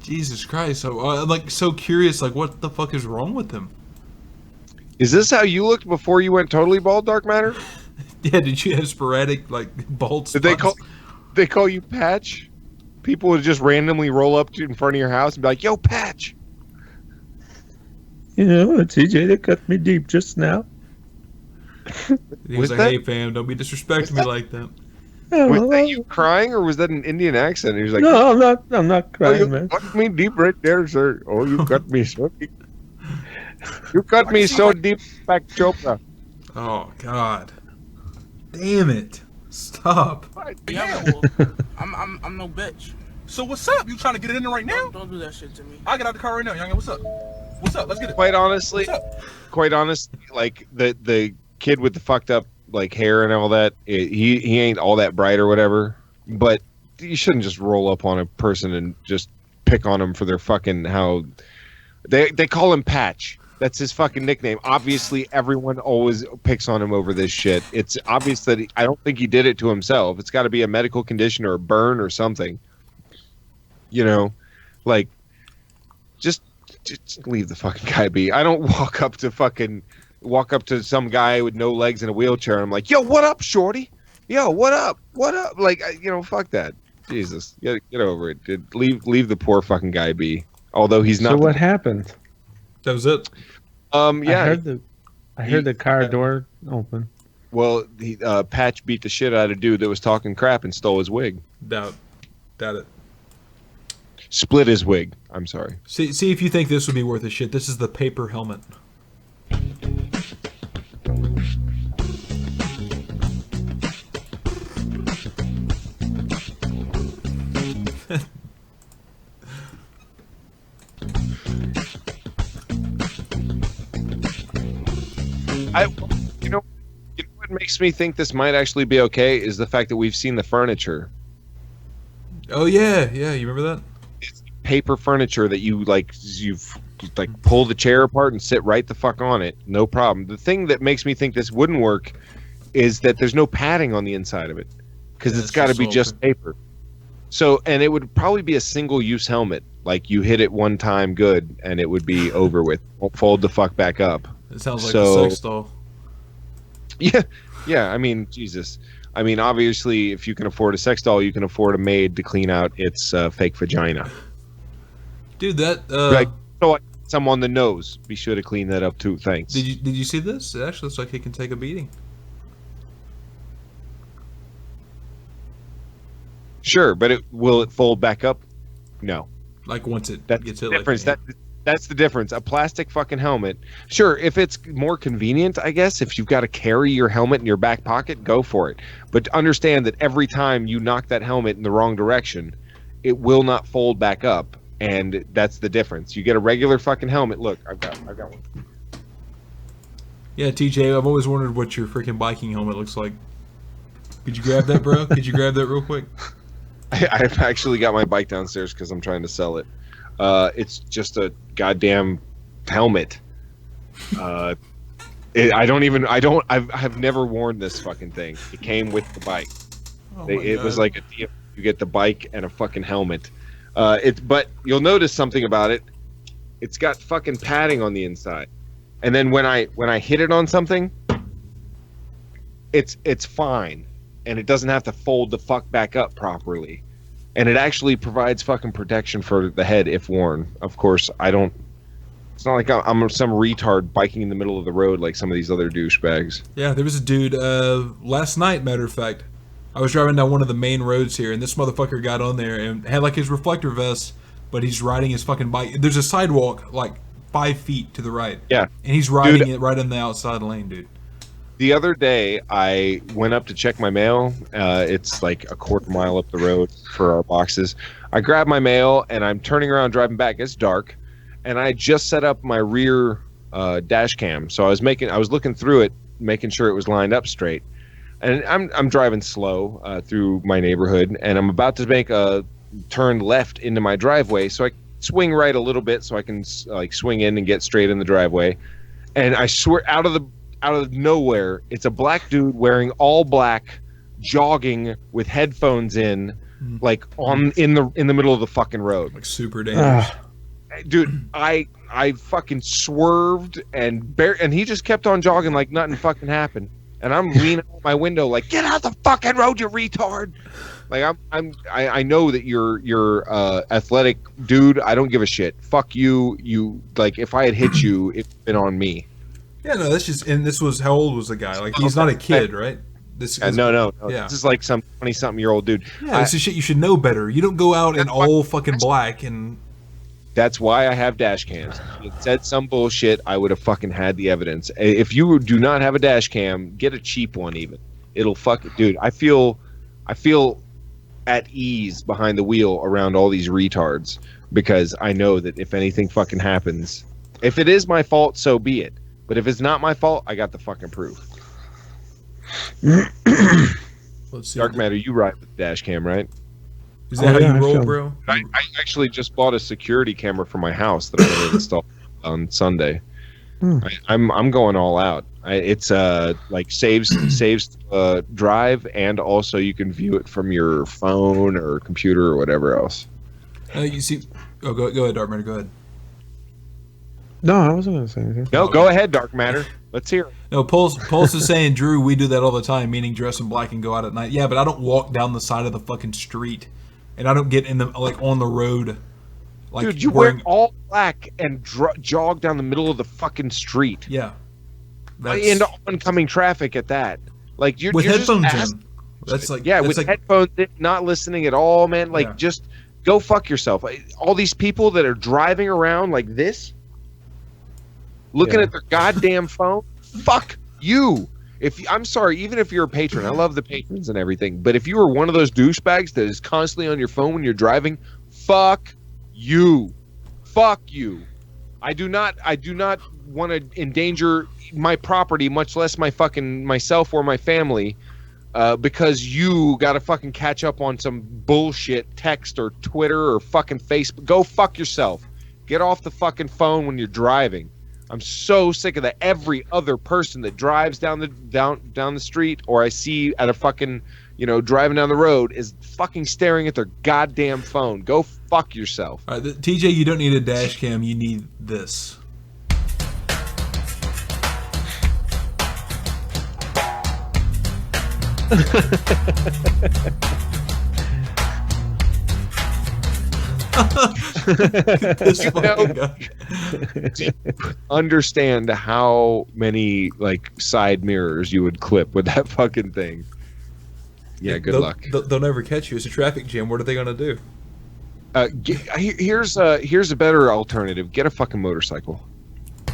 Jesus Christ! I'm like so curious. Like, what the fuck is wrong with him? Is this how you looked before you went totally bald, Dark Matter? Yeah. Did you have sporadic like bald spots? Did they call you Patch? People would just randomly roll up in front of your house and be like, "Yo, Patch." You know, TJ, they cut me deep just now. He was like, "Hey, fam, don't be disrespecting me like that." Was that you crying, or was that an Indian accent? He was like, "No, I'm not crying, man." You cut me deep right there, sir. Oh, you cut me so deep. You cut me so deep, back Chopra. Oh God! Damn it! Stop! Yeah, well, I'm no bitch. So what's up? You trying to get it in there right now? Don't do that shit to me. I get out the car right now, young. What's up? What's up? Let's get it. Quite honestly, like the kid with the fucked up like hair and all that, he ain't all that bright or whatever. But you shouldn't just roll up on a person and just pick on them for their fucking how they call him Patch. That's his fucking nickname. Obviously, everyone always picks on him over this shit. It's obvious that I don't think he did it to himself. It's got to be a medical condition or a burn or something. You know, like just leave the fucking guy be. I don't walk up to some guy with no legs in a wheelchair and I'm like, yo, what up, shorty? Yo, what up? What up? Like, fuck that. Jesus, get over it. Dude. Leave the poor fucking guy be. Although he's not. So what happened? That was it. Yeah. I heard the car door open. Well, Patch beat the shit out of a dude that was talking crap and stole his wig. Doubt it. Split his wig. I'm sorry. See if you think this would be worth a shit. This is the paper helmet. You know what makes me think this might actually be okay is the fact that we've seen the furniture. Oh yeah, you remember that? It's paper furniture that you've pull the chair apart and sit right the fuck on it, no problem. The thing that makes me think this wouldn't work is that there's no padding on the inside of it because it's got to be just paper. So, and it would probably be a single-use helmet. Like you hit it one time, good, and it would be over with. Won't fold the fuck back up. It sounds like a sex doll. Yeah. I mean, Jesus. I mean, obviously, if you can afford a sex doll, you can afford a maid to clean out its fake vagina. Dude, that some on the nose. Be sure to clean that up too. Thanks. Did you see this? It actually looks like it can take a beating. Sure, but will it fold back up? No. Like once it gets hit. Difference. That's the difference. A plastic fucking helmet. Sure, if it's more convenient, I guess, if you've got to carry your helmet in your back pocket, go for it. But understand that every time you knock that helmet in the wrong direction, it will not fold back up, and that's the difference. You get a regular fucking helmet. Look, I've got one. Yeah, TJ, I've always wondered what your freaking biking helmet looks like. Could you grab that, bro? Could you grab that real quick? I've actually got my bike downstairs because I'm trying to sell it. It's just a goddamn helmet. I've never worn this fucking thing. It came with the bike. It was like a deal. You get the bike and a fucking helmet. But you'll notice something about it. It's got fucking padding on the inside. And then when I hit it on something, it's fine. And it doesn't have to fold the fuck back up properly. And it actually provides fucking protection for the head if worn. Of course, it's not like I'm some retard biking in the middle of the road like some of these other douchebags. Yeah, there was a dude last night, matter of fact. I was driving down one of the main roads here, and this motherfucker got on there and had like his reflector vest, but he's riding his fucking bike. There's a sidewalk like 5 feet to the right. Yeah. And he's riding it right in the outside lane, dude. The other day, I went up to check my mail. It's like a quarter mile up the road for our boxes. I grabbed my mail, and I'm turning around driving back. It's dark, and I just set up my rear dash cam. So I was looking through it, making sure it was lined up straight. And I'm driving slow through my neighborhood, and I'm about to make a turn left into my driveway. So I swing right a little bit so I can like swing in and get straight in the driveway. And I swear, out of nowhere, it's a black dude wearing all black, jogging with headphones in, like in the middle of the fucking road. Like super dangerous. Dude, I fucking swerved and he just kept on jogging like nothing fucking happened. And I'm leaning out my window like, get out the fucking road, you retard! Like I know that you're athletic dude. I don't give a shit. Fuck you. You like if I had hit you, it'd been on me. Yeah, no, that's just. And this was how old was the guy? Like he's not a kid, right? No. Yeah. This is like some 20-something-year-old dude. Yeah, this is shit you should know better. You don't go out in all fucking black and. That's why I have dash cams. If it said some bullshit, I would have fucking had the evidence. If you do not have a dash cam, get a cheap one even. It'll dude, I feel at ease behind the wheel around all these retards because I know that if anything fucking happens, If it is my fault, so be it. But if it's not my fault, I got the fucking proof. Let's see. Dark Matter, you ride with the dash cam, right? Is that how you roll, bro? I actually just bought a security camera for my house that I'm going to install on Sunday. I'm going all out. It's like saves drive, and also you can view it from your phone or computer or whatever else. You see? Oh, go ahead, Dark Matter. Go ahead. No, I wasn't going to say anything. No, go ahead, Dark Matter. Let's hear it. No, Pulse is saying, Drew, we do that all the time, meaning dress in black and go out at night. Yeah, but I don't walk down the side of the fucking street, and I don't get in the on the road. Like, dude, you wear all black and jog down the middle of the fucking street. Yeah. Into oncoming traffic at that. Like you're with just headphones in. That's like with headphones in, not listening at all, man. Like just go fuck yourself. All these people that are driving around like this, looking at their goddamn phone. Fuck you. I'm sorry, even if you're a patron, I love the patrons and everything, but if you are one of those douchebags that is constantly on your phone when you're driving, fuck you. Fuck you. I do not want to endanger my property, much less myself or my family, because you got to fucking catch up on some bullshit text or Twitter or fucking Facebook. Go fuck yourself. Get off the fucking phone when you're driving. I'm so sick of that. Every other person that drives down the street, or I see at a fucking, driving down the road, is fucking staring at their goddamn phone. Go fuck yourself. All right, TJ, you don't need a dash cam. You need this. Do you understand how many side mirrors you would clip with that fucking thing? Yeah, good luck. They'll never catch you. It's a traffic jam. What are they gonna do? Here's a better alternative. Get a fucking motorcycle.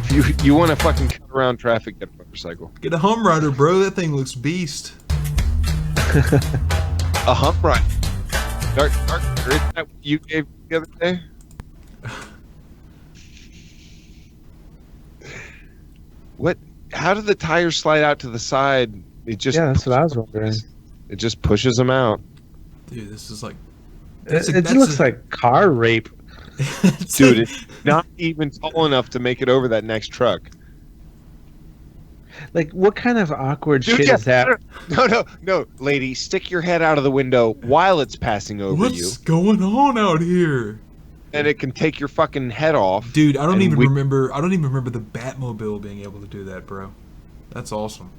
If you want to fucking cut around traffic, get a motorcycle. Get a Hum Rider, bro. That thing looks beast. A Hum Rider. Dark, is that what you gave the other day? What? How did the tires slide out to the side? That's what I was wondering. It just pushes them out. Dude, this is like... It looks like car rape. Dude, it's not even tall enough to make it over that next truck. Like, what kind of awkward shit is that? No, lady, stick your head out of the window while it's passing over you. What's going on out here? And it can take your fucking head off. Dude, I don't even remember the Batmobile being able to do that, bro. That's awesome.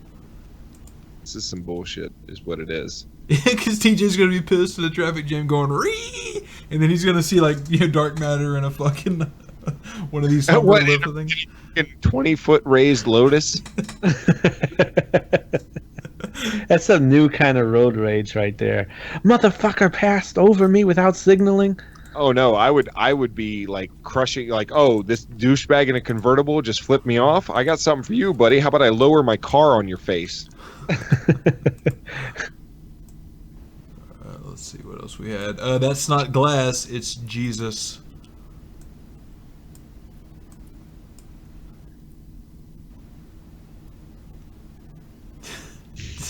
This is some bullshit, is what it is. Because TJ's gonna be pissed in the traffic jam going ree, and then he's gonna see Dark Matter in a fucking one of these things. 20-foot raised Lotus. That's a new kind of road rage right there. Motherfucker passed over me without signaling. Oh no, I would be crushing this douchebag in a convertible just flipped me off. I got something for you, buddy. How about I lower my car on your face? Let's see what else we had. That's not glass, it's Jesus.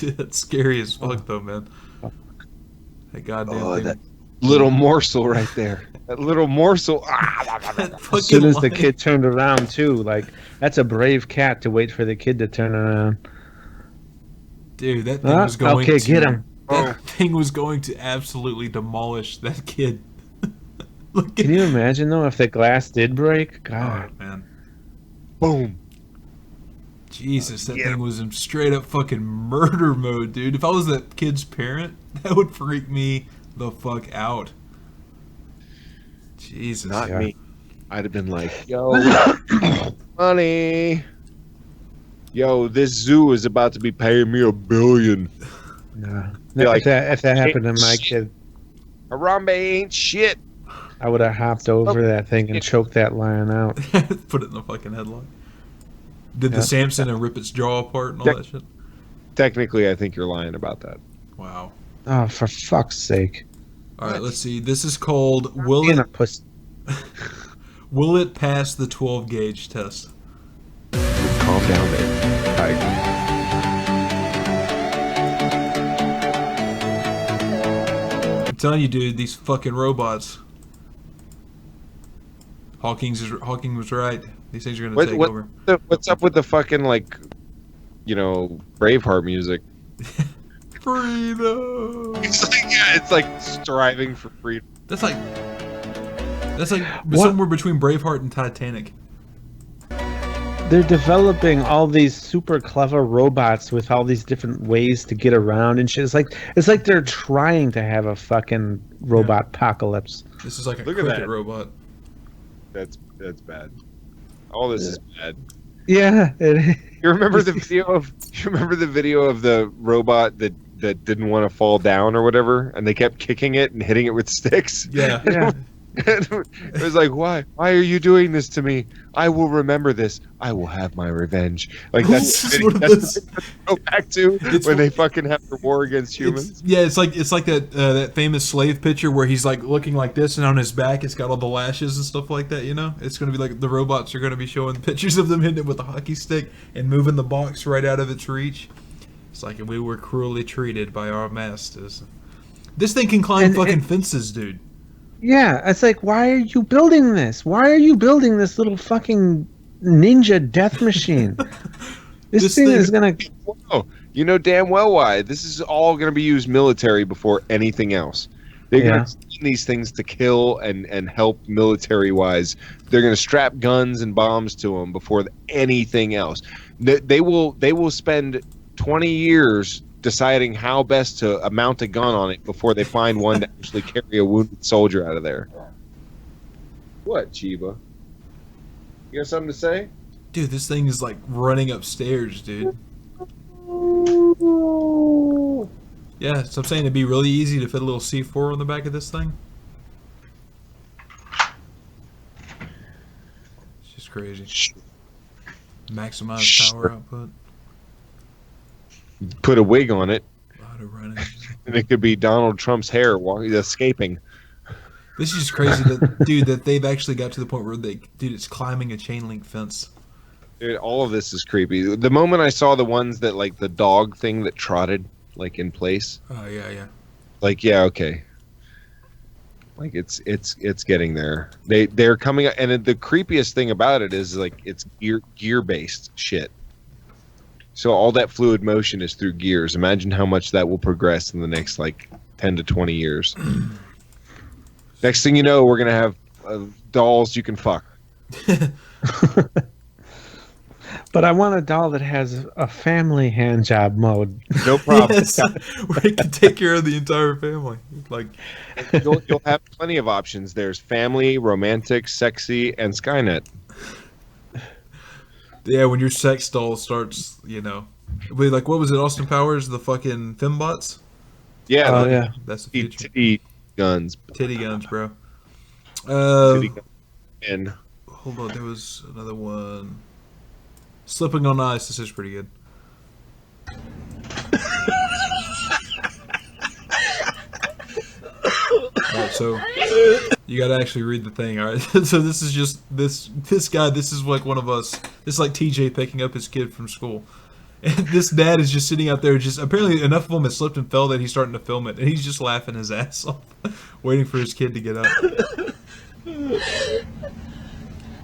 That's scary as fuck, though, man. That goddamn thing. That little morsel right there. That little morsel. As soon as the kid turned around, too. That's a brave cat to wait for the kid to turn around. Dude, that thing was going to... get him. That thing was going to absolutely demolish that kid. Can you imagine, though, if the glass did break? God. Oh, man. Boom. Jesus, that thing was in straight up fucking murder mode, dude. If I was that kid's parent, that would freak me the fuck out. Jesus. Not me. I'd have been like, yo, money. Yo, this zoo is about to be paying me $1 billion. No. If that happened to my kid, Harambe ain't shit. I would have hopped over that thing and choked that lion out. Put it in the fucking headlock. Did the Samson and rip its jaw apart and all that shit? Technically, I think you're lying about that. Wow. Oh, for fuck's sake. All right, let's see. This is called Will it pass the 12 gauge test? Calm down, man. Tiger. I'm telling you, dude, these fucking robots. Hawking was right. These things are gonna take over. What's up with the fucking Braveheart music? Freedom. It's like striving for freedom. That's like somewhere between Braveheart and Titanic. They're developing all these super clever robots with all these different ways to get around and shit. It's like they're trying to have a fucking robot apocalypse. This is like a Look at cricket that. robot. That's bad. All this is bad. Yeah. You remember the video of the robot that didn't want to fall down or whatever, and they kept kicking it and hitting it with sticks? Yeah. Yeah. It was like, why are you doing this to me? I will remember this. I will have my revenge. Like that's what go back to when they fucking have the war against humans. It's like that famous slave picture where he's like looking like this, and on his back it's got all the lashes and stuff like that. You know, it's gonna be like the robots are gonna be showing pictures of them hitting it with a hockey stick and moving the box right out of its reach. It's like we were cruelly treated by our masters. This thing can climb fucking fences, dude. Yeah, it's like, why are you building this? Why are you building this little fucking ninja death machine? This thing is gonna. Oh, you know damn well why. This is all gonna be used military before anything else. They're gonna use these things to kill and help military wise. They're gonna strap guns and bombs to them before anything else. They will spend 20 years deciding how best to mount a gun on it before they find one to actually carry a wounded soldier out of there. What, Chiba? You got something to say? Dude, this thing is like running upstairs, dude. Yeah, so I'm saying it'd be really easy to fit a little C4 on the back of this thing. It's just crazy. Maximize power output. Put a wig on it, Lot of running. and it could be Donald Trump's hair escaping. This is just crazy, that they've actually got to the point where it's climbing a chain link fence. Dude, all of this is creepy. The moment I saw the ones that like the dog thing that trotted like in place. Oh yeah. Like yeah, okay. Like it's getting there. They're coming, and the creepiest thing about it is like it's gear based shit. So all that fluid motion is through gears. Imagine how much that will progress in the next like 10 to 20 years. Next thing you know, we're gonna have dolls you can fuck. But I want a doll that has a family hand job mode. No problem. Yes, where you can take care of the entire family. Like you'll have plenty of options. There's family, romantic, sexy, and Skynet. Yeah, when your sex doll starts, Wait, like what was it? Austin Powers, the fucking fembots? Yeah, yeah. That's the future. Titty guns, bro. Titty guns. And hold on, there was another one. Slipping on Ice. This is pretty good. Alright, so you gotta actually read the thing, alright? So this is just this guy, this is like one of us. This is like TJ picking up his kid from school. And this dad is just sitting out there, just apparently enough of them has slipped and fell that he's starting to film it, and he's just laughing his ass off, waiting for his kid to get up.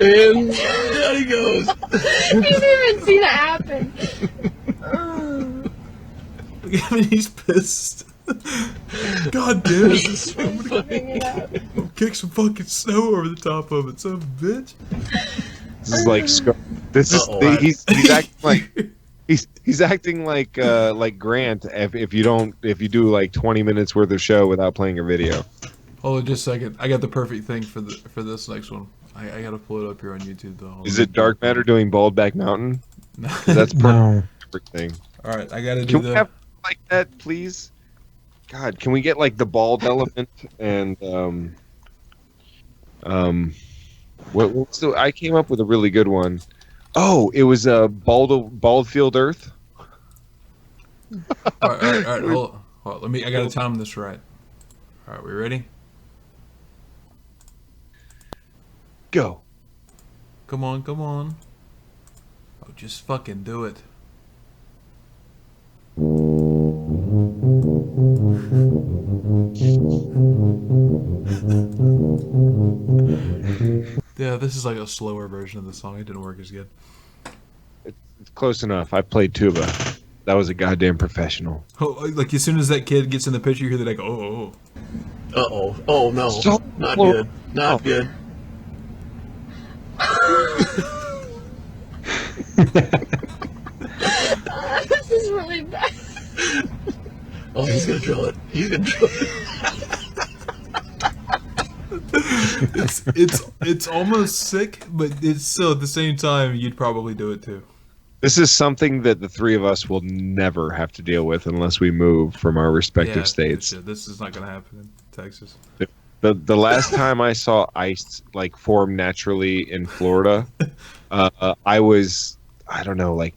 And there he goes. You didn't even see that happen. Look at him, he's pissed. God damn it. I'm gonna kick some fucking snow over the top of it, son of a bitch. this is like he's acting like he's acting like Grant if you do like 20 minutes worth of show without playing a video. Hold on just a second. I got the perfect thing for this next one. I gotta pull it up here on YouTube though. Is it Dark Matter doing Baldback Mountain? That's perfect thing. All right, I gotta do Can we have like that, please? God, can we get like the bald elephant and what's the? I came up with a really good one. Oh, it was a bald field Earth. All right. Hold on. I gotta time this right. All right, we ready? Go. come on, come on. Oh, just fucking do it. Yeah, this is like a slower version of the song. It didn't work as good. It's close enough. I played tuba. That was a goddamn professional. Oh, like as soon as that kid gets in the picture, you hear that like, oh. Uh-oh. Oh, no. So Not close. good. Not good. This is really bad. Oh, he's gonna drill it. He's gonna drill it. It's almost sick, but it's still at the same time you'd probably do it too. This is something that the three of us will never have to deal with unless we move from our respective states. This is not going to happen in Texas. The last time I saw ice like form naturally in Florida, I was, I don't know, like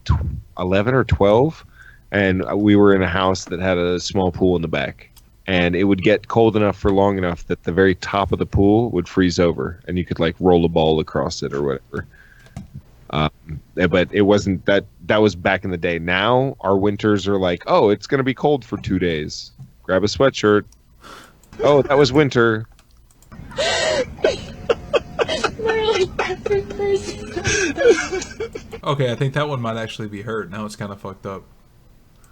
11 or 12, and we were in a house that had a small pool in the back. And it would get cold enough for long enough that the very top of the pool would freeze over, and you could like roll a ball across it or whatever. But it wasn't that. That was back in the day. Now our winters are like, oh, it's gonna be cold for 2 days. Grab a sweatshirt. Oh, that was winter. Literally every person. Okay, I think that one might actually be hurt. Now it's kind of fucked up.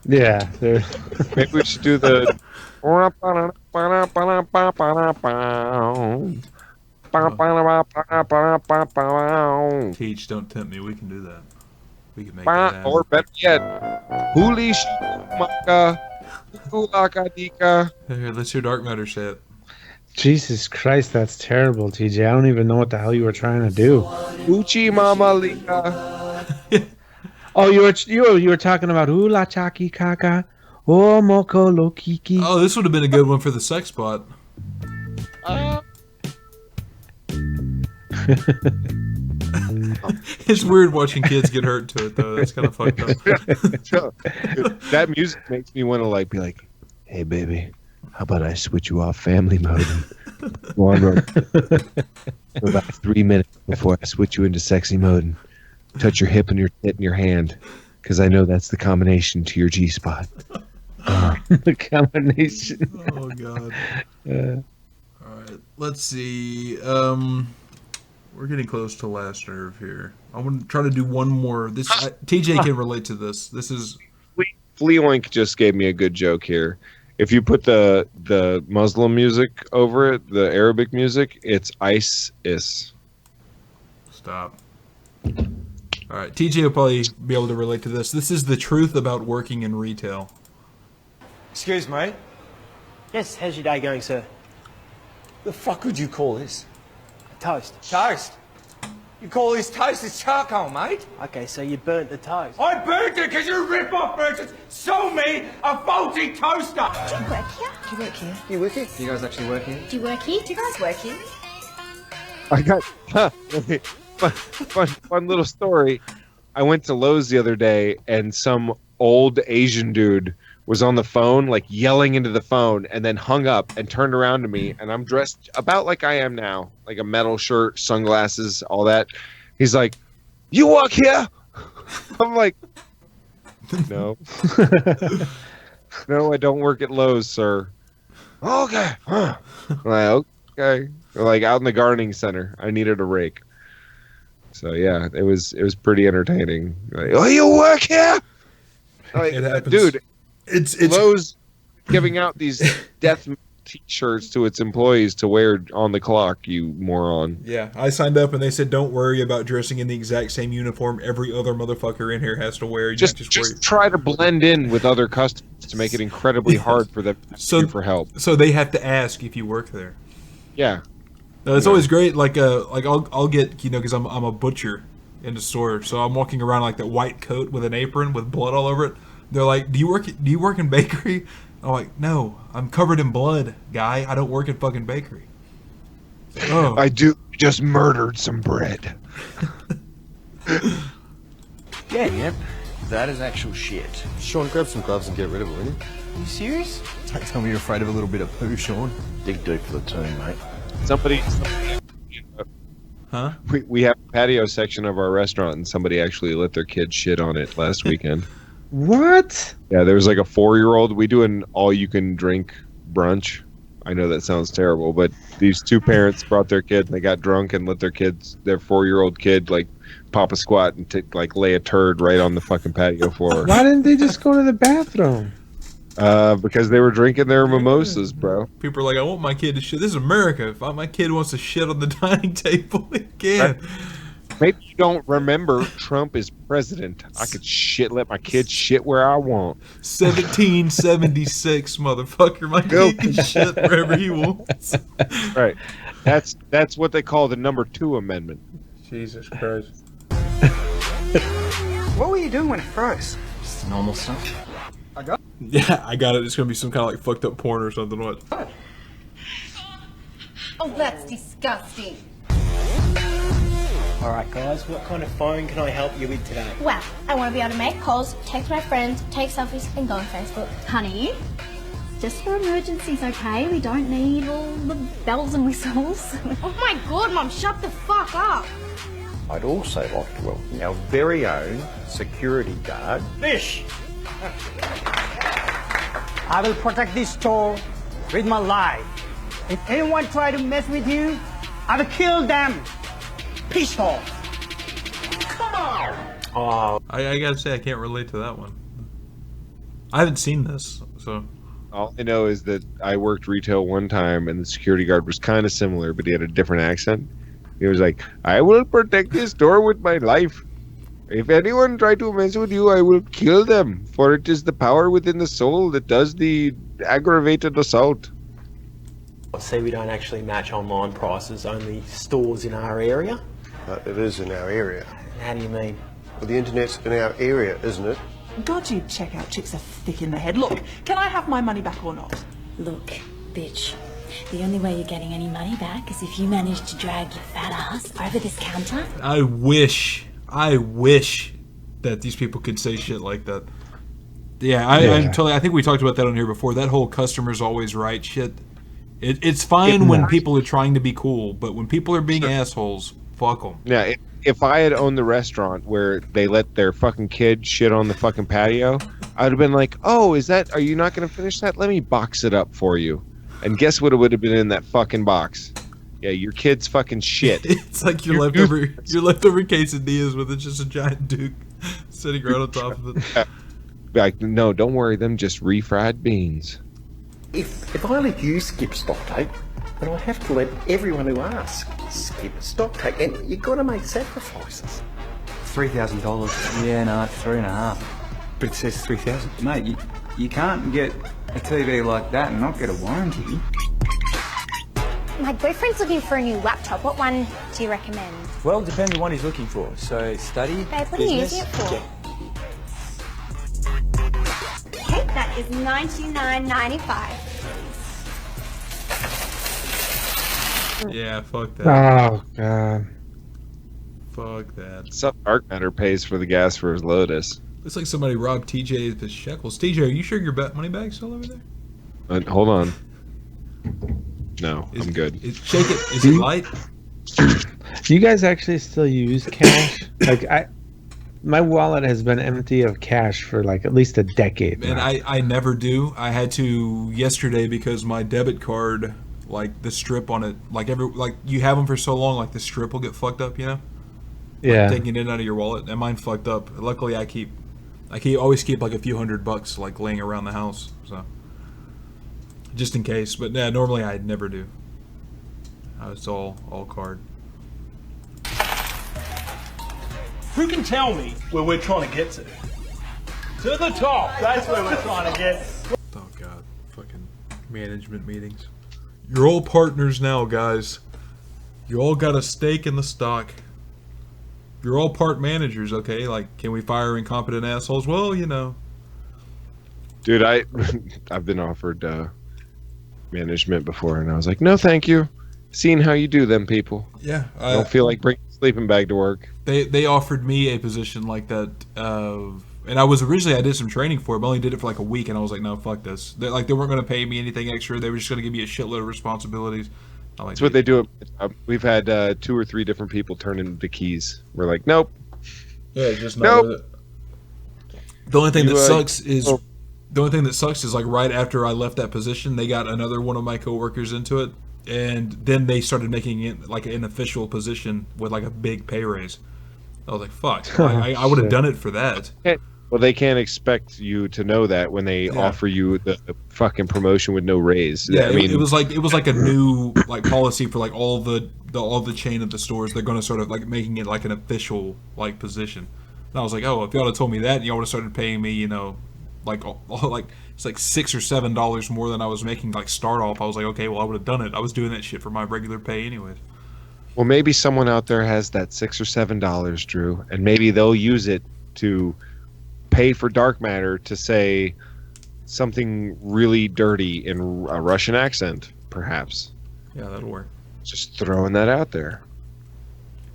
Yeah. Maybe we should do the. Teach, don't tempt me. We can do that. We can make that happen. Or better yet, Huli Shumaka Kulakadika. Here, let's hear Dark Matter shit. Jesus Christ, that's terrible, TJ. I don't even know what the hell you were trying to do. Uchi Mama Lika. Oh, you were talking about Ula Chaki Kaka. Oh, Moko Lokiki. Oh, this would have been a good one for the sex spot. It's weird watching kids get hurt to it, though. That's kind of fucked up. That music makes me want to like be like, hey, baby, how about I switch you off family mode and go on road for about 3 minutes before I switch you into sexy mode and touch your hip and your tit in your hand, because I know that's the combination to your G-spot. The combination. Oh, God. All right, let's see. We're getting close to last nerve here. I want to try to do one more. TJ can relate to this. This is Fleoink just gave me a good joke here. If you put the Muslim music over it, the Arabic music, it's ISIS. Stop. All right, TJ will probably be able to relate to this. This is the truth about working in retail. Excuse me? Yes, how's your day going, sir? The fuck would you call this? Toast. Toast? You call this toast? It's charcoal, mate. Okay, so you burnt the toast. I burnt it because you rip-off merchants sold me a faulty toaster. Do you work here? Do you work here? Do you work here? Do you guys actually work here? Do you work here? Do you guys work here? I got fun little story. I went to Lowe's the other day, and some old Asian dude was on the phone, like yelling into the phone, and then hung up and turned around to me, and I'm dressed about like I am now, like a metal shirt, sunglasses, all that. He's like, "You work here?" I'm like, "No." "No, I don't work at Lowe's, sir." "Okay." I'm like, okay. Like out in the gardening center. I needed a rake. So yeah, it was pretty entertaining. Like, "Oh, you work here?" Like, It happens. dude, it's Lowe's giving out these death t-shirts to its employees to wear on the clock, you moron. Yeah, I signed up and they said don't worry about dressing in the exact same uniform every other motherfucker in here has to wear. You Just try to blend in with other customers to make it incredibly hard for them to ask you for help. So they have to ask if you work there. Yeah. No, it's always great. Like I'll get, because I'm a butcher in the store, so I'm walking around like that white coat with an apron with blood all over it. They're like, "Do you work in bakery?" I'm like, "No, I'm covered in blood, guy. I don't work in fucking bakery." Oh, I just murdered some bread. Yeah. That is actual shit. Sean, grab some gloves and get rid of it, will you? Are you serious? Don't tell me you're afraid of a little bit of poo, Sean. Dig deep for the team, mate. Somebody Huh? We have a patio section of our restaurant, and somebody actually let their kid shit on it last weekend. What? Yeah, there was like a 4-year-old. We do an all-you-can-drink brunch. I know that sounds terrible, but these two parents brought their kid, and they got drunk and let their 4-year-old kid, like, pop a squat and like lay a turd right on the fucking patio floor. Why didn't they just go to the bathroom? Because they were drinking their mimosas, bro. People are like, I want my kid to shit. This is America. If my kid wants to shit on the dining table, he can. Maybe you don't remember Trump is president. I could let my kid shit where I want. 1776, motherfucker. My kid can shit wherever he wants. Right. That's what they call the number 2 amendment. Jesus Christ. What were you doing when it froze? Just normal stuff. Yeah, I got it. It's gonna be some kind of like fucked up porn or something. What? Oh, that's disgusting. Alright guys, what kind of phone can I help you with today? Well, I want to be able to make calls, text my friends, take selfies, and go on Facebook. Honey, just for emergencies, okay? We don't need all the bells and whistles. Oh my god, Mum, shut the fuck up. I'd also like to welcome our very own security guard. Fish! I will protect this store with my life. If anyone try to mess with you, I will kill them. Piss off. Come on! Oh, I gotta say I can't relate to that one. I haven't seen this, so. All I know is that I worked retail one time, and the security guard was kind of similar, but he had a different accent. He was like, I will protect this store with my life. If anyone try to mess with you, I will kill them, for it is the power within the soul that does the aggravated assault. See, we don't actually match online prices, only stores in our area. It is in our area. How do you mean? Well, the internet's in our area, isn't it? God, you checkout chicks are thick in the head. Look, can I have my money back or not? Look, bitch, the only way you're getting any money back is if you manage to drag your fat ass over this counter. I wish that these people could say shit like that. Yeah, I'm totally. I think we talked about that on here before. That whole customer's always right shit. It's fine when people are trying to be cool, but when people are being assholes, fuck them. Yeah, if I had owned the restaurant where they let their fucking kid shit on the fucking patio, I would have been like, oh, are you not going to finish that? Let me box it up for you. And guess what it would have been in that fucking box? Yeah, your kid's fucking shit. It's like your leftover quesadillas with just a giant Duke sitting right on top of it. Like, no, don't worry, them just refried beans. If I let you skip stock take, then I have to let everyone who asks skip stock take, and you've got to make sacrifices. $3,000. Yeah, no, it's 3.5. But it says 3,000. Mate, you can't get a TV like that and not get a warranty. My boyfriend's looking for a new laptop. What one do you recommend? Well, it depends on what he's looking for. So, study, Babe, what are you using it for? Okay, that is $99.95. Yeah, fuck that. Oh, God. Fuck that. Some Dark Matter pays for the gas for his Lotus. Looks like somebody robbed TJ of his shekels. TJ, are you sure your money bag's still over there? Hold on. No, I'm good. Shake it. Is it light? Do you guys actually still use cash? My wallet has been empty of cash for like at least a decade. And I never do. I had to yesterday because my debit card, like the strip on it, like you have them for so long, like the strip will get fucked up, you know? Yeah. Like taking it out of your wallet, and mine fucked up. Luckily, I always keep like a few $100 like laying around the house, so just in case. But yeah, normally I never do. It's all card. Who can tell me where we're trying to get to? To the top. That's where we're trying to get. Oh God, fucking management meetings. You're all partners now, guys. You all got a stake in the stock. You're all part managers, okay? Like, can we fire incompetent assholes? Well, you know. Dude, I've been offered management before, and I was like, no, thank you. Seeing how you do them people. Yeah, I don't feel like bringing a sleeping bag to work. They offered me a position like that, and I did some training for it, but I only did it for like a week, and I was like, no, fuck this. They weren't going to pay me anything extra. They were just going to give me a shitload of responsibilities. That's what they do. We've had 2 or 3 different people turn into keys. We're like, nope. Yeah, it's just nope. worth it. The only thing that sucks is like right after I left that position, they got another one of my coworkers into it, and then they started making it like an official position with like a big pay raise. I was like, fuck, I would have done it for that. Well, they can't expect you to know that when they offer you the fucking promotion with no raise. Yeah, I mean, it was like a new like policy for like all the chain of the stores. They're going to sort of like making it like an official like position. And I was like, oh, if y'all had told me that, y'all would have started paying me, you know, like it's like $6 or $7 more than I was making like start off. I was like, okay, well, I would have done it. I was doing that shit for my regular pay anyways. well, maybe someone out there has that $6 or $7, Drew, and maybe they'll use it to pay for dark matter to say something really dirty in a Russian accent, perhaps. Yeah, that'll work. Just throwing that out there.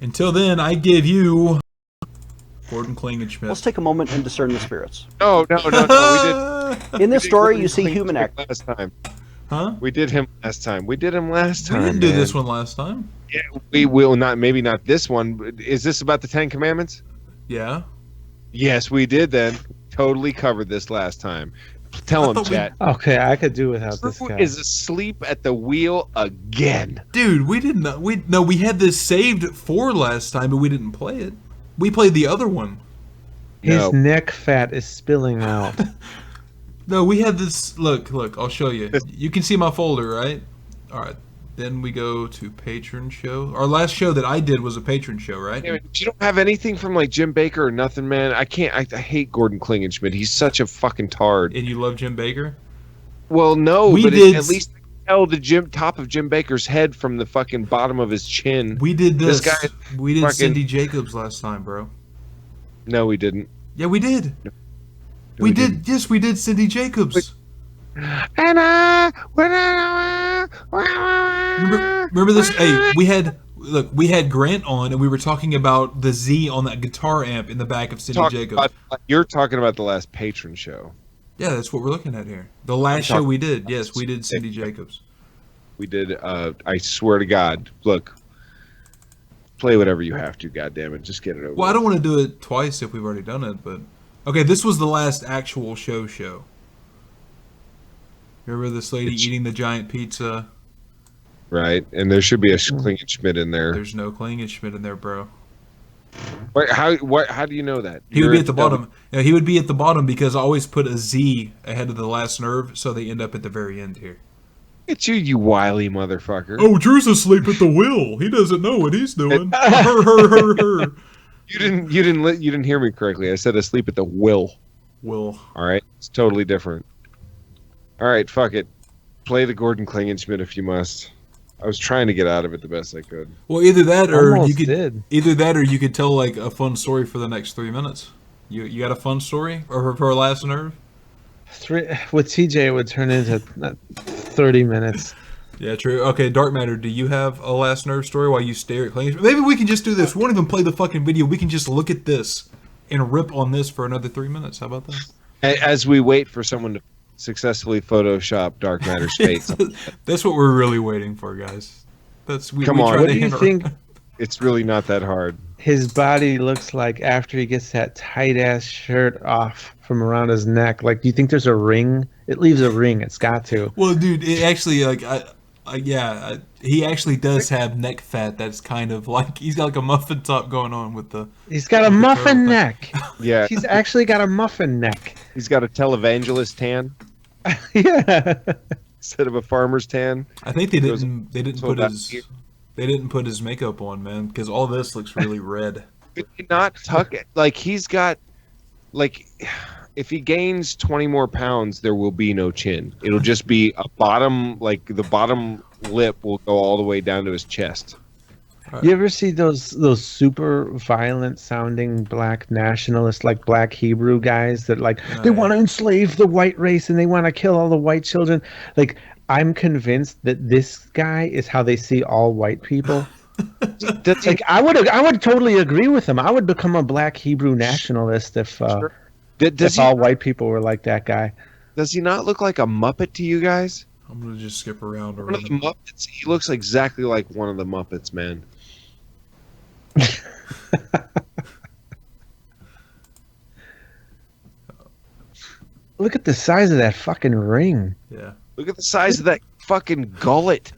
Until then, I give you Gordon Klingenschmidt. Let's take a moment and discern the spirits. No. We did. In this story, you see human act. Last time. Huh? We did him last time. We did him last time. We didn't do this one last time. Yeah, we will not. Maybe not this one. But is this about the 10 Commandments? Yeah. Yes, we did then. Totally covered this last time. Tell him, chat. Okay, I could do without this guy. Is asleep at the wheel again. Dude, we didn't. We had this saved for last time, but we didn't play it. We played the other one. His neck fat is spilling out. No, we had this. Look, I'll show you. You can see my folder, right? All right. Then we go to patron show. Our last show that I did was a patron show, right? Yeah, you don't have anything from like Jim Baker or nothing, man. I can't. I hate Gordon Klingenschmidt. He's such a fucking tard. And you love Jim Baker? Well, no, We but did at least tell the top of Jim Baker's head from the fucking bottom of his chin. We did this. Guy We did fucking... Cindy Jacobs last time, bro. No, we didn't. Yeah, we did. No, we did. Didn't. Yes, we did Cindy Jacobs. And remember this? Hey, we had Grant on, and we were talking about the Z on that guitar amp in the back of Cindy Jacobs. You're talking about the last patron show. Yeah, that's what we're looking at here. The last show we did. Yes, we did Cindy Jacobs. We did. I swear to God, look. Play whatever you have to. God damn it, just get it over. Well, I don't want to do it twice if we've already done it, but okay, this was the last actual show. Remember this lady eating the giant pizza? Right, and there should be a Klingenschmidt in there. There's no Klingenschmidt in there, bro. Wait, how do you know that? He would be at the bottom. No, he would be at the bottom because I always put a Z ahead of the last nerve, so they end up at the very end here. It's you wily motherfucker. Oh, Drew's asleep at the wheel. He doesn't know what he's doing. You didn't hear me correctly. I said asleep at the will. Will. All right, it's totally different. All right, fuck it. Play the Gordon Klingenschmidt if you must. I was trying to get out of it the best I could. Well, either that or you could tell like a fun story for the next 3 minutes. You got a fun story or for a last nerve? With TJ, it would turn into 30 minutes. Yeah, true. Okay, Dark Matter, do you have a last nerve story while you stare at Klingenschmidt? Maybe we can just do this. We won't even play the fucking video. We can just look at this and rip on this for another 3 minutes. How about that? As we wait for someone to successfully Photoshop Dark Matter's face. That's what we're really waiting for, guys. Come on. What do you think? It's really not that hard. His body looks like after he gets that tight ass shirt off from around his neck. Like, do you think there's a ring? It leaves a ring. It's got to. Well, dude, it actually he actually does have neck fat. That's kind of like he's got like a muffin top going on with the. He's got a muffin neck. Yeah, he's actually got a muffin neck. He's got a televangelist tan. Yeah. Instead of a farmer's tan. I think they didn't put his makeup on, man, because all this looks really red. Could he not tuck it? Like he's got, like, if he gains 20 more pounds, there will be no chin. It'll just be a bottom, like the bottom lip will go all the way down to his chest. You ever see those super violent sounding black nationalists, like black Hebrew guys that they want to enslave the white race and they want to kill all the white children? Like, I'm convinced that this guy is how they see all white people. Like, I would totally agree with him. I would become a black Hebrew nationalist if all white people were like that guy. Does he not look like a Muppet to you guys? I'm gonna just skip around. One of the Muppets. He looks exactly like one of the Muppets, man. Look at the size of that fucking ring. Yeah. Look at the size of that fucking gullet.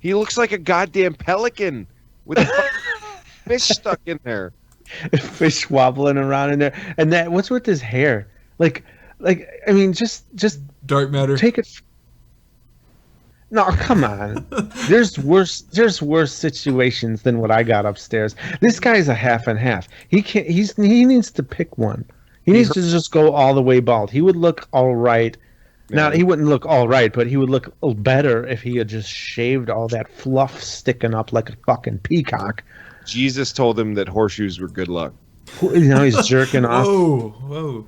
He looks like a goddamn pelican with a fucking fish stuck in there. Fish wobbling around in there. And that, what's with his hair? Like, I mean, just dark matter. Take it. No, come on. There's worse situations than what I got upstairs. This guy's a half and half. He needs to pick one. He needs to just go all the way bald. He would look all right. Now, he wouldn't look all right, but he would look better if he had just shaved all that fluff sticking up like a fucking peacock. Jesus told him that horseshoes were good luck. Now he's jerking off. Whoa.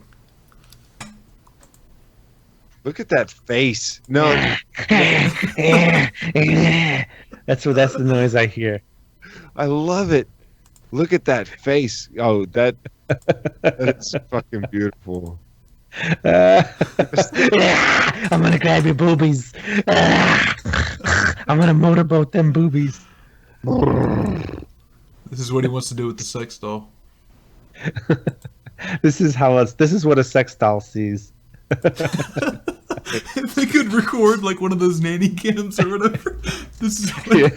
Look at that face. No. That's the noise I hear. I love it. Look at that face. Oh, that's fucking beautiful. I'm gonna grab your boobies. I'm gonna motorboat them boobies. This is what he wants to do with the sex doll. This is what a sex doll sees. If they could record like one of those nanny cams or whatever, this is holy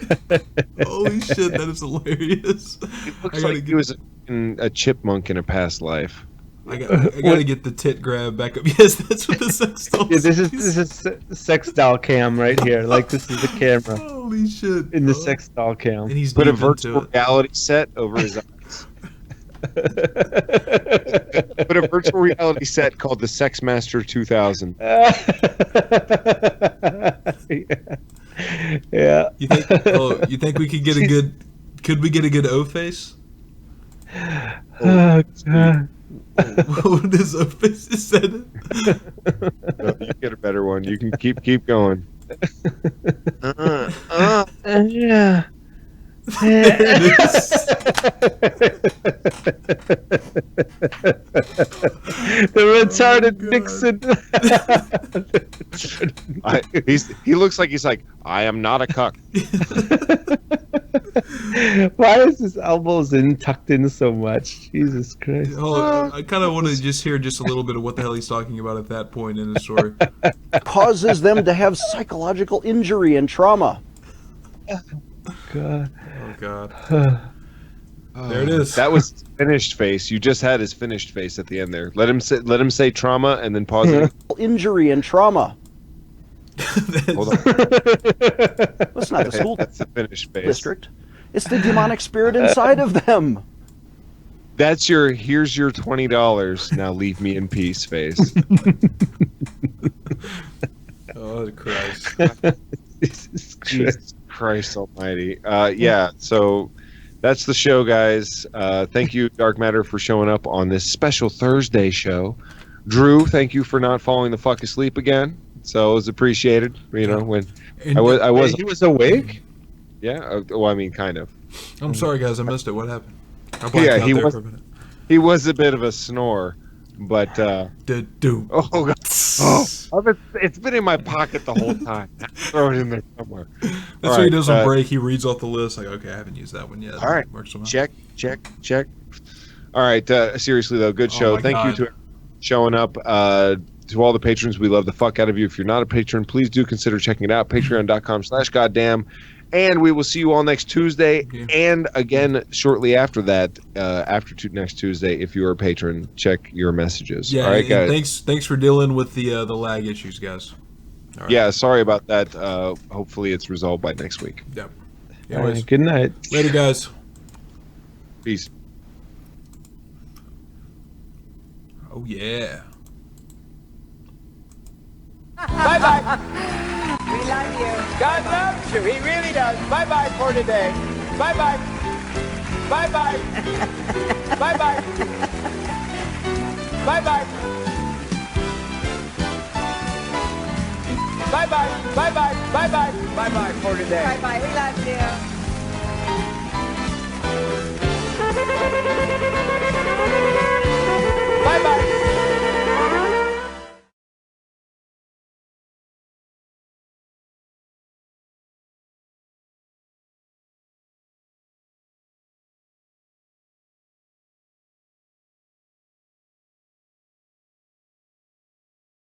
shit, that is hilarious. It looks like he was a chipmunk in a past life. I gotta get the tit grab back up. Yes, that's what the sex doll. Yeah, this is sex doll cam right here. Like this is the camera. Holy shit! In the sex doll cam. And he's put a virtual reality set over his eyes. Put a virtual reality set called the Sex Master 2000. Yeah. You think we could get a good? Could we get a good O face? Oh God. What is O face? Is that it? No, you get a better one. You can keep going. Yeah. The retarded Nixon. He looks like he's like, I am not a cuck. Why is his elbows tucked in so much? Jesus Christ. I kind of want to just hear just a little bit of what the hell he's talking about at that point in the story. Causes them to have psychological injury and trauma. God. Oh God. There it is. That was his finished face. You just had his finished face at the end there. Let him say trauma and then pause it. Injury and trauma. Hold on. That's not the school That's the finished face. district. It's the demonic spirit inside of them. That's here's your $20. Now leave me in peace face. Oh Christ. Jesus Christ almighty. Yeah, so that's the show, guys. Thank you, Dark Matter, for showing up on this special Thursday show. Drew, thank you for not falling the fuck asleep again. So it was appreciated. You know, when I was He was awake? Yeah, well, I mean, kind of. I'm sorry, guys. I missed it. What happened? Yeah, he was a bit of a snore, but do. Oh God! Oh, it's been in my pocket the whole time. Throw it in there somewhere. That's what he does on break. He reads off the list. Like, okay, I haven't used that one yet. All right, works somehow. check. All right, seriously though, good show. Thank you to showing up. To all the patrons, we love the fuck out of you. If you're not a patron, please do consider checking it out. Patreon.com/goddamn. And we will see you all next Tuesday, and again shortly after that, next Tuesday. If you're a patron, check your messages. Yeah, all right, guys. Thanks for dealing with the lag issues, guys. All right. Yeah, sorry about that. Hopefully, it's resolved by next week. Yep. All right, good night. Later, guys. Peace. Oh yeah. Bye bye. We love you. God loves you. He really does. Bye bye for today. Bye bye. Bye bye. Bye bye. Bye bye. Bye bye. Bye bye. Bye bye. Bye bye for today. Bye bye. We love you.